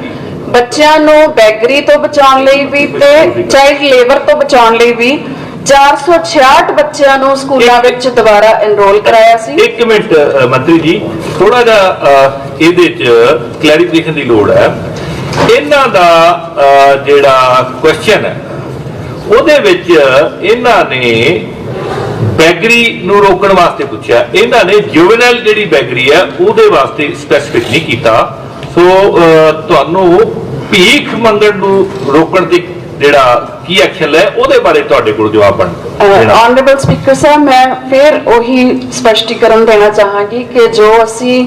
ਬੱਚਿਆਂ ਨੂੰ ਬੈਗਰੀ ਤੋਂ ਬਚਾਉਣ ਲਈ ਵੀ ਤੇ ਚਾਈਲਡ ਲੇਬਰ ਤੋਂ ਬਚਾਉਣ ਲਈ ਵੀ 466 ਬੱਚਿਆਂ ਨੂੰ ਸਕੂਲਾਂ ਵਿੱਚ ਦੁਬਾਰਾ ਐਨਰੋਲ ਕਰਾਇਆ ਸੀ।
ਇੱਕ ਮਿੰਟ ਮੰਤਰੀ ਜੀ, ਥੋੜਾ ਜਿਹਾ ਇਹਦੇ 'ਚ ਕਲੈਰੀਫਿਕੇਸ਼ਨ ਦੀ ਲੋੜ ਹੈ। ਇਹਨਾਂ ਦਾ ਜਿਹੜਾ ਕੁਐਸਚਨ ਹੈ ਉਹਦੇ ਵਿੱਚ ਇਹਨਾਂ ਨੇ ਬੈਗਰੀ ਨੂੰ ਰੋਕਣ ਵਾਸਤੇ ਪੁੱਛਿਆ, ਇਹਨਾਂ ਨੇ ਜੁਵੈਨਾਈਲ ਜਿਹੜੀ ਬੈਗਰੀ ਹੈ ਉਹਦੇ ਵਾਸਤੇ ਸਪੈਸੀਫਿਕ ਨਹੀਂ ਕੀਤਾ। ਸੋ ਤੁਹਾਨੂੰ ਭੀਖ ਮੰਗਣ ਨੂੰ ਰੋਕਣ ਦੀ ਜਿਹੜਾ ਕੀ ਐਕਸ਼ਨ ਲੈ ਉਹਦੇ ਬਾਰੇ ਤੁਹਾਡੇ ਕੋਲ ਜਵਾਬ ਬਣਦਾ।
ਆਨਰੇਬਲ ਸਪੀਕਰ ਸਾਹਿਬ, ਮੈਂ ਫਿਰ ਉਹੀ ਸਪਸ਼ਟੀਕਰਨ ਦੇਣਾ ਚਾਹਾਂਗੀ ਕਿ ਜੋ ਅਸੀਂ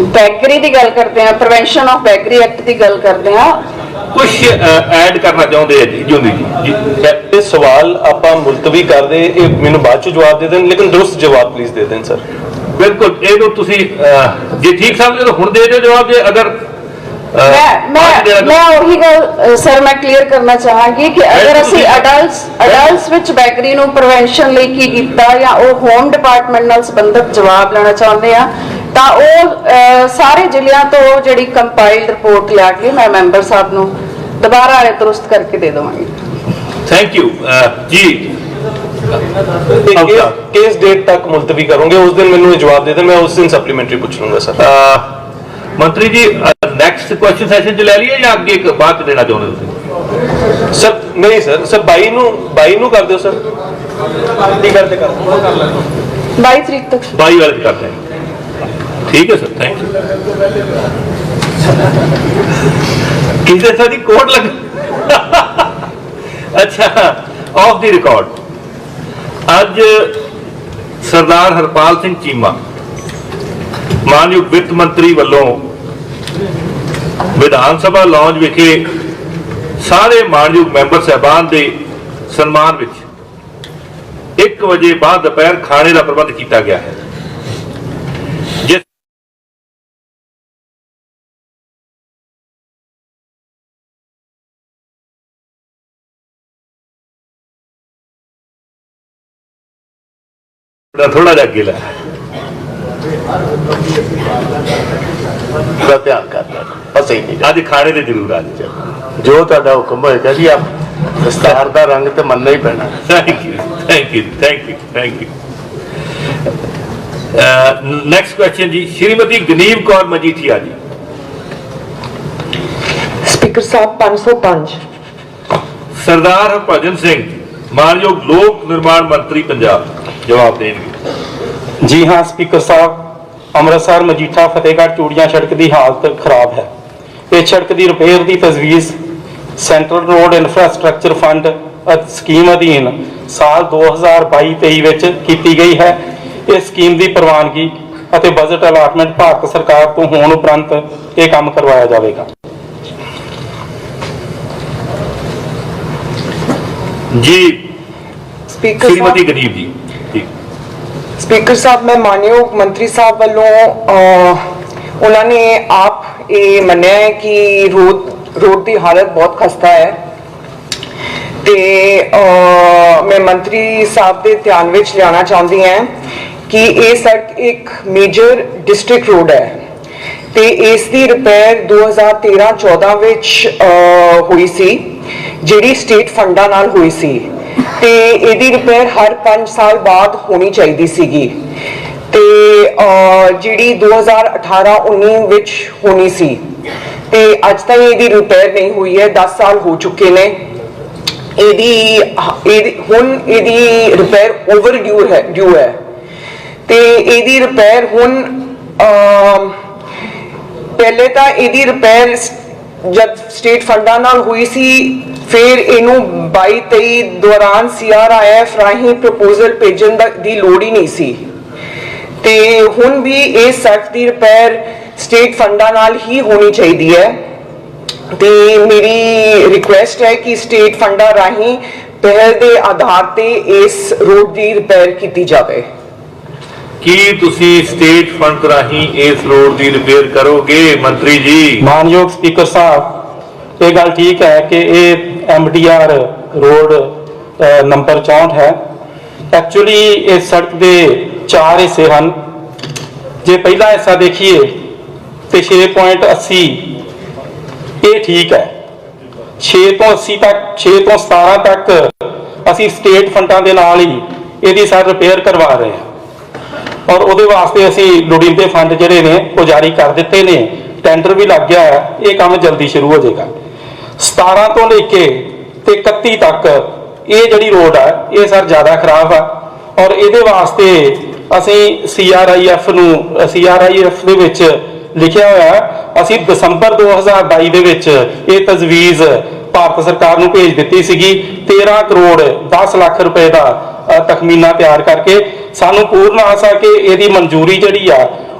ਬੈਗਰੀ ਦੀ ਗੱਲ ਕਰਦੇ ਹਾਂ, ਪ੍ਰੀਵੈਂਸ਼ਨ ਆਫ ਬੈਗਰੀ ਐਕਟ ਦੀ ਗੱਲ ਕਰਦੇ ਹਾਂ,
ਕੁਝ ਐਡ ਕਰਨਾ ਚਾਹੁੰਦੇ ਆ ਜੀ ਜੋਨੀ ਜੀ?
ਇਹ ਸਵਾਲ ਆਪਾਂ ਮੁਲਤਵੀ ਕਰਦੇ, ਇਹ ਮੈਨੂੰ ਬਾਅਦ ਚ ਜਵਾਬ ਦੇ ਦੇਣ, ਲੇਕਿਨ ਦਰੁਸਤ ਜਵਾਬ ਪਲੀਜ਼ ਦੇ ਦੇਣ ਸਰ।
ਬਿਲਕੁਲ, ਇਹਨੂੰ ਤੁਸੀਂ ਜੇ ਠੀਕ ਸਮਝਦੇ ਤਾਂ ਹੁਣ ਦੇ ਦਿਓ ਜਵਾਬ, ਜੇ ਅਗਰ
ਮੈਂ ਉਹੀ ਗੱਲ ਸਰ ਮੈਂ ਕਲੀਅਰ ਕਰਨਾ ਚਾਹਾਂਗੀ ਕਿ ਅਗਰ ਅਸੀਂ ਅਡਲਟਸ ਵਿੱਚ ਬੈਗਰੀ ਨੂੰ ਪ੍ਰੀਵੈਂਸ਼ਨ ਲਈ ਕੀ ਕੀਤਾ ਜਾਂ ਉਹ ਹੋਮ ਡਿਪਾਰਟਮੈਂਟ ਨਾਲ ਸੰਬੰਧਿਤ ਜਵਾਬ ਲੈਣਾ ਚਾਹੁੰਦੇ ਆ, ਤਾਂ ਉਹ ਸਾਰੇ ਜ਼ਿਲ੍ਹਿਆਂ ਤੋਂ ਜਿਹੜੀ ਕੰਪਾਈਲਡ ਰਿਪੋਰਟ ਲਿਆ ਕੇ ਮੈਂ ਮੈਂਬਰ ਸਾਹਿਬ ਨੂੰ ਦੁਬਾਰਾ ਦਰੁਸਤ ਕਰਕੇ ਦੇ ਦੇਵਾਂਗੀ।
ਥੈਂਕ ਯੂ ਜੀ।
ਕਿਸ ਡੇਟ ਤੱਕ ਮੁਲਤਵੀ ਕਰੋਗੇ? ਉਸ ਦਿਨ ਮੈਨੂੰ ਇਹ ਜਵਾਬ ਦੇ ਦੇਣ, ਮੈਂ ਉਸ ਦਿਨ ਸਪਲੀਮੈਂਟਰੀ ਪੁੱਛ ਲੂੰਗਾ ਸਰ।
ਮੰਤਰੀ ਜੀ ਨੈਕਸਟ ਕੁਐਸਚਨ ਸੈਸ਼ਨ ਚ ਲੈ ਲਈਏ ਜਾਂ ਅੱਗੇ ਬਾਅਦ ਚ ਦੇਣਾ ਚਾਹੁੰਦੇ ਤੁਸੀਂ?
ਸਰ ਨਹੀਂ ਸਰ 22 ਨੂੰ ਕਰ ਦਿਓ ਸਰ। ਕੀ ਕਰਦੇ ਕਰ
22 ਤਰੀਕ ਤੱਕ
22 ਵਾਲੇ ਚ ਕਰਦੇ ਹਾਂ। ਠੀਕ ਹੈ ਸਰ, ਥੈਂਕ ਯੂ। ਕਿਸੇ ਸਾਡੀ ਕੋਡ ਲੱਗ ਅੱਛਾ, ਆਫ ਦੀ ਰਿਕਾਰਡ ਅੱਜ ਸਰਦਾਰ ਹਰਪਾਲ ਸਿੰਘ ਚੀਮਾ ਮਾਨਯੋਗ ਵਿੱਤ ਮੰਤਰੀ ਵੱਲੋਂ ਵਿਧਾਨ ਸਭਾ ਲੌਂਜ ਵਿਖੇ ਸਾਰੇ ਮਾਨਯੋਗ ਮੈਂਬਰ ਸਾਹਿਬਾਨ ਦੇ ਸਨਮਾਨ ਵਿੱਚ 1 ਵਜੇ ਬਾਅਦ ਦੁਪਹਿਰ ਖਾਣੇ ਦਾ ਪ੍ਰਬੰਧ ਕੀਤਾ ਗਿਆ ਹੈ। ਜਿਸ ਥੋੜਾ ਜਿਹਾ ਅੱਗੇ ਲੈ
ਦਾ ਧਿਆਨ ਕਰਨਾ ਬਸ ਹੀ ਨਹੀਂ।
ਅੱਜ ਖਾਣੇ ਦੇ ਜ਼ਰੂਰ ਆ ਜੀ।
ਜੋ ਤੁਹਾਡਾ ਹੁਕਮ ਹੋਏਗਾ ਜੀ, ਆਪ ਦਸਤਾਰ ਦਾ ਰੰਗ ਤੇ ਮੰਨਣਾ ਹੀ ਪੈਣਾ।
Thank you, thank you, thank you, thank you. Next question ਜੀ, ਸ਼੍ਰੀਮਤੀ ਗਨੀਵ ਕੌਰ ਮਜੀਠੀਆ ਜੀ।
ਸਪੀਕਰ ਸਾਹਿਬ 505।
ਸਰਦਾਰ ਹਰਭਜਨ ਸਿੰਘ ਮਾਨਯੋਗ ਲੋਕ ਨਿਰਮਾਣ ਮੰਤਰੀ ਪੰਜਾਬ ਜਵਾਬ ਦੇਣਗੇ।
ਜੀ ਹਾਂ ਸਪੀਕਰ ਸਾਹਿਬ, ਅੰਮ੍ਰਿਤਸਰ ਮਜੀਠਾ ਫਤਿਹਗੜ੍ਹ ਚੂੜੀਆਂ ਸੜਕ ਦੀ ਹਾਲਤ ਖਰਾਬ ਹੈ। ਇਸ ਸੜਕ ਦੀ ਰਿਪੇਅਰ ਦੀ ਤਜਵੀਜ਼ central road infrastructure fund scheme ਅਧੀਨ ਸਾਲ 2022-23 ਵਿੱਚ ਕੀਤੀ ਗਈ ਹੈ। ਇਸ ਸਕੀਮ ਦੀ ਪ੍ਰਵਾਨਗੀ ਅਤੇ ਬਜਟ ਅਲਾਟਮੈਂਟ ਭਾਰਤ ਸਰਕਾਰ ਤੋਂ ਹੋਣ ਉਪਰੰਤ ਇਹ ਕੰਮ ਕਰਵਾਇਆ ਜਾਵੇਗਾ।
ਜੀ
ਸਪੀਕਰ
श्रीमती गनीव जी।
ਸਪੀਕਰ ਸਾਹਿਬ, ਮੈਂ ਮਾਨਯੋਗ ਮੰਤਰੀ ਸਾਹਿਬ ਵੱਲੋਂ ਉਹਨਾਂ ਨੇ ਆਪ ਇਹ ਮੰਨਿਆ ਹੈ ਕਿ ਰੋਡ ਦੀ ਹਾਲਤ ਬਹੁਤ ਖਸਤਾ ਹੈ ਤੇ ਮੈਂ ਮੰਤਰੀ ਸਾਹਿਬ ਦੇ ਧਿਆਨ ਵਿੱਚ ਲਿਆਉਣਾ ਚਾਹੁੰਦੀ ਹਾਂ ਕਿ ਇਹ ਸੜਕ ਇੱਕ ਮੇਜਰ ਡਿਸਟ੍ਰਿਕਟ ਰੋਡ ਹੈ ਤੇ ਇਸ ਦੀ ਰਿਪੇਅਰ 2013-14 ਵਿੱਚ ਹੋਈ ਸੀ, ਜਿਹੜੀ ਸਟੇਟ ਫੰਡਾਂ ਨਾਲ ਹੋਈ ਸੀ ਤੇ ਇਹਦੀ ਰਿਪੇਅਰ ਹਰ 5 ਸਾਲ ਬਾਅਦ ਹੋਣੀ ਚਾਹੀਦੀ ਸੀਗੀ ਤੇ ਜਿਹੜੀ 2018-19 ਵਿੱਚ ਹੋਣੀ ਸੀ ਤੇ ਅੱਜ ਤੱਕ ਇਹਦੀ ਰਿਪੇਅਰ ਨਹੀਂ ਹੋਈ ਹੈ। 10 ਸਾਲ ਹੋ ਚੁੱਕੇ ਨੇ। ਹੁਣ ਇਹਦੀ ਰਿਪੇਅਰ ਓਵਰ ਡਿਊ ਹੈ ਤੇ ਇਹਦੀ ਰਿਪੇਅਰ ਹੁਣ ਪਹਿਲੇ ਤਾਂ ਇਹਦੀ ਰਿਪੇਅਰ ਜਦ ਸਟੇਟ ਫੰਡਾਂ ਨਾਲ ਹੋਈ ਸੀ, ਫਿਰ ਇਹਨੂੰ 22-23 ਦੌਰਾਨ CRIF ਰਾਹੀਂ ਪ੍ਰਪੋਜ਼ਲ ਭੇਜਣ ਦੀ ਲੋੜ ਹੀ ਨਹੀਂ ਸੀ ਤੇ ਹੁਣ ਵੀ ਇਹ ਸੜਕ ਦੀ ਰਿਪੇਅਰ ਸਟੇਟ ਫੰਡਾਂ ਨਾਲ ਹੀ ਹੋਣੀ ਚਾਹੀਦੀ ਹੈ ਤੇ ਮੇਰੀ ਰਿਕੁਐਸਟ ਹੈ ਕਿ ਸਟੇਟ ਫੰਡਾਂ ਰਾਹੀਂ ਪਹਿਲ ਦੇ ਆਧਾਰ ਤੇ ਇਸ ਰੋਡ ਦੀ ਰਿਪੇਅਰ ਕੀਤੀ ਜਾਵੇ।
ਕੀ ਤੁਸੀਂ ਸਟੇਟ ਫੰਡ ਰਾਹੀਂ ਇਸ ਰੋਡ ਦੀ ਰਿਪੇਅਰ ਕਰੋਗੇ ਮੰਤਰੀ ਜੀ?
ਮਾਨਯੋਗ ਸਪੀਕਰ ਸਾਹਿਬ, ਇਹ ਗੱਲ ਠੀਕ ਹੈ ਕਿ ਇਹ MDR ਰੋਡ ਨੰਬਰ 64 ਹੈ। ਐਕਚੁਅਲੀ ਇਸ ਸੜਕ ਦੇ 4 ਹਿੱਸੇ ਹਨ। ਜੇ ਪਹਿਲਾ ਹਿੱਸਾ ਦੇਖੀਏ ਤੇ 6.80 ਇਹ ਠੀਕ ਹੈ। 6 ਤੋਂ 80 ਤੱਕ 6 ਤੋਂ 17 ਤੱਕ ਅਸੀਂ ਸਟੇਟ ਫੰਡਾਂ ਦੇ ਨਾਲ ਹੀ ਇਹਦੀ ਸਰ ਰਿਪੇਅਰ ਕਰਵਾ ਰਹੇ ਹਾਂ ਔਰ ਉਹਦੇ ਵਾਸਤੇ ਅਸੀਂ ਲੋੜੀਂਦੇ ਫੰਡ ਜਿਹੜੇ ਨੇ ਉਹ ਜਾਰੀ ਕਰ ਦਿੱਤੇ ਨੇ। ਟੈਂਡਰ ਵੀ ਲੱਗ ਗਿਆ ਹੈ, ਇਹ ਕੰਮ ਜਲਦੀ ਸ਼ੁਰੂ ਹੋ ਜਾਏਗਾ। 17 ਤੋਂ ਲੈ ਕੇ ਤੇ 31 ਤੱਕ ਇਹ ਜਿਹੜੀ ਰੋਡ ਹੈ ਇਹ ਸਰ ਜ਼ਿਆਦਾ ਖਰਾਬ ਆ ਔਰ ਇਹਦੇ ਵਾਸਤੇ ਅਸੀਂ CRIF ਦੇ ਵਿੱਚ ਲਿਖਿਆ ਹੋਇਆ ਅਸੀਂ ਦਸੰਬਰ 2022 ਦੇ ਵਿੱਚ ਇਹ ਤਜਵੀਜ਼ ਭਾਰਤ ਸਰਕਾਰ ਨੂੰ ਭੇਜ ਦਿੱਤੀ ਸੀਗੀ। 13 ਕਰੋੜ 10 ਲੱਖ ਰੁਪਏ ਦਾ ਤਖਮੀਨਾ ਤਿਆਰ ਕਰਕੇ ਸਾਨੂੰ ਪੂਰਨ ਆਸ ਹੈ ਕਿ ਇਹਦੀ ਮਨਜ਼ੂਰੀ ਜਿਹੜੀ ਆ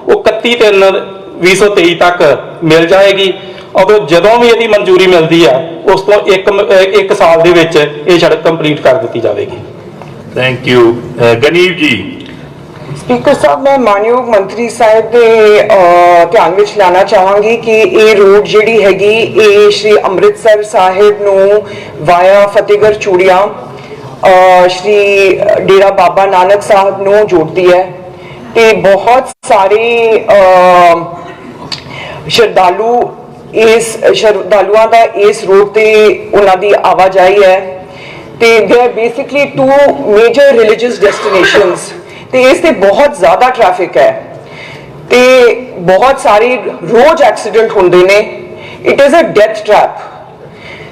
ਉਹ 31/3/2023 ਤੱਕ ਮਿਲ ਜਾਏਗੀ ਔਰ ਜਦੋਂ ਵੀ ਇਹਦੀ ਮਨਜ਼ੂਰੀ ਮਿਲਦੀ ਆ ਉਸ ਤੋਂ ਇੱਕ ਸਾਲ ਦੇ ਵਿੱਚ ਇਹ ਸੜਕ ਕੰਪਲੀਟ ਕਰ ਦਿੱਤੀ ਜਾਵੇਗੀ।
Thank you. ਗਨੀਵ ਜੀ।
ਸਪੀਕਰ ਸਾਹਿਬ, ਮੈਂ ਮਾਨਯੋਗ ਮੰਤਰੀ ਸਾਹਿਬ ਦੇ ਧਿਆਨ ਵਿੱਚ ਲਾਣਾ ਚਾਹਾਂਗੀ ਕਿ ਇਹ ਰੋਡ ਜਿਹੜੀ ਹੈਗੀ ਇਹ ਸ਼੍ਰੀ ਅੰਮ੍ਰਿਤਸਰ ਸਾਹਿਬ ਨੂੰ ਵਾਇਆ ਫਤਿਹਗੜ੍ਹ ਚੂੜੀਆਂ ਸ਼੍ਰੀ ਡੇਰਾ ਬਾਬਾ ਨਾਨਕ ਸਾਹਿਬ ਨੂੰ ਜੋੜਦੀ ਹੈ ਤੇ ਬਹੁਤ ਸਾਰੇ ਸ਼ਰਧਾਲੂਆਂ ਦਾ ਇਸ ਰੋਡ ਤੇ ਉਹਨਾਂ ਦੀ ਆਵਾਜਾਈ ਹੈ ਤੇ they are basically 2 major religious destinations ਤੇ ਇਸ ਤੇ ਬਹੁਤ ਜ਼ਿਆਦਾ ਟ੍ਰੈਫਿਕ ਹੈ ਤੇ ਬਹੁਤ ਸਾਰੇ ਰੋਜ਼ ਐਕਸੀਡੈਂਟ ਹੁੰਦੇ ਨੇ। It is a death trap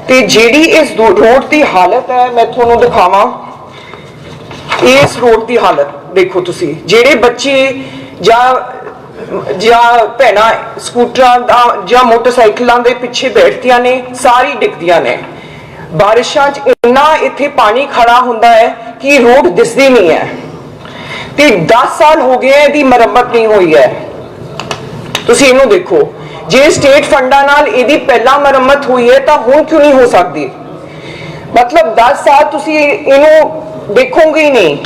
ਤੇ ਜਿਹੜੀ ਇਸ ਰੋਡ ਦੀ ਹਾਲਤ ਹੈ ਮੈਂ ਤੁਹਾਨੂੰ ਦਿਖਾਵਾਂ। ਇਸ ਰੋਡ ਦੀ ਹਾਲਤ ਦੇਖੋ ਤੁਸੀਂ, ਜਿਹੜੇ ਬੱਚੇ ਜਾਂ ਭੈਣਾਂ ਸਕੂਟਰਾਂ ਦਾ ਜਾਂ ਮੋਟਰਸਾਈਕਲਾਂ ਦੇ ਪਿੱਛੇ ਬੈਠਦੀਆਂ ਨੇ ਸਾਰੀ ਡਿੱਗਦੀਆਂ ਨੇ। ਬਾਰਿਸ਼ਾਂ 'ਚ ਇੰਨਾ ਇੱਥੇ ਪਾਣੀ ਖੜਾ ਹੁੰਦਾ ਹੈ ਕਿ ਰੋਡ ਦਿਸਦੀ ਨਹੀਂ ਹੈ ਤੇ 10 ਸਾਲ ਹੋ ਗਏ ਇਹਦੀ ਮੁਰੰਮਤ ਨਹੀਂ ਹੋਈ ਹੈ। ਤੁਸੀਂ ਇਹਨੂੰ ਦੇਖੋ, ਜੇ ਸਟੇਟ ਫੰਡਾਂ ਨਾਲ ਇਹਦੀ ਪਹਿਲਾਂ ਮੁਰੰਮਤ ਹੋਈ ਹੈ ਤਾਂ ਹੁਣ ਕਿਉਂ ਨਹੀਂ ਹੋ ਸਕਦੀ? ਮਤਲਬ 10 ਸਾਲ ਤੁਸੀਂ ਇਹਨੂੰ ਦੇਖੋਗੇ ਹੀ ਨਹੀਂ।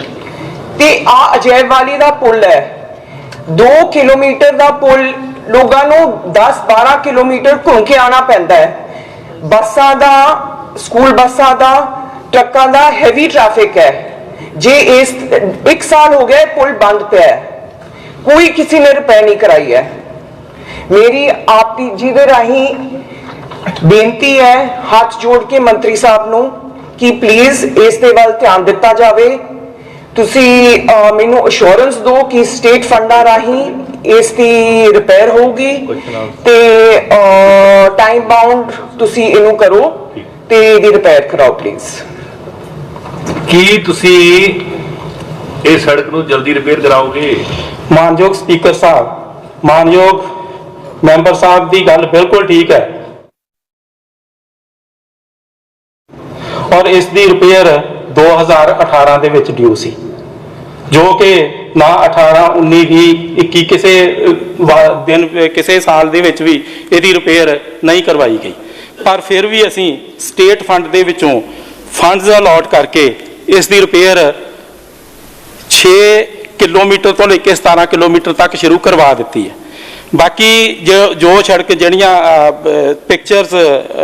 ਤੇ ਆ ਅਜੈਬ ਵਾਲੀ ਦਾ ਪੁਲ ਹੈ, 2 ਕਿਲੋਮੀਟਰ ਦਾ ਪੁਲ, ਲੋਕਾਂ ਨੂੰ 10-12 ਕਿਲੋਮੀਟਰ ਘੁੰਮ ਕੇ ਆਉਣਾ ਪੈਂਦਾ ਹੈ। ਬੱਸਾਂ ਦਾ, ਸਕੂਲ ਬੱਸਾਂ ਦਾ, ਟਰੱਕਾਂ ਦਾ ਹੈਵੀ ਟ੍ਰੈਫਿਕ ਹੈ। ਜੇ ਇਸ 1 ਸਾਲ ਹੋ ਗਿਆ ਪੁਲ ਬੰਦ ਪਿਆ ਹੈ, ਕੋਈ ਕਿਸੇ ਨੇ ਰਿਪੇਅਰ ਨਹੀਂ ਕਰਾਈ ਹੈ। ਮੇਰੀ ਆਪ ਜੀ ਦੇ ਰਾਹੀਂ ਬੇਨਤੀ ਹੈ ਹੱਥ ਜੋੜ ਕੇ ਮੰਤਰੀ ਸਾਹਿਬ ਨੂੰ ਕਿ ਪਲੀਜ਼ ਇਸ ਦੇ ਵੱਲ ਧਿਆਨ ਦਿੱਤਾ ਜਾਵੇ। ਤੁਸੀਂ ਮੈਨੂੰ ਅਸ਼ੋਰੈਂਸ ਦਿਓ ਕਿ ਸਟੇਟ ਫੰਡਾਂ ਰਾਹੀਂ ਇਸ ਦੀ ਰਿਪੇਅਰ ਹੋਊਗੀ ਤੇ ਟਾਈਮ ਬਾਉਂਡ ਤੁਸੀਂ ਇਹਨੂੰ ਕਰੋ ਤੇ ਇਹਦੀ ਰਿਪੇਅਰ ਕਰਾਓ ਪਲੀਜ਼।
ਕੀ ਤੁਸੀਂ ਇਹ ਸੜਕ ਨੂੰ ਜਲਦੀ ਰਿਪੇਅਰ ਕਰਾਓਗੇ?
ਮਾਨਯੋਗ ਸਪੀਕਰ ਸਾਹਿਬ, ਮਾਨਯੋਗ ਮੈਂਬਰ ਸਾਹਿਬ ਦੀ ਗੱਲ ਬਿਲਕੁਲ ਠੀਕ ਹੈ ਔਰ ਇਸ ਦੀ ਰਿਪੇਅਰ 2018 ਦੇ ਵਿੱਚ ਡਿਊ ਸੀ, ਜੋ ਕਿ ਨਾ 18, 19, 20, 21 ਕਿਸੇ ਦਿਨ ਕਿਸੇ ਸਾਲ ਦੇ ਵਿੱਚ ਵੀ ਇਹਦੀ ਰਿਪੇਅਰ ਨਹੀਂ ਕਰਵਾਈ ਗਈ। ਪਰ ਫਿਰ ਵੀ ਅਸੀਂ ਸਟੇਟ ਫੰਡ ਦੇ ਵਿੱਚੋਂ ਫੰਡਸ ਅਲਾਟ ਕਰਕੇ ਇਸ ਦੀ ਰਿਪੇਅਰ 6 ਕਿਲੋਮੀਟਰ ਤੋਂ ਲੈ ਕੇ 17 ਕਿਲੋਮੀਟਰ ਤੱਕ ਸ਼ੁਰੂ ਕਰਵਾ ਦਿੱਤੀ ਹੈ। ਬਾਕੀ ਜੋ ਸੜਕ ਜਿਹੜੀਆਂ ਪਿਕਚਰਸ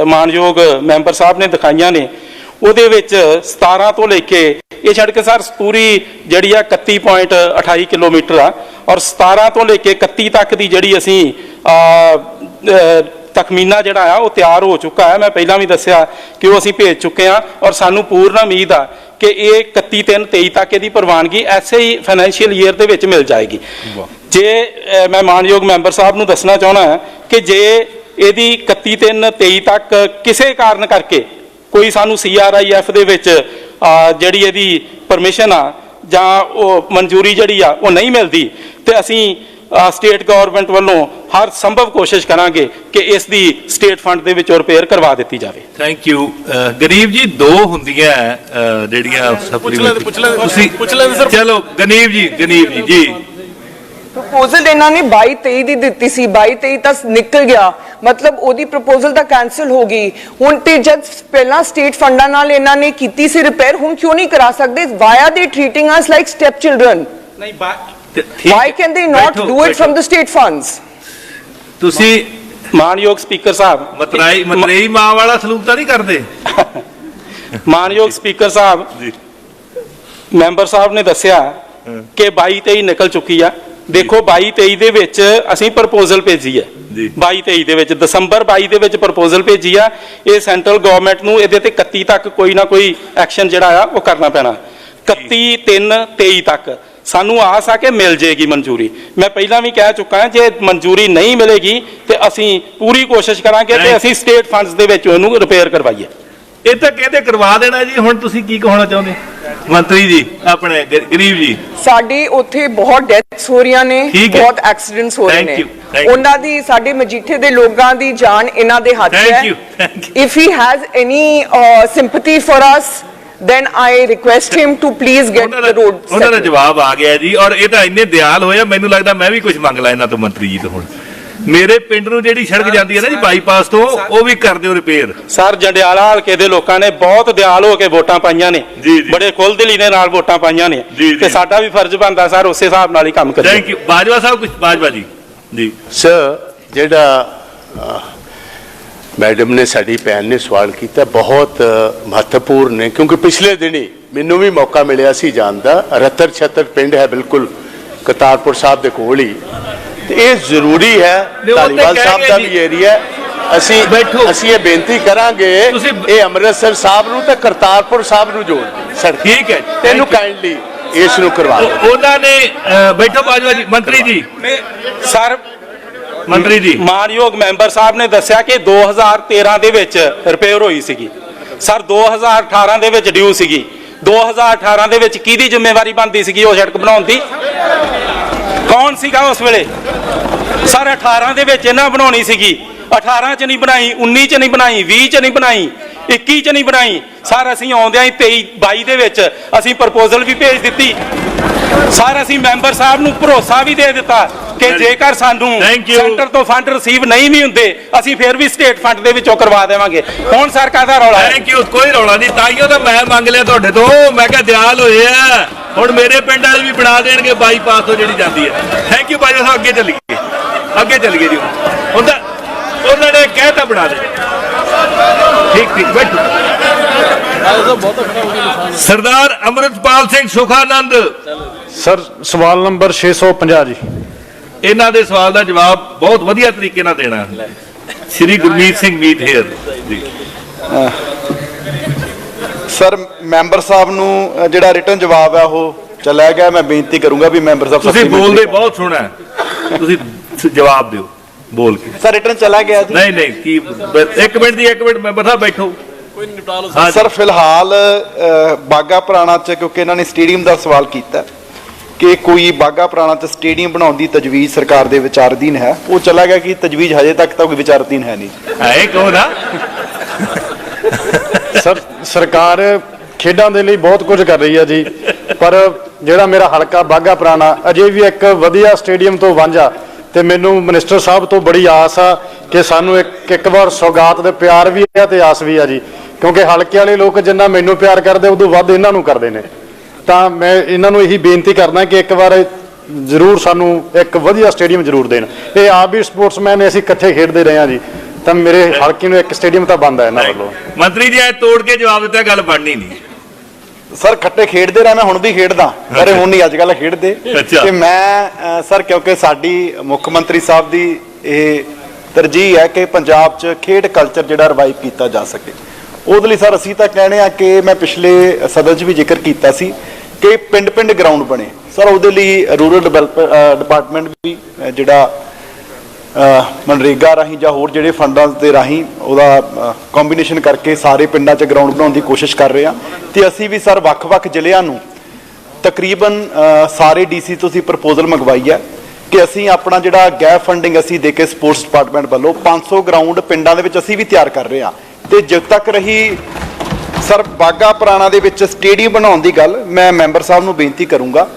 ਮਾਨਯੋਗ ਮੈਂਬਰ ਸਾਹਿਬ ਨੇ ਦਿਖਾਈਆਂ ਨੇ ਉਹਦੇ ਵਿੱਚ 17 ਤੋਂ ਲੈ ਕੇ ਇਹ ਸੜਕ ਸਰ ਪੂਰੀ ਜਿਹੜੀ ਆ 31.28 ਕਿਲੋਮੀਟਰ ਆ ਔਰ 17 ਤੋਂ ਲੈ ਕੇ 31 ਤੱਕ ਦੀ ਜਿਹੜੀ ਅਸੀਂ ਤਖਮੀਨਾ ਜਿਹੜਾ ਆ ਉਹ ਤਿਆਰ ਹੋ ਚੁੱਕਾ ਹੈ। ਮੈਂ ਪਹਿਲਾਂ ਵੀ ਦੱਸਿਆ ਕਿ ਉਹ ਅਸੀਂ ਭੇਜ ਚੁੱਕੇ ਹਾਂ ਔਰ ਸਾਨੂੰ ਪੂਰਨ ਉਮੀਦ ਆ ਕਿ ਇਹ 31/3/23 ਤੱਕ ਇਹਦੀ ਪ੍ਰਵਾਨਗੀ ਐਸੇ ਹੀ ਫਾਈਨੈਂਸ਼ੀਅਲ ਈਅਰ ਦੇ ਵਿੱਚ ਮਿਲ ਜਾਏਗੀ। ਜੇ ਮੈਂ ਮਾਨਯੋਗ ਮੈਂਬਰ ਸਾਹਿਬ ਨੂੰ ਦੱਸਣਾ ਚਾਹੁੰਦਾ ਕਿ ਜੇ ਇਹਦੀ 31/3/23 ਤੱਕ ਕਿਸੇ ਕਾਰਨ ਕਰਕੇ ਕੋਈ ਸਾਨੂੰ CRIF ਦੇ ਵਿੱਚ ਜਿਹੜੀ ਇਹਦੀ ਪਰਮਿਸ਼ਨ ਆ ਜਾਂ ਉਹ ਮਨਜ਼ੂਰੀ ਜਿਹੜੀ ਆ ਉਹ ਨਹੀਂ ਮਿਲਦੀ ਤੇ ਅਸੀਂ ਸਟੇਟ ਗਵਰਨਮੈਂਟ ਵੱਲੋਂ ਹਰ ਸੰਭਵ ਕੋਸ਼ਿਸ਼ ਕਰਾਂਗੇ ਕਿ ਇਸ ਦੀ ਸਟੇਟ ਫੰਡ ਦੇ ਵਿੱਚੋਂ ਰਿਪੇਅਰ ਕਰਵਾ ਦਿੱਤੀ ਜਾਵੇ।
Thank you. ਗਰੀਬ ਜੀ, 2 ਹੁੰਦੀਆਂ ਜਿਹੜੀਆਂ ਚਲੋ ਗਨੀਬ ਜੀ ਜੀ
ਪ੍ਰਪੋਜ਼ਲ ਇਹਨਾਂ ਨੇ 22-23 ਦੀ ਦਿੱਤੀ ਸੀ, 22-23 ਤੱਕ ਨਿਕਲ ਗਿਆ, ਮਤਲਬ ਉਹਦੀ ਪ੍ਰਪੋਜ਼ਲ ਤਾਂ ਕੈਂਸਲ ਹੋ ਗਈ। ਹੁਣ ਤੇ ਜਦ ਪਹਿਲਾਂ ਸਟੇਟ ਫੰਡਾਂ ਨਾਲ ਇਹਨਾਂ ਨੇ ਕੀਤੀ ਸੀ ਰਿਪੇਅਰ, ਹੁਣ ਕਿਉਂ ਨਹੀਂ ਕਰਾ ਸਕਦੇ? Why are they treating us like step children?
ਨਹੀਂ,
why can they not do it from the state funds?
ਤੁਸੀਂ
ਮਾਨਯੋਗ ਸਪੀਕਰ ਸਾਹਿਬ
ਮਤਰੇਈ ਮਾਂ ਵਾਲਾ ਸਲੂਕ ਤਾਂ ਨਹੀਂ ਕਰਦੇ?
ਮਾਨਯੋਗ ਸਪੀਕਰ ਸਾਹਿਬ, ਮੈਂਬਰ ਸਾਹਿਬ ਨੇ ਦੱਸਿਆ ਕਿ 22-23 ਨਿਕਲ ਚੁੱਕੀ ਆ। ਦੇਖੋ 22-23 ਦੇ ਵਿੱਚ ਅਸੀਂ ਪ੍ਰਪੋਜ਼ਲ ਭੇਜੀ ਹੈ, 22-23 ਦੇ ਵਿੱਚ ਦਸੰਬਰ 22 ਦੇ ਵਿੱਚ ਪ੍ਰਪੋਜ਼ਲ ਭੇਜੀ ਆ। ਇਹ ਸੈਂਟਰਲ ਗਵਰਨਮੈਂਟ ਨੂੰ ਇਹਦੇ ਤੇ 31 ਤੱਕ ਕੋਈ ਨਾ ਕੋਈ ਐਕਸ਼ਨ ਜਿਹੜਾ ਆ ਉਹ ਕਰਨਾ ਪੈਣਾ। 31/3/23 ਤੱਕ ਸਾਨੂੰ ਆਸ ਆ ਕਿ ਮਿਲ ਜੇਗੀ ਮਨਜ਼ੂਰੀ। ਮੈਂ ਪਹਿਲਾਂ ਵੀ ਕਹਿ ਚੁੱਕਾ ਜੇ ਮਨਜ਼ੂਰੀ ਨਹੀਂ ਮਿਲੇਗੀ ਤੇ ਅਸੀਂ ਪੂਰੀ ਕੋਸ਼ਿਸ਼ ਕਰਾਂਗੇ ਕਿ ਅਸੀਂ ਸਟੇਟ ਫੰਡਸ ਦੇ ਵਿੱਚ ਉਹਨੂੰ ਰਿਪੇਅਰ ਕਰਵਾਈਏ।
ਇਹ ਤਾਂ ਕਹਿੰਦੇ ਕਰਵਾ ਦੇਣਾ ਜੀ, ਹੁਣ ਤੁਸੀਂ ਕੀ ਕਹਿਣਾ ਚਾਹੁੰਦੇ ਮੰਤਰੀ ਜੀ? ਆਪਣੇ ਗਰੀਬ ਜੀ,
ਸਾਡੇ ਉੱਥੇ ਬਹੁਤ ਡੈਥਸ ਹੋ ਰਹੀਆਂ ਨੇ, ਬਹੁਤ ਐਕਸੀਡੈਂਟਸ ਹੋ ਰਹੇ ਨੇ, ਉਹਨਾਂ ਦੀ ਸਾਡੇ ਮਜੀਠੇ ਦੇ ਲੋਕਾਂ ਦੀ ਜਾਨ ਇਹਨਾਂ ਦੇ ਹੱਥ ਹੈ। If he has any sympathy for us then I request him to please get the road settled.
ਉਹਨਾਂ ਦਾ ਜਵਾਬ ਆ ਗਿਆ ਜੀ ਔਰ ਇਹ ਤਾਂ ਇੰਨੇ ਦਿਆਲ ਹੋਇਆ, ਮੈਨੂੰ ਲੱਗਦਾ ਮੈਂ ਵੀ ਕੁਝ ਮੰਗ ਲਾ ਇਹਨਾਂ ਤੋਂ ਮੰਤਰੀ ਜੀ ਤੋਂ। ਹੁਣ ਮੇਰੇ ਪਿੰਡ ਨੂੰ ਜਿਹੜੀ ਸੜਕ ਜਾਂਦੀ ਹੈ ਨਾ ਜੀ ਬਾਈਪਾਸ ਤੋਂ, ਉਹ ਵੀ ਕਰ ਦਿਓ ਰਿਪੇਅਰ।
ਸਰ ਜੰਡਿਆਲਾ ਹਲਕੇ ਦੇ ਲੋਕਾਂ ਨੇ ਬਹੁਤ ਦਿਆਲ ਹੋ ਕੇ ਵੋਟਾਂ ਪਾਈਆਂ ਨੇ, ਬੜੇ ਖੁੱਲ੍ਹਦਿਲੀ ਦੇ ਨਾਲ ਵੋਟਾਂ ਪਾਈਆਂ ਨੇ ਤੇ ਸਾਡਾ ਵੀ ਫਰਜ਼ ਬਣਦਾ ਸਰ ਉਸੇ ਹਿਸਾਬ ਨਾਲ ਹੀ ਕੰਮ ਕਰੀਏ।
Thank you. ਬਾਜਵਾ ਸਾਹਿਬ ਕੁਝ? ਬਾਜਵਾ ਜੀ
ਸਰ, ਜਿਹੜਾ ਮੈਡਮ ਨੇ ਸਾਡੀ ਭੈਣ ਨੇ ਸਵਾਲ ਕੀਤਾ ਬਹੁਤ ਮਹੱਤਵਪੂਰਨ ਹੈ, ਕਿਉਂਕਿ ਪਿਛਲੇ ਦਿਨੀ ਮੈਨੂੰ ਵੀ ਮੌਕਾ ਮਿਲਿਆ ਸੀ ਜਾਣ ਦਾ। ਰਤਰ ਛਤਰ ਪਿੰਡ ਹੈ ਬਿਲਕੁਲ ਕਰਤਾਰਪੁਰ ਸਾਹਿਬ ਦੇ ਕੋਲ ਹੀ, ਤੇ ਇਹ ਜ਼ਰੂਰੀ ਹੈ। ਧਾਲੀਵਾਲ ਸਾਹਿਬ ਦਾ ਵੀ ਏਰੀਆ ਅਸੀਂ ਇਹ ਬੇਨਤੀ ਕਰਾਂਗੇ ਇਹ ਅੰਮ੍ਰਿਤਸਰ ਸਾਹਿਬ ਨੂੰ ਤੇ ਕਰਤਾਰਪੁਰ ਸਾਹਿਬ ਨੂੰ ਜੋੜ ਸਰ।
ਠੀਕ ਹੈ
ਤੈਨੂੰ ਕਾਈਂਡਲੀ ਇਸ ਨੂੰ ਕਰਵਾ ਦਿਓ।
ਉਹਨਾਂ ਨੇ ਬੈਠੋ ਬਾਜਵਾ ਜੀ, ਮੰਤਰੀ ਜੀ।
ਸਰ
ਮੰਤਰੀ ਜੀ,
ਮਾਨਯੋਗ ਮੈਂਬਰ ਸਾਹਿਬ ਨੇ ਦੱਸਿਆ ਕਿ 2013 ਦੇ ਵਿੱਚ ਰਿਪੇਅਰ ਹੋਈ ਸੀਗੀ ਸਰ, 2018 ਦੇ ਵਿੱਚ ਡਿਊ ਸੀਗੀ। 2018 ਦੇ ਵਿੱਚ ਕਿਹਦੀ ਜ਼ਿੰਮੇਵਾਰੀ ਬਣਦੀ ਸੀਗੀ ਉਹ ਸੜਕ ਬਣਾਉਣ ਦੀ? ਕੌਣ ਸੀਗਾ ਉਸ ਵੇਲੇ ਸਰ? 18 ਦੇ ਵਿੱਚ ਇਹਨਾਂ ਬਣਾਉਣੀ ਸੀਗੀ, 18 ਚ ਨਹੀਂ ਬਣਾਈ, 19 ਚ ਨਹੀਂ ਬਣਾਈ, 20 ਚ ਨਹੀਂ ਬਣਾਈ, 21 ਚ ਨਹੀਂ ਬਣਾਈ ਸਰ। ਅਸੀਂ ਆਉਂਦਿਆਂ ਹੀ 23-22 ਦੇ ਵਿੱਚ ਅਸੀਂ ਪ੍ਰਪੋਜ਼ਲ ਵੀ ਭੇਜ ਦਿੱਤੀ ਸਰ। ਅਸੀਂ ਮੈਂਬਰ ਸਾਹਿਬ ਨੂੰ ਭਰੋਸਾ ਵੀ ਦੇ ਦਿੱਤਾ ਕਿ ਜੇਕਰ ਸਾਨੂੰ ਸੈਂਟਰ ਤੋਂ ਫੰਡ ਰਿਸੀਵ ਨਹੀਂ ਵੀ ਹੁੰਦੇ ਅਸੀਂ ਫਿਰ ਵੀ ਸਟੇਟ ਫੰਡ ਦੇ ਵਿੱਚੋਂ ਕਰਵਾ ਦੇਵਾਂਗੇ। ਹੁਣ ਸਰ ਕਾਹਦਾ ਰੌਲਾ ਹੈ?
Thank you. ਕੋਈ ਰੌਲਾ ਨਹੀਂ, ਤਾਈਓ ਤਾਂ ਮੈਂ ਮੰਗ ਲਿਆ ਤੁਹਾਡੇ ਤੋਂ। ਮੈਂ ਕਿਹਾ ਦਿਆਲ ਹੋਏ ਆ, ਹੁਣ ਮੇਰੇ ਪਿੰਡ ਵਾਲੇ ਵੀ ਬਣਾ ਦੇਣਗੇ ਬਾਈਪਾਸ ਤੋਂ ਜਿਹੜੀ ਜਾਂਦੀ ਹੈ। ਥੈਂਕ ਯੂ ਬਾਈ ਸਾਹਿਬ। ਅੱਗੇ ਚੱਲੀਏ, ਅੱਗੇ ਚੱਲੀਏ ਜੀ। ਹੁਣ ਤਾਂ ਉਹਨਾਂ ਨੇ ਕਹਿਤਾ ਬਣਾ ਦੇ। ਠੀਕ ਬੈਠੋ। ਸਰਦਾਰ ਅੰਮ੍ਰਿਤਪਾਲ ਸਿੰਘ ਸੁਖਾਨੰਦ
ਸਰ, ਸਵਾਲ ਨੰਬਰ 650 ਜੀ।
ਇਹਨਾਂ ਦੇ ਸਵਾਲ ਦਾ ਜਵਾਬ ਬਹੁਤ ਵਧੀਆ ਤਰੀਕੇ ਨਾਲ ਦੇਣਾ ਸ਼੍ਰੀ ਗੁਰਮੀਤ ਸਿੰਘ ਮੀਤ ਹੇਅਰ ਜੀ।
ਸਰ, ਮੈਂਬਰ ਸਾਹਿਬ ਨੂੰ ਜਿਹੜਾ ਰਿਟਨ ਜਵਾਬ ਹੈ ਉਹ ਚਲਾ ਗਿਆ। ਮੈਂ ਬੇਨਤੀ ਕਰੂੰਗਾ ਵੀ ਮੈਂਬਰ ਸਾਹਿਬ
ਤੁਸੀਂ ਬੋਲਦੇ ਬਹੁਤ ਸੋਹਣਾ, ਤੁਸੀਂ ਜਵਾਬ ਦਿਓ ਬੋਲ ਕੇ।
ਸਰ, ਰਿਟਨ ਚਲਾ ਗਿਆ ਜੀ।
ਨਹੀਂ ਕੀ 1 ਮਿੰਟ ਦੀ 1 ਮਿੰਟ ਮੈਂਬਰ ਸਾਹਿਬ ਬੈਠੋ।
ਸਰ, ਫਿਲਹਾਲ ਬਾਗਾ ਪੁਰਾਣਾ ਚ ਕਿਉਂਕਿ ਇਹਨਾਂ ਨੇ ਸਟੇਡੀਅਮ ਦਾ ਸਵਾਲ ਕੀਤਾ ਕਿ ਕੋਈ ਬਾਗਾ ਪੁਰਾਣਾ ਚ ਸਟੇਡੀਅਮ ਬਣਾਉਣ ਦੀ ਤਜਵੀਜ਼ ਸਰਕਾਰ ਦੇ ਵਿਚਾਰਧੀਨ ਹੈ, ਉਹ ਚਲਾ ਗਿਆ ਕਿ ਤਜਵੀਜ਼ ਹਜੇ ਤੱਕ ਤਾਂ ਕੋਈ ਵਿਚਾਰਧੀਨ ਹੈ ਨਹੀਂ।
ਹੈ ਕਹੋ ਨਾ
ਸਰ, ਸਰਕਾਰ ਖੇਡਾਂ ਦੇ ਲਈ ਬਹੁਤ ਕੁਝ ਕਰ ਰਹੀ ਹੈ ਜੀ, ਪਰ ਜਿਹੜਾ ਮੇਰਾ ਹਲਕਾ ਬਾਗਾ ਪੁਰਾਣਾ ਅਜੇ ਵੀ ਇੱਕ ਵਧੀਆ ਸਟੇਡੀਅਮ ਤੋਂ ਵਾਂਝਾ, ਤੇ ਮੈਨੂੰ ਮਿਨਿਸਟਰ ਸਾਹਿਬ ਤੋਂ ਬੜੀ ਆਸ ਆ ਕਿ ਸਾਨੂੰ ਇੱਕ ਵਾਰ ਸੌਗਾਤ ਦੇ ਪਿਆਰ ਵੀ ਹੈ ਤੇ ਆਸ ਵੀ ਆ ਜੀ, ਕਿਉਂਕਿ ਹਲਕੇ ਵਾਲੇ ਲੋਕ ਜਿੰਨਾ ਮੈਨੂੰ ਪਿਆਰ ਕਰਦੇ ਉਦੋਂ ਵੱਧ ਇਹਨਾਂ ਨੂੰ ਕਰਦੇ ਨੇ। ਤਾਂ ਮੈਂ ਇਹਨਾਂ ਨੂੰ ਇਹੀ ਬੇਨਤੀ ਕਰਦਾ ਕਿ ਇੱਕ ਵਾਰ ਜ਼ਰੂਰ ਸਾਨੂੰ ਇੱਕ ਵਧੀਆ ਸਟੇਡੀਅਮ ਜ਼ਰੂਰ ਦੇਣ। ਇਹ ਆਪ ਵੀ ਸਪੋਰਟਸਮੈਨ ਨੇ, ਅਸੀਂ ਇਕੱਠੇ ਖੇਡਦੇ ਰਹੇ ਹਾਂ ਜੀ, ਤਾਂ ਮੇਰੇ ਹਲਕੇ ਨੂੰ ਇੱਕ ਸਟੇਡੀਅਮ ਤਾਂ ਬਣਦਾ ਇਹਨਾਂ ਵੱਲੋਂ।
ਮੰਤਰੀ ਜੀ ਐ ਤੋੜ ਕੇ ਜਵਾਬ ਦਿੱਤਾ, ਗੱਲ ਬਣਨੀ ਨਹੀਂ।
ਸਰ, ਇਕੱਠੇ ਖੇਡਦੇ ਰਹੇ, ਮੈਂ ਹੁਣ ਵੀ ਖੇਡਦਾ, ਪਰ ਹੁਣ ਨਹੀਂ ਅੱਜ ਕੱਲ੍ਹ ਖੇਡਦੇ। ਤੇ ਮੈਂ ਸਰ, ਕਿਉਂਕਿ ਸਾਡੀ ਮੁੱਖ ਮੰਤਰੀ ਸਾਹਿਬ ਦੀ ਇਹ ਤਰਜੀਹ ਹੈ ਕਿ ਪੰਜਾਬ 'ਚ ਖੇਡ ਕਲਚਰ ਜਿਹੜਾ ਰਿਵਾਈਵ ਕੀਤਾ ਜਾ ਸਕੇ, ਉਹਦੇ ਲਈ ਸਰ ਅਸੀਂ ਤਾਂ ਕਹਿੰਦੇ ਆ ਕਿ ਮੈਂ ਪਿਛਲੇ ਸਦਨ 'ਚ ਵੀ ਜ਼ਿਕਰ ਕੀਤਾ ਸੀ ਕਿ ਪਿੰਡ ਗਰਾਊਂਡ ਬਣੇ। ਸਰ, ਉਹਦੇ ਲਈ ਰੂਰਲ ਡਿਪਾਰਟਮੈਂਟ ਵੀ ਜਿਹੜਾ ਮਨਰੇਗਾ ਰਾਹੀਂ ਜਾਂ ਹੋਰ ਜਿਹੜੇ ਫੰਡਾਂ ਦੇ ਰਾਹੀਂ ਉਹਦਾ ਕੰਬੀਨੇਸ਼ਨ ਕਰਕੇ ਸਾਰੇ ਪਿੰਡਾਂ 'ਚ ਗਰਾਊਂਡ ਬਣਾਉਣ ਦੀ ਕੋਸ਼ਿਸ਼ ਕਰ ਰਹੇ ਹਾਂ। ਤੇ ਅਸੀਂ ਵੀ ਸਰ ਵੱਖ-ਵੱਖ ਜ਼ਿਲ੍ਹਿਆਂ ਨੂੰ ਤਕਰੀਬਨ ਸਾਰੇ ਡੀਸੀ ਤੋਂ ਅਸੀਂ ਪ੍ਰਪੋਜ਼ਲ ਮੰਗਵਾਈ ਹੈ ਕਿ ਅਸੀਂ ਆਪਣਾ ਜਿਹੜਾ ਗੈਪ ਫੰਡਿੰਗ ਅਸੀਂ ਦੇ ਕੇ ਸਪੋਰਟਸ ਡਿਪਾਰਟਮੈਂਟ ਵੱਲੋਂ 500 ਗਰਾਊਂਡ ਪਿੰਡਾਂ ਦੇ ਵਿੱਚ ਅਸੀਂ ਵੀ ਤਿਆਰ ਕਰ ਰਹੇ ਹਾਂ। ਤੇ ਜਦ ਤੱਕ ਰਹੀ ਸਰ ਬਾਗਾ ਪੁਰਾਣਾ ਦੇ ਵਿੱਚ ਸਟੇਡੀਅਮ ਬਣਾਉਣ ਦੀ ਗੱਲ, ਮੈਂ ਮੈਂਬਰ ਸਾਹਿਬ ਨੂੰ ਬੇਨਤੀ ਕਰੂੰਗਾ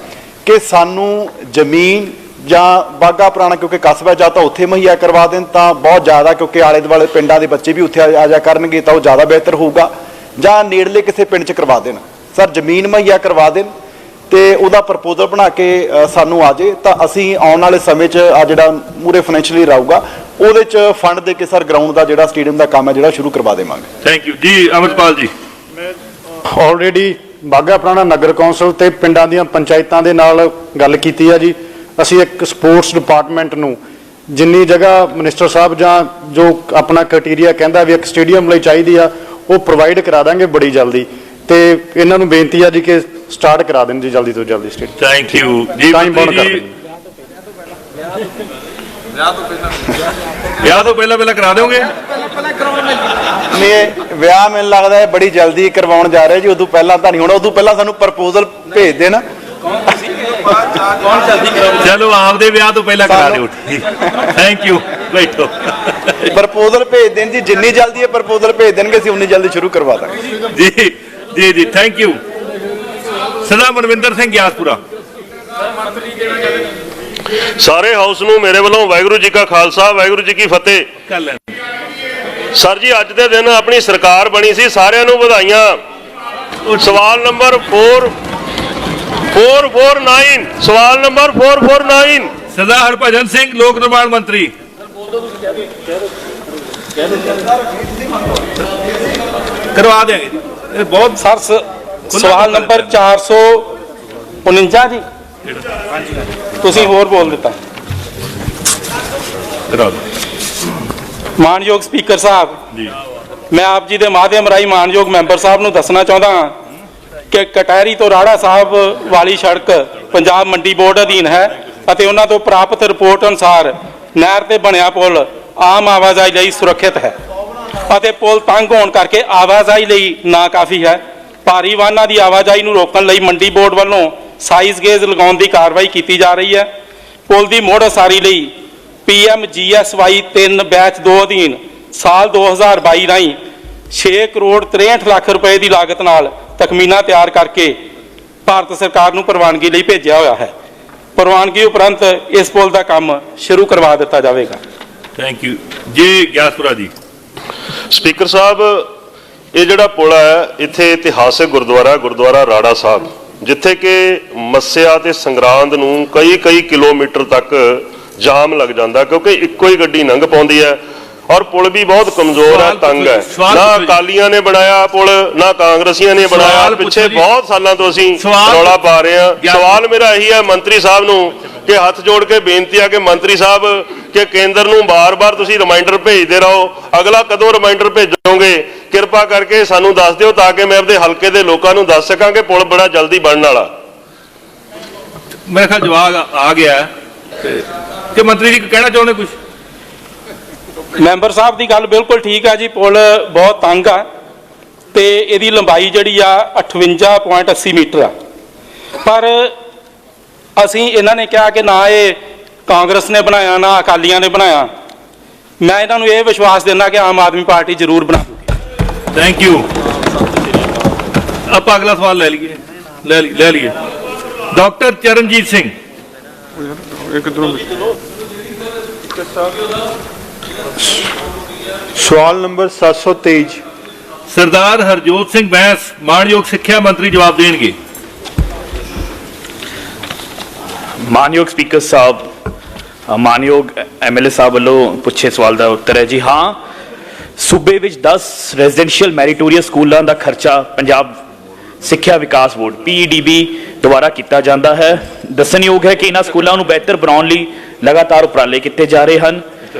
ਕਿ ਸਾਨੂੰ ਜ਼ਮੀਨ ਜਾਂ ਬਾਗਾ ਪੁਰਾਣਾ ਕਿਉਂਕਿ ਕਸਬਾ ਜਾਂ ਤਾਂ ਉੱਥੇ ਮੁਹੱਈਆ ਕਰਵਾ ਦੇਣ ਤਾਂ ਬਹੁਤ ਜ਼ਿਆਦਾ, ਕਿਉਂਕਿ ਆਲੇ ਦੁਆਲੇ ਪਿੰਡਾਂ ਦੇ ਬੱਚੇ ਵੀ ਉੱਥੇ ਆ ਜਾ ਕਰਨਗੇ ਤਾਂ ਉਹ ਜ਼ਿਆਦਾ ਬਿਹਤਰ ਹੋਊਗਾ, ਜਾਂ ਨੇੜਲੇ ਕਿਸੇ ਪਿੰਡ 'ਚ ਕਰਵਾ ਦੇਣ। ਸਰ, ਜ਼ਮੀਨ ਮੁਹੱਈਆ ਕਰਵਾ ਦੇਣ ਤੇ ਉਹਦਾ ਪ੍ਰਪੋਜ਼ਲ ਬਣਾ ਕੇ ਸਾਨੂੰ ਆ ਜੇ ਤਾਂ ਅਸੀਂ ਆਉਣ ਵਾਲੇ ਸਮੇਂ 'ਚ ਆ ਜਿਹੜਾ ਮੂਰੇ ਫਾਈਨੈਂਸ਼ੀਅਲੀ ਰਹੂਗਾ ਉਹਦੇ 'ਚ ਫੰਡ ਦੇ ਕੇ ਸਰ ਗਰਾਊਂਡ ਦਾ ਜਿਹੜਾ ਸਟੇਡੀਅਮ ਦਾ ਕੰਮ ਹੈ ਜਿਹੜਾ ਸ਼ੁਰੂ ਕਰਵਾ ਦੇਵਾਂਗੇ।
ਥੈਂਕ ਯੂ ਜੀ। ਅਮਰਪਾਲ ਜੀ,
ਆਲਰੇਡੀ ਬਾਗਾ ਪੁਰਾਣਾ ਨਗਰ ਕੌਂਸਲ ਤੇ ਪਿੰਡਾਂ ਦੀਆਂ ਪੰਚਾਇਤਾਂ ਦੇ ਨਾਲ ਗੱਲ ਕੀਤੀ ਹੈ ਜੀ। ਅਸੀਂ ਇੱਕ ਸਪੋਰਟਸ ਡਿਪਾਰਟਮੈਂਟ ਨੂੰ ਜਿੰਨੀ ਜਗ੍ਹਾ ਮਿਨਿਸਟਰ ਸਾਹਿਬ ਜਾਂ ਜੋ ਆਪਣਾ ਕ੍ਰਾਈਟੇਰੀਆ ਕਹਿੰਦਾ ਵੀ ਇੱਕ ਸਟੇਡੀਅਮ ਲਈ ਚਾਹੀਦੀ ਆ ਉਹ ਪ੍ਰੋਵਾਈਡ ਕਰਾ ਦਾਂਗੇ ਬੜੀ ਜਲਦੀ। ਤੇ ਇਹਨਾਂ ਨੂੰ ਬੇਨਤੀ ਆ ਜੀ ਕਿ ਸਟਾਰਟ ਕਰਾ ਦੇਣ ਜੀ ਜਲਦੀ ਤੋਂ ਜਲਦੀ ਸਟੇਡੀਅਮ।
ਥੈਂਕ ਯੂ ਜੀ।
ਟਾਈਮ ਬਾਉਂਡ ਕਰ ਦੇਣ।
ਵਿਆਹ ਤੋਂ ਪਹਿਲਾਂ ਕਰਾ ਦਿਓਗੇ?
ਨਹੀਂ, ਵਿਆਹ ਮੈਨੂੰ ਲੱਗਦਾ ਹੈ ਬੜੀ ਜਲਦੀ ਕਰਵਾਉਣ ਜਾ ਰਹੇ ਜੀ, ਉਦੋਂ ਪਹਿਲਾਂ ਤਾਂ ਨਹੀਂ ਹੋਣਾ। ਉਦੋਂ ਪਹਿਲਾਂ ਸਾਨੂੰ ਪ੍ਰਪੋਜ਼ਲ ਭੇਜ ਦੇਣ।
ਚਲੋ ਆਪਦੇ ਵਿਆਹ ਤੋਂ ਪਹਿਲਾਂ ਕਰਾ ਦਿਓ। Thank you. ਬੈਠੋ।
ਪ੍ਰਪੋਜ਼ਲ ਭੇਜ ਦੇਣ ਜੀ, ਜਿੰਨੀ ਜਲਦੀ ਇਹ ਪ੍ਰਪੋਜ਼ਲ ਭੇਜ ਦੇਣਗੇ ਅਸੀਂ ਉਨੀ ਜਲਦੀ ਸ਼ੁਰੂ ਕਰਵਾ ਦਾਂਗੇ
ਜੀ। ਜੀ ਜੀ, ਥੈਂਕ ਯੂ। ਸਰਦਾਰ ਮਨਵਿੰਦਰ ਸਿੰਘ ਗਿਆਸਪੁਰਾ।
ਸਾਰੇ ਹਾਊਸ ਨੂੰ ਮੇਰੇ ਵੱਲੋਂ ਵਾਹਿਗੁਰੂ ਜੀ ਕਾ ਖਾਲਸਾ ਵਾਹਿਗੁਰੂ ਜੀ ਕੀ ਫਤਿਹ।
ਕਰ ਲੈਣ
ਸਰ ਜੀ, ਅੱਜ ਦੇ ਦਿਨ ਆਪਣੀ ਸਰਕਾਰ ਬਣੀ ਸੀ, ਸਾਰਿਆਂ ਨੂੰ ਵਧਾਈਆਂ। ਸਵਾਲ ਨੰਬਰ 449, ਸਵਾਲ ਨੰਬਰ 449।
ਸਰਦਾਰ ਹਰਭਜਨ ਸਿੰਘ, ਲੋਕ ਨਿਰਮਾਣ ਮੰਤਰੀ। ਕਰਵਾ ਦੇंगे ਜੀ। ਇਹ ਬਹੁਤ
ਸਰ ਸਵਾਲ ਨੰਬਰ 449 ਜੀ, ਤੁਸੀਂ ਹੋਰ ਬੋਲ ਦਿੱਤਾ।
ਕਰਾ ਦਿਓ।
ਮਾਨਯੋਗ ਸਪੀਕਰ ਸਾਹਿਬ
ਜੀ,
ਮੈਂ ਆਪ ਜੀ ਦੇ ਮਾਧਿਅਮ ਰਾਹੀਂ ਮਾਨਯੋਗ ਮੈਂਬਰ ਸਾਹਿਬ ਨੂੰ ਦੱਸਣਾ ਚਾਹੁੰਦਾ ਹਾਂ ਕਿ ਕਟਹਿਰੀ ਤੋਂ ਰਾੜਾ ਸਾਹਿਬ ਵਾਲੀ ਸੜਕ ਪੰਜਾਬ ਮੰਡੀ ਬੋਰਡ ਅਧੀਨ ਹੈ ਅਤੇ ਉਹਨਾਂ ਤੋਂ ਪ੍ਰਾਪਤ ਰਿਪੋਰਟ ਅਨੁਸਾਰ ਨਹਿਰ ਤੇ ਬਣਿਆ ਪੁਲ ਆਮ ਆਵਾਜਾਈ ਲਈ ਸੁਰੱਖਿਅਤ ਹੈ ਅਤੇ ਪੁਲ ਤੰਗ ਹੋਣ ਕਰਕੇ ਆਵਾਜਾਈ ਲਈ ਨਾਕਾਫੀ ਹੈ। ਭਾਰੀ ਵਾਹਨਾਂ ਦੀ ਆਵਾਜਾਈ ਨੂੰ ਰੋਕਣ ਲਈ ਮੰਡੀ ਬੋਰਡ ਵੱਲੋਂ ਸਾਈਜ਼ ਗੇਜ ਲਗਾਉਣ ਦੀ ਕਾਰਵਾਈ ਕੀਤੀ ਜਾ ਰਹੀ ਹੈ। ਪੁਲ ਦੀ ਮੁੜ ਉਸਾਰੀ ਲਈ PMGSY 3 ਬੈਚ 2 ਅਧੀਨ ਸਾਲ 2022 ਰਾਹੀਂ 6 ਕਰੋੜ 63 ਲੱਖ ਰੁਪਏ ਦੀ ਲਾਗਤ ਨਾਲ ਤਖਮੀਨਾ ਤਿਆਰ ਕਰਕੇ ਭਾਰਤ ਸਰਕਾਰ ਨੂੰ ਪ੍ਰਵਾਨਗੀ ਲਈ ਭੇਜਿਆ ਹੋਇਆ ਹੈ। ਪ੍ਰਵਾਨਗੀ ਉਪਰੰਤ ਇਸ ਪੁਲ ਦਾ ਕੰਮ ਸ਼ੁਰੂ ਕਰਵਾ ਦਿੱਤਾ ਜਾਵੇਗਾ।
ਥੈਂਕ ਯੂ ਜੀ। ਗਿਆਸਪੁਰਾ ਜੀ।
ਸਪੀਕਰ ਸਾਹਿਬ, ਇਹ ਜਿਹੜਾ ਪੁਲ ਹੈ ਇੱਥੇ ਇਤਿਹਾਸਕ ਗੁਰਦੁਆਰਾ ਰਾੜਾ ਸਾਹਿਬ, ਜਿੱਥੇ ਕਿ ਮੱਸਿਆ ਤੇ ਸੰਗਰਾਂਦ ਨੂੰ ਕਈ ਕਿਲੋਮੀਟਰ ਤੱਕ ਜਾਮ ਲੱਗ ਜਾਂਦਾ ਕਿਉਂਕਿ ਇੱਕੋ ਹੀ ਗੱਡੀ ਲੰਘ ਪਾਉਂਦੀ ਹੈ ਔਰ ਪੁਲ ਵੀ ਬਹੁਤ ਕਮਜ਼ੋਰ ਹੈ, ਤੰਗ ਹੈ। ਨਾ ਅਕਾਲੀਆਂ ਨੇ ਬਣਾਇਆ ਪੁਲ, ਨਾ ਕਾਂਗਰਸੀਆਂ ਨੇ ਬਣਾਇਆ। ਪਿੱਛੇ ਬਹੁਤ ਸਾਲਾਂ ਤੋਂ ਅਸੀਂ ਰੌਲਾ ਪਾ ਰਹੇ ਹਾਂ। ਸਵਾਲ ਮੇਰਾ ਇਹੀ ਹੈ ਮੰਤਰੀ ਸਾਹਿਬ ਨੂੰ ਕਿ ਹੱਥ ਜੋੜ ਕੇ ਬੇਨਤੀ ਹੈ ਕਿ ਮੰਤਰੀ ਸਾਹਿਬ ਕਿ ਕੇਂਦਰ ਨੂੰ ਬਾਰ-ਬਾਰ ਤੁਸੀਂ ਰਿਮਾਈਂਡਰ ਭੇਜਦੇ ਰਹੋ। ਅਗਲਾ ਕਦੋਂ ਰਿਮਾਈਂਡਰ ਭੇਜੋਗੇ? ਕਿਰਪਾ ਕਰਕੇ ਸਾਨੂੰ ਦੱਸ ਦਿਓ ਤਾਂ ਕਿ ਮੈਂ ਆਪਣੇ ਹਲਕੇ ਦੇ ਲੋਕਾਂ ਨੂੰ ਦੱਸ ਸਕਾਂ ਕਿ ਪੁਲ ਬੜਾ ਜਲਦੀ ਬਣਨ ਵਾਲਾ।
ਮੇਰੇ ਖਿਆਲ ਜਵਾਬ ਆ ਗਿਆ ਕਿ ਮੰਤਰੀ ਜੀ ਕਹਿਣਾ ਚਾਹੁੰਦੇ ਕੁਝ?
ਮੈਂਬਰ ਸਾਹਿਬ ਦੀ ਗੱਲ ਬਿਲਕੁਲ ਠੀਕ ਹੈ ਜੀ। ਪੁਲ ਬਹੁਤ ਤੰਗ ਆ ਤੇ ਇਹਦੀ ਲੰਬਾਈ ਜਿਹੜੀ ਆ 58.80 ਮੀਟਰ ਆ, ਪਰ ਅਸੀਂ ਇਹਨਾਂ ਨੇ ਕਿਹਾ ਕਿ ਨਾ ਇਹ ਕਾਂਗਰਸ ਨੇ ਬਣਾਇਆ ਨਾ ਅਕਾਲੀਆਂ ਨੇ ਬਣਾਇਆ। ਮੈਂ ਇਹਨਾਂ ਨੂੰ ਇਹ ਵਿਸ਼ਵਾਸ ਦਿੰਦਾ ਕਿ ਆਮ ਆਦਮੀ ਪਾਰਟੀ ਜ਼ਰੂਰ ਬਣਾ ਦੂਗੀ।
Thank you. ਆਪਾਂ ਅਗਲਾ ਸਵਾਲ ਲੈ ਲਈਏ। ਡਾਕਟਰ ਚਰਨਜੀਤ ਸਿੰਘ।
ਸਵਾਲ ਨੰਬਰ 723।
ਸਰਦਾਰ ਹਰਜੋਤ ਸਿੰਘ ਬੈਂਸ ਮਾਨਯੋਗ ਸਿੱਖਿਆ ਮੰਤਰੀ ਜਵਾਬ ਦੇਣਗੇ।
ਮਾਨਯੋਗ ਸਪੀਕਰ ਸਾਹਿਬ, ਮਾਨਯੋਗ MLA ਸਾਹਿਬ ਵੱਲੋਂ ਪੁੱਛੇ ਸਵਾਲ ਦਾ ਉੱਤਰ ਹੈ ਜੀ ਹਾਂ। ਸੂਬੇ ਵਿੱਚ 10 ਰੈਜ਼ੀਡੈਂਸ਼ੀਅਲ ਮੈਰੀਟੋਰੀਅਸ ਸਕੂਲਾਂ ਦਾ ਖਰਚਾ ਪੰਜਾਬ ਸਿੱਖਿਆ ਵਿਕਾਸ ਬੋਰਡ PEDB ਦੁਆਰਾ ਕੀਤਾ ਜਾਂਦਾ ਹੈ। ਦੱਸਣਯੋਗ ਹੈ ਕਿ ਇਹਨਾਂ ਸਕੂਲਾਂ ਨੂੰ ਬਿਹਤਰ ਬਣਾਉਣ ਲਈ ਲਗਾਤਾਰ ਉਪਰਾਲੇ ਕੀਤੇ ਜਾ ਰਹੇ ਹਨ।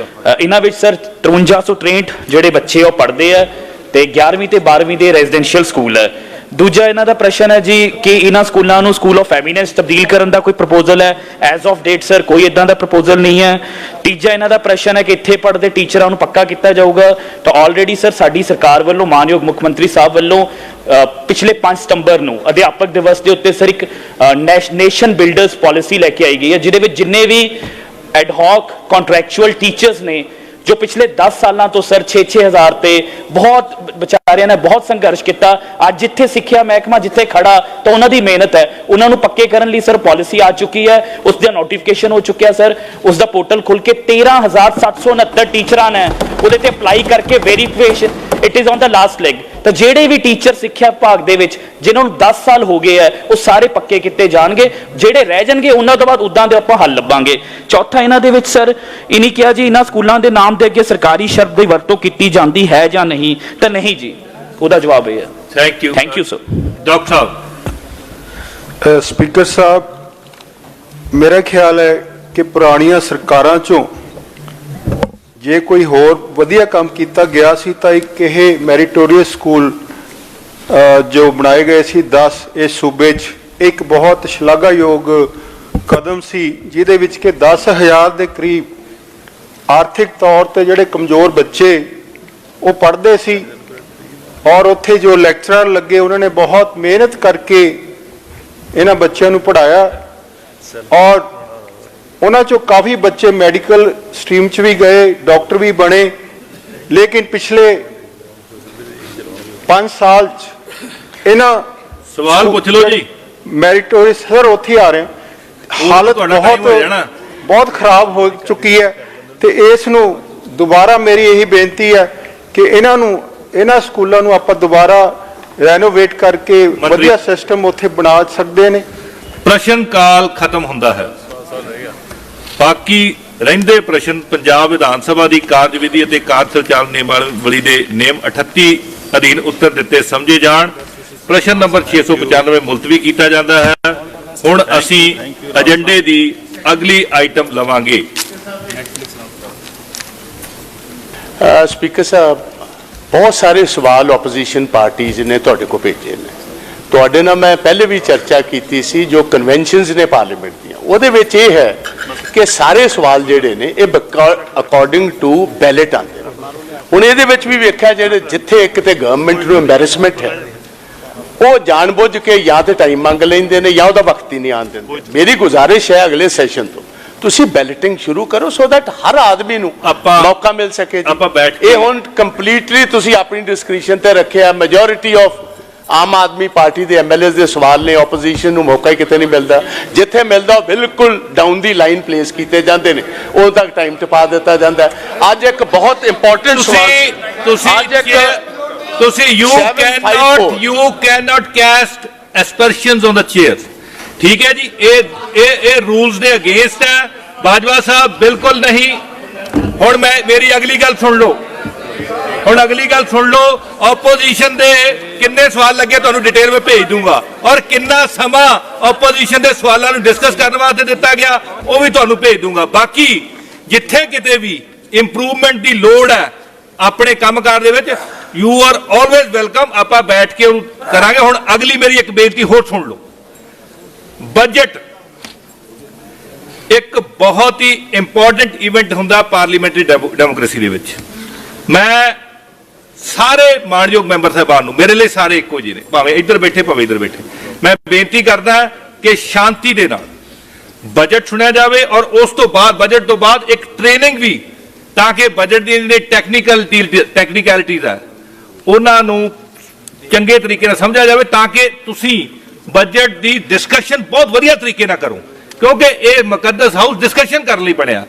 ਇਹਨਾਂ ਵਿੱਚ ਸਰ 5363 ਜਿਹੜੇ ਬੱਚੇ ਉਹ ਪੜ੍ਹਦੇ ਆ ਤੇ 11ਵੀਂ ਤੇ 12ਵੀਂ ਦੇ ਰੈਜ਼ੀਡੈਂਸ਼ੀਅਲ ਸਕੂਲ ਹੈ। ਦੂਜਾ ਇਹਨਾਂ ਦਾ ਪ੍ਰਸ਼ਨ ਹੈ ਜੀ ਕਿ ਇਹਨਾਂ ਸਕੂਲਾਂ ਨੂੰ ਸਕੂਲ ਆਫ ਐਮੀਨੈਂਸ ਤਬਦੀਲ ਕਰਨ ਦਾ ਕੋਈ ਪ੍ਰਪੋਜ਼ਲ ਹੈ? ਐਜ਼ ਆਫ ਡੇਟ ਸਰ ਕੋਈ ਇਦਾਂ ਦਾ ਪ੍ਰਪੋਜ਼ਲ ਨਹੀਂ ਹੈ। ਤੀਜਾ ਇਹਨਾਂ ਦਾ ਪ੍ਰਸ਼ਨ ਹੈ ਕਿ ਇੱਥੇ ਪੜ੍ਹਦੇ ਟੀਚਰਾਂ ਨੂੰ ਪੱਕਾ ਕੀਤਾ ਜਾਊਗਾ। ਤਾਂ ਆਲਰੇਡੀ ਸਰ ਸਾਡੀ ਸਰਕਾਰ ਵੱਲੋਂ ਮਾਨਯੋਗ ਮੁੱਖ ਮੰਤਰੀ ਸਾਹਿਬ ਵੱਲੋਂ ਪਿਛਲੇ 5 ਸਤੰਬਰ ਨੂੰ ਅਧਿਆਪਕ ਦਿਵਸ ਦੇ ਉੱਤੇ ਸਰ ਇੱਕ ਨੇਸ਼ਨ ਬਿਲਡਰਸ ਪਾਲਿਸੀ ਲੈ ਕੇ ਆਈ ਗਈ ਹੈ, ਜਿਹਦੇ ਵਿੱਚ ਜਿੰਨੇ ਵੀ ਐਡਹੌਕ ਕੰਟਰੈਕਚੁਅਲ ਟੀਚਰਸ ਨੇ ਜੋ ਪਿਛਲੇ 10 ਸਾਲਾਂ ਤੋਂ ਸਰ 6-6 ਹਜ਼ਾਰ ਤੇ ਬਹੁਤ ਵਿਚਾਰਿਆਂ ਨੇ ਬਹੁਤ ਸੰਘਰਸ਼ ਕੀਤਾ। ਅੱਜ ਜਿੱਥੇ ਸਿੱਖਿਆ ਮਹਿਕਮਾ ਜਿੱਥੇ ਖੜਾ ਤਾਂ ਉਹਨਾਂ ਦੀ ਮਿਹਨਤ ਹੈ, ਉਹਨਾਂ ਨੂੰ ਪੱਕੇ ਕਰਨ ਲਈ ਸਰ ਪਾਲਿਸੀ ਆ ਚੁੱਕੀ ਹੈ, ਉਸ ਦਾ ਨੋਟੀਫਿਕੇਸ਼ਨ ਹੋ ਚੁੱਕਿਆ ਸਰ। ਉਸ ਦਾ ਪੋਰਟਲ ਖੁੱਲ ਕੇ 13,769 ਟੀਚਰਾਂ ਨੇ ਉਹਦੇ ਤੇ ਅਪਲਾਈ ਕਰਕੇ verification it is on the last leg. ਤਾਂ ਜਿਹੜੇ ਵੀ ਟੀਚਰ ਸਿੱਖਿਆ ਵਿਭਾਗ ਦੇ ਵਿੱਚ ਜਿਨ੍ਹਾਂ ਨੂੰ 10 ਸਾਲ ਹੋ ਗਏ ਹੈ ਉਹ ਸਾਰੇ ਪੱਕੇ ਕੀਤੇ ਜਾਣਗੇ। ਜਿਹੜੇ ਰਹਿ ਜਾਣਗੇ ਉਹਨਾਂ ਤੋਂ ਬਾਅਦ ਉਦਾਂ ਦੇ ਆਪਾਂ ਹੱਲ ਲੱਭਾਂਗੇ। ਚੌਥਾ ਇਹਨਾਂ ਦੇ ਵਿੱਚ ਸਰ ਇਹਨੇ ਕਿਹਾ ਜੀ ਇਹਨਾਂ ਸਕੂਲਾਂ ਦੇ ਨਾਮ ਦੇ ਅੱਗੇ ਸਰਕਾਰੀ ਸ਼ਬਦ ਦੀ ਵਰਤੋਂ ਕੀਤੀ ਜਾਂਦੀ ਹੈ ਜਾਂ ਨਹੀਂ? ਤਾਂ ਨਹੀਂ ਜੀ, ਉਹਦਾ ਜਵਾਬ ਇਹ ਹੈ। Thank you sir.
Doctor Sahib.
Speaker ਸਾਹਿਬ, ਮੇਰਾ ਖਿਆਲ ਹੈ ਕਿ ਪੁਰਾਣੀਆਂ ਸਰਕਾਰਾਂ ਚੋਂ ਜੇ ਕੋਈ ਹੋਰ ਵਧੀਆ ਕੰਮ ਕੀਤਾ ਗਿਆ ਸੀ ਤਾਂ ਇੱਕ ਇਹ ਮੈਰੀਟੋਰੀਅਸ ਸਕੂਲ ਜੋ ਬਣਾਏ ਗਏ ਸੀ 10 ਇਸ ਸੂਬੇ 'ਚ ਇੱਕ ਬਹੁਤ ਸ਼ਲਾਘਾਯੋਗ ਕਦਮ ਸੀ, ਜਿਹਦੇ ਵਿੱਚ ਕਿ 10,000 ਦੇ ਕਰੀਬ ਆਰਥਿਕ ਤੌਰ ਤੇ ਜਿਹੜੇ ਕਮਜ਼ੋਰ ਬੱਚੇ ਉਹ ਪੜ੍ਹਦੇ ਸੀ ਔਰ ਉੱਥੇ ਜੋ ਲੈਕਚਰਰ ਲੱਗੇ ਉਹਨਾਂ ਨੇ ਬਹੁਤ ਮਿਹਨਤ ਕਰਕੇ ਇਹਨਾਂ ਬੱਚਿਆਂ ਨੂੰ ਪੜ੍ਹਾਇਆ ਔਰ ਉਹਨਾਂ ਚੋਂ ਕਾਫੀ ਬੱਚੇ ਮੈਡੀਕਲ ਸਟਰੀਮ 'ਚ ਵੀ ਗਏ, ਡਾਕਟਰ ਵੀ ਬਣੇ। ਲੇਕਿਨ ਪਿਛਲੇ 5 ਸਾਲ 'ਚ ਇਹਨਾਂ
ਸਵਾਲ ਪੁੱਛ ਲਓ ਜੀ।
ਮੈਰੀਟੋਰੀਅਸ ਸਰ ਉੱਥੇ ਆ ਰਹੇ ਹਾਲਤ ਬਹੁਤ ਖਰਾਬ ਹੋ ਚੁੱਕੀ ਹੈ ਤੇ ਇਸ ਨੂੰ ਦੁਬਾਰਾ ਮੇਰੀ ਇਹੀ ਬੇਨਤੀ ਹੈ ਕਿ ਇਹਨਾਂ ਸਕੂਲਾਂ ਨੂੰ ਆਪਾਂ ਦੁਬਾਰਾ ਰੈਨੋਵੇਟ ਕਰਕੇ ਵਧੀਆ ਸਿਸਟਮ ਉੱਥੇ ਬਣਾ ਸਕਦੇ ਨੇ।
ਪ੍ਰਸ਼ਨ ਕਾਲ ਖਤਮ ਹੁੰਦਾ ਹੈ। ਬਾਕੀ ਰਹਿੰਦੇ ਪ੍ਰਸ਼ਨ ਪੰਜਾਬ ਵਿਧਾਨ ਸਭਾ ਦੀ ਕਾਰਜਵਿਧੀ ਅਤੇ ਕਾਰਜ ਸੰਚਾਲਨ ਨਿਯਮਾਵਲੀ ਦੇ ਨਿਯਮ 38 ਅਧੀਨ ਉੱਤਰ ਦਿੱਤੇ ਸਮਝੇ ਜਾਣ। ਪ੍ਰਸ਼ਨ ਨੰਬਰ 695 ਮੁਲਤਵੀ ਕੀਤਾ ਜਾਂਦਾ ਹੈ। ਹੁਣ ਅਸੀਂ ਏਜੰਡੇ ਦੀ ਅਗਲੀ ਆਈਟਮ ਲਵਾਂਗੇ।
ਸਪੀਕਰ ਸਾਹਿਬ, ਬਹੁਤ ਸਾਰੇ ਸਵਾਲ ਆਪੋਜੀਸ਼ਨ ਪਾਰਟੀਜ਼ ਨੇ ਤੁਹਾਡੇ ਕੋਲ ਭੇਜੇ ਨੇ। ਤੁਹਾਡੇ ਨਾਲ ਮੈਂ ਪਹਿਲੇ ਵੀ ਚਰਚਾ ਕੀਤੀ ਸੀ, ਜੋ ਕਨਵੈਨਸ਼ਨਸ ਨੇ ਪਾਰਲੀਮੈਂਟ ਦੀਆਂ, ਉਹਦੇ ਵਿੱਚ ਇਹ ਹੈ ਕਿ ਸਾਰੇ ਸਵਾਲ ਜਿਹੜੇ ਨੇ ਇਹ ਅਕੋਰਡਿੰਗ ਟੂ ਬੈਲਟ ਆਉਂਦੇ ਨੇ। ਹੁਣ ਇਹਦੇ ਵਿੱਚ ਵੀ ਵੇਖਿਆ, ਜਿਹੜੇ ਜਿੱਥੇ ਇੱਕ ਤੇ ਗਵਰਨਮੈਂਟ ਨੂੰ ਐਮਬੈਰਸਮੈਂਟ ਹੈ, ਉਹ ਜਾਣਬੁੱਝ ਕੇ ਜਾਂ ਤੇ ਟਾਈਮ ਮੰਗ ਲੈਂਦੇ ਨੇ ਜਾਂ ਉਹਦਾ ਵਕਤ ਹੀ ਨਹੀਂ ਆਉਣ ਦਿੰਦੇ। ਮੇਰੀ ਗੁਜ਼ਾਰਿਸ਼ ਹੈ ਅਗਲੇ ਸੈਸ਼ਨ ਤੋਂ ਤੁਸੀਂ ਬੈਲਟਿੰਗ ਸ਼ੁਰੂ ਕਰੋ, ਸੋ ਦੈਟ ਹਰ ਆਦਮੀ ਨੂੰ ਮੌਕਾ ਮਿਲ ਸਕੇ। ਇਹ ਹੁਣ ਕੰਪਲੀਟਲੀ ਤੁਸੀਂ ਆਪਣੀ ਡਿਸਕ੍ਰਿਸ਼ਨ ਤੇ ਰੱਖਿਆ। Majority of Aam Aadmi party ਦੇ ਐਮਐਲਏ ਦੇ ਸਵਾਲ ਨੇ, ਆਪੋਜੀਸ਼ਨ ਨੂੰ ਮੌਕਾ ਹੀ ਕਿਤੇ ਨਹੀਂ ਮਿਲਦਾ। ਜਿੱਥੇ ਮਿਲਦਾ ਉਹ ਬਿਲਕੁਲ ਡਾਊਨ ਦੀ ਲਾਈਨ ਪਲੇਸ ਕੀਤੇ ਜਾਂਦੇ ਨੇ, ਉਦੋਂ ਤੱਕ ਟਾਈਮ ਟਪਾ ਦਿੱਤਾ ਜਾਂਦਾ। ਅੱਜ ਇੱਕ ਬਹੁਤ ਇੰਪੋਰਟੈਂਟ ਸਵਾਲ
you cannot cast aspersions on the chairs, ठीक है जी। ये रूल्स ਦੇ अगेंस्ट है। बाजवा साहब बिल्कुल नहीं। ਹੁਣ मेरी अगली गल सुन लो, ਹੁਣ अगली गल सुन लो। ऑपोजिशन ਦੇ ਕਿੰਨੇ ਸਵਾਲ ਲੱਗੇ ਤੁਹਾਨੂੰ ਡਿਟੇਲ ਵਿੱਚ ਭੇਜ ਦੂੰਗਾ, ਔਰ ਕਿੰਨਾ ਸਮਾਂ ऑपोजिशन ਦੇ ਸਵਾਲਾਂ ਨੂੰ ਡਿਸਕਸ ਕਰਨ ਵਾਸਤੇ ਦਿੱਤਾ ਗਿਆ ਉਹ ਵੀ ਤੁਹਾਨੂੰ ਭੇਜ ਦੂੰਗਾ। ਬਾਕੀ ਜਿੱਥੇ ਕਿਤੇ ਵੀ ਇੰਪਰੂਵਮੈਂਟ ਦੀ ਲੋੜ ਹੈ ਆਪਣੇ ਕੰਮਕਾਰ ਦੇ ਵਿੱਚ, ਯੂ ਆਰ ਆਲਵੇਜ਼ ਵੈਲਕਮ। ਆਪਾਂ ਬੈਠ ਕੇ ਉਹਨੂੰ ਕਰਾਂਗੇ। ਹੁਣ ਅਗਲੀ ਮੇਰੀ ਇੱਕ ਬੇਨਤੀ ਹੋਰ ਸੁਣ ਲਓ। ਬਜਟ ਇੱਕ ਬਹੁਤ ਹੀ ਇੰਪੋਰਟੈਂਟ ਇਵੈਂਟ ਹੁੰਦਾ ਪਾਰਲੀਮੈਂਟਰੀ ਡੈਮੋਕ੍ਰੇਸੀ ਦੇ ਵਿੱਚ। ਮੈਂ ਸਾਰੇ ਮਾਣਯੋਗ ਮੈਂਬਰ ਸਾਹਿਬਾਨ ਨੂੰ, ਮੇਰੇ ਲਈ ਸਾਰੇ ਇੱਕੋ ਜਿਹੇ ਨੇ, ਭਾਵੇਂ ਇੱਧਰ ਬੈਠੇ ਭਾਵੇਂ ਇੱਧਰ ਬੈਠੇ, ਮੈਂ ਬੇਨਤੀ ਕਰਦਾ ਕਿ ਸ਼ਾਂਤੀ ਦੇ ਨਾਲ ਬਜਟ ਸੁਣਿਆ ਜਾਵੇ, ਔਰ ਉਸ ਤੋਂ ਬਾਅਦ ਬਜਟ ਤੋਂ ਬਾਅਦ ਇੱਕ ਟ੍ਰੇਨਿੰਗ ਵੀ, ਤਾਂ ਕਿ ਬਜਟ ਦੀ ਜਿਹੜੀ ਟੈਕਨੀਕੈਲਿਟੀਜ਼ ਹੈ ਉਹਨਾਂ ਨੂੰ ਚੰਗੇ ਤਰੀਕੇ ਨਾਲ ਸਮਝਿਆ ਜਾਵੇ, ਤਾਂ ਕਿ ਤੁਸੀਂ ਬਜਟ ਦੀ ਡਿਸਕਸ਼ਨ ਬਹੁਤ ਵਧੀਆ ਤਰੀਕੇ ਨਾਲ ਕਰੋ, ਕਿਉਂਕਿ ਇਹ ਮੁਕੱਦਸ ਹਾਊਸ ਡਿਸਕਸ਼ਨ ਕਰਨ ਲਈ ਬਣਿਆ।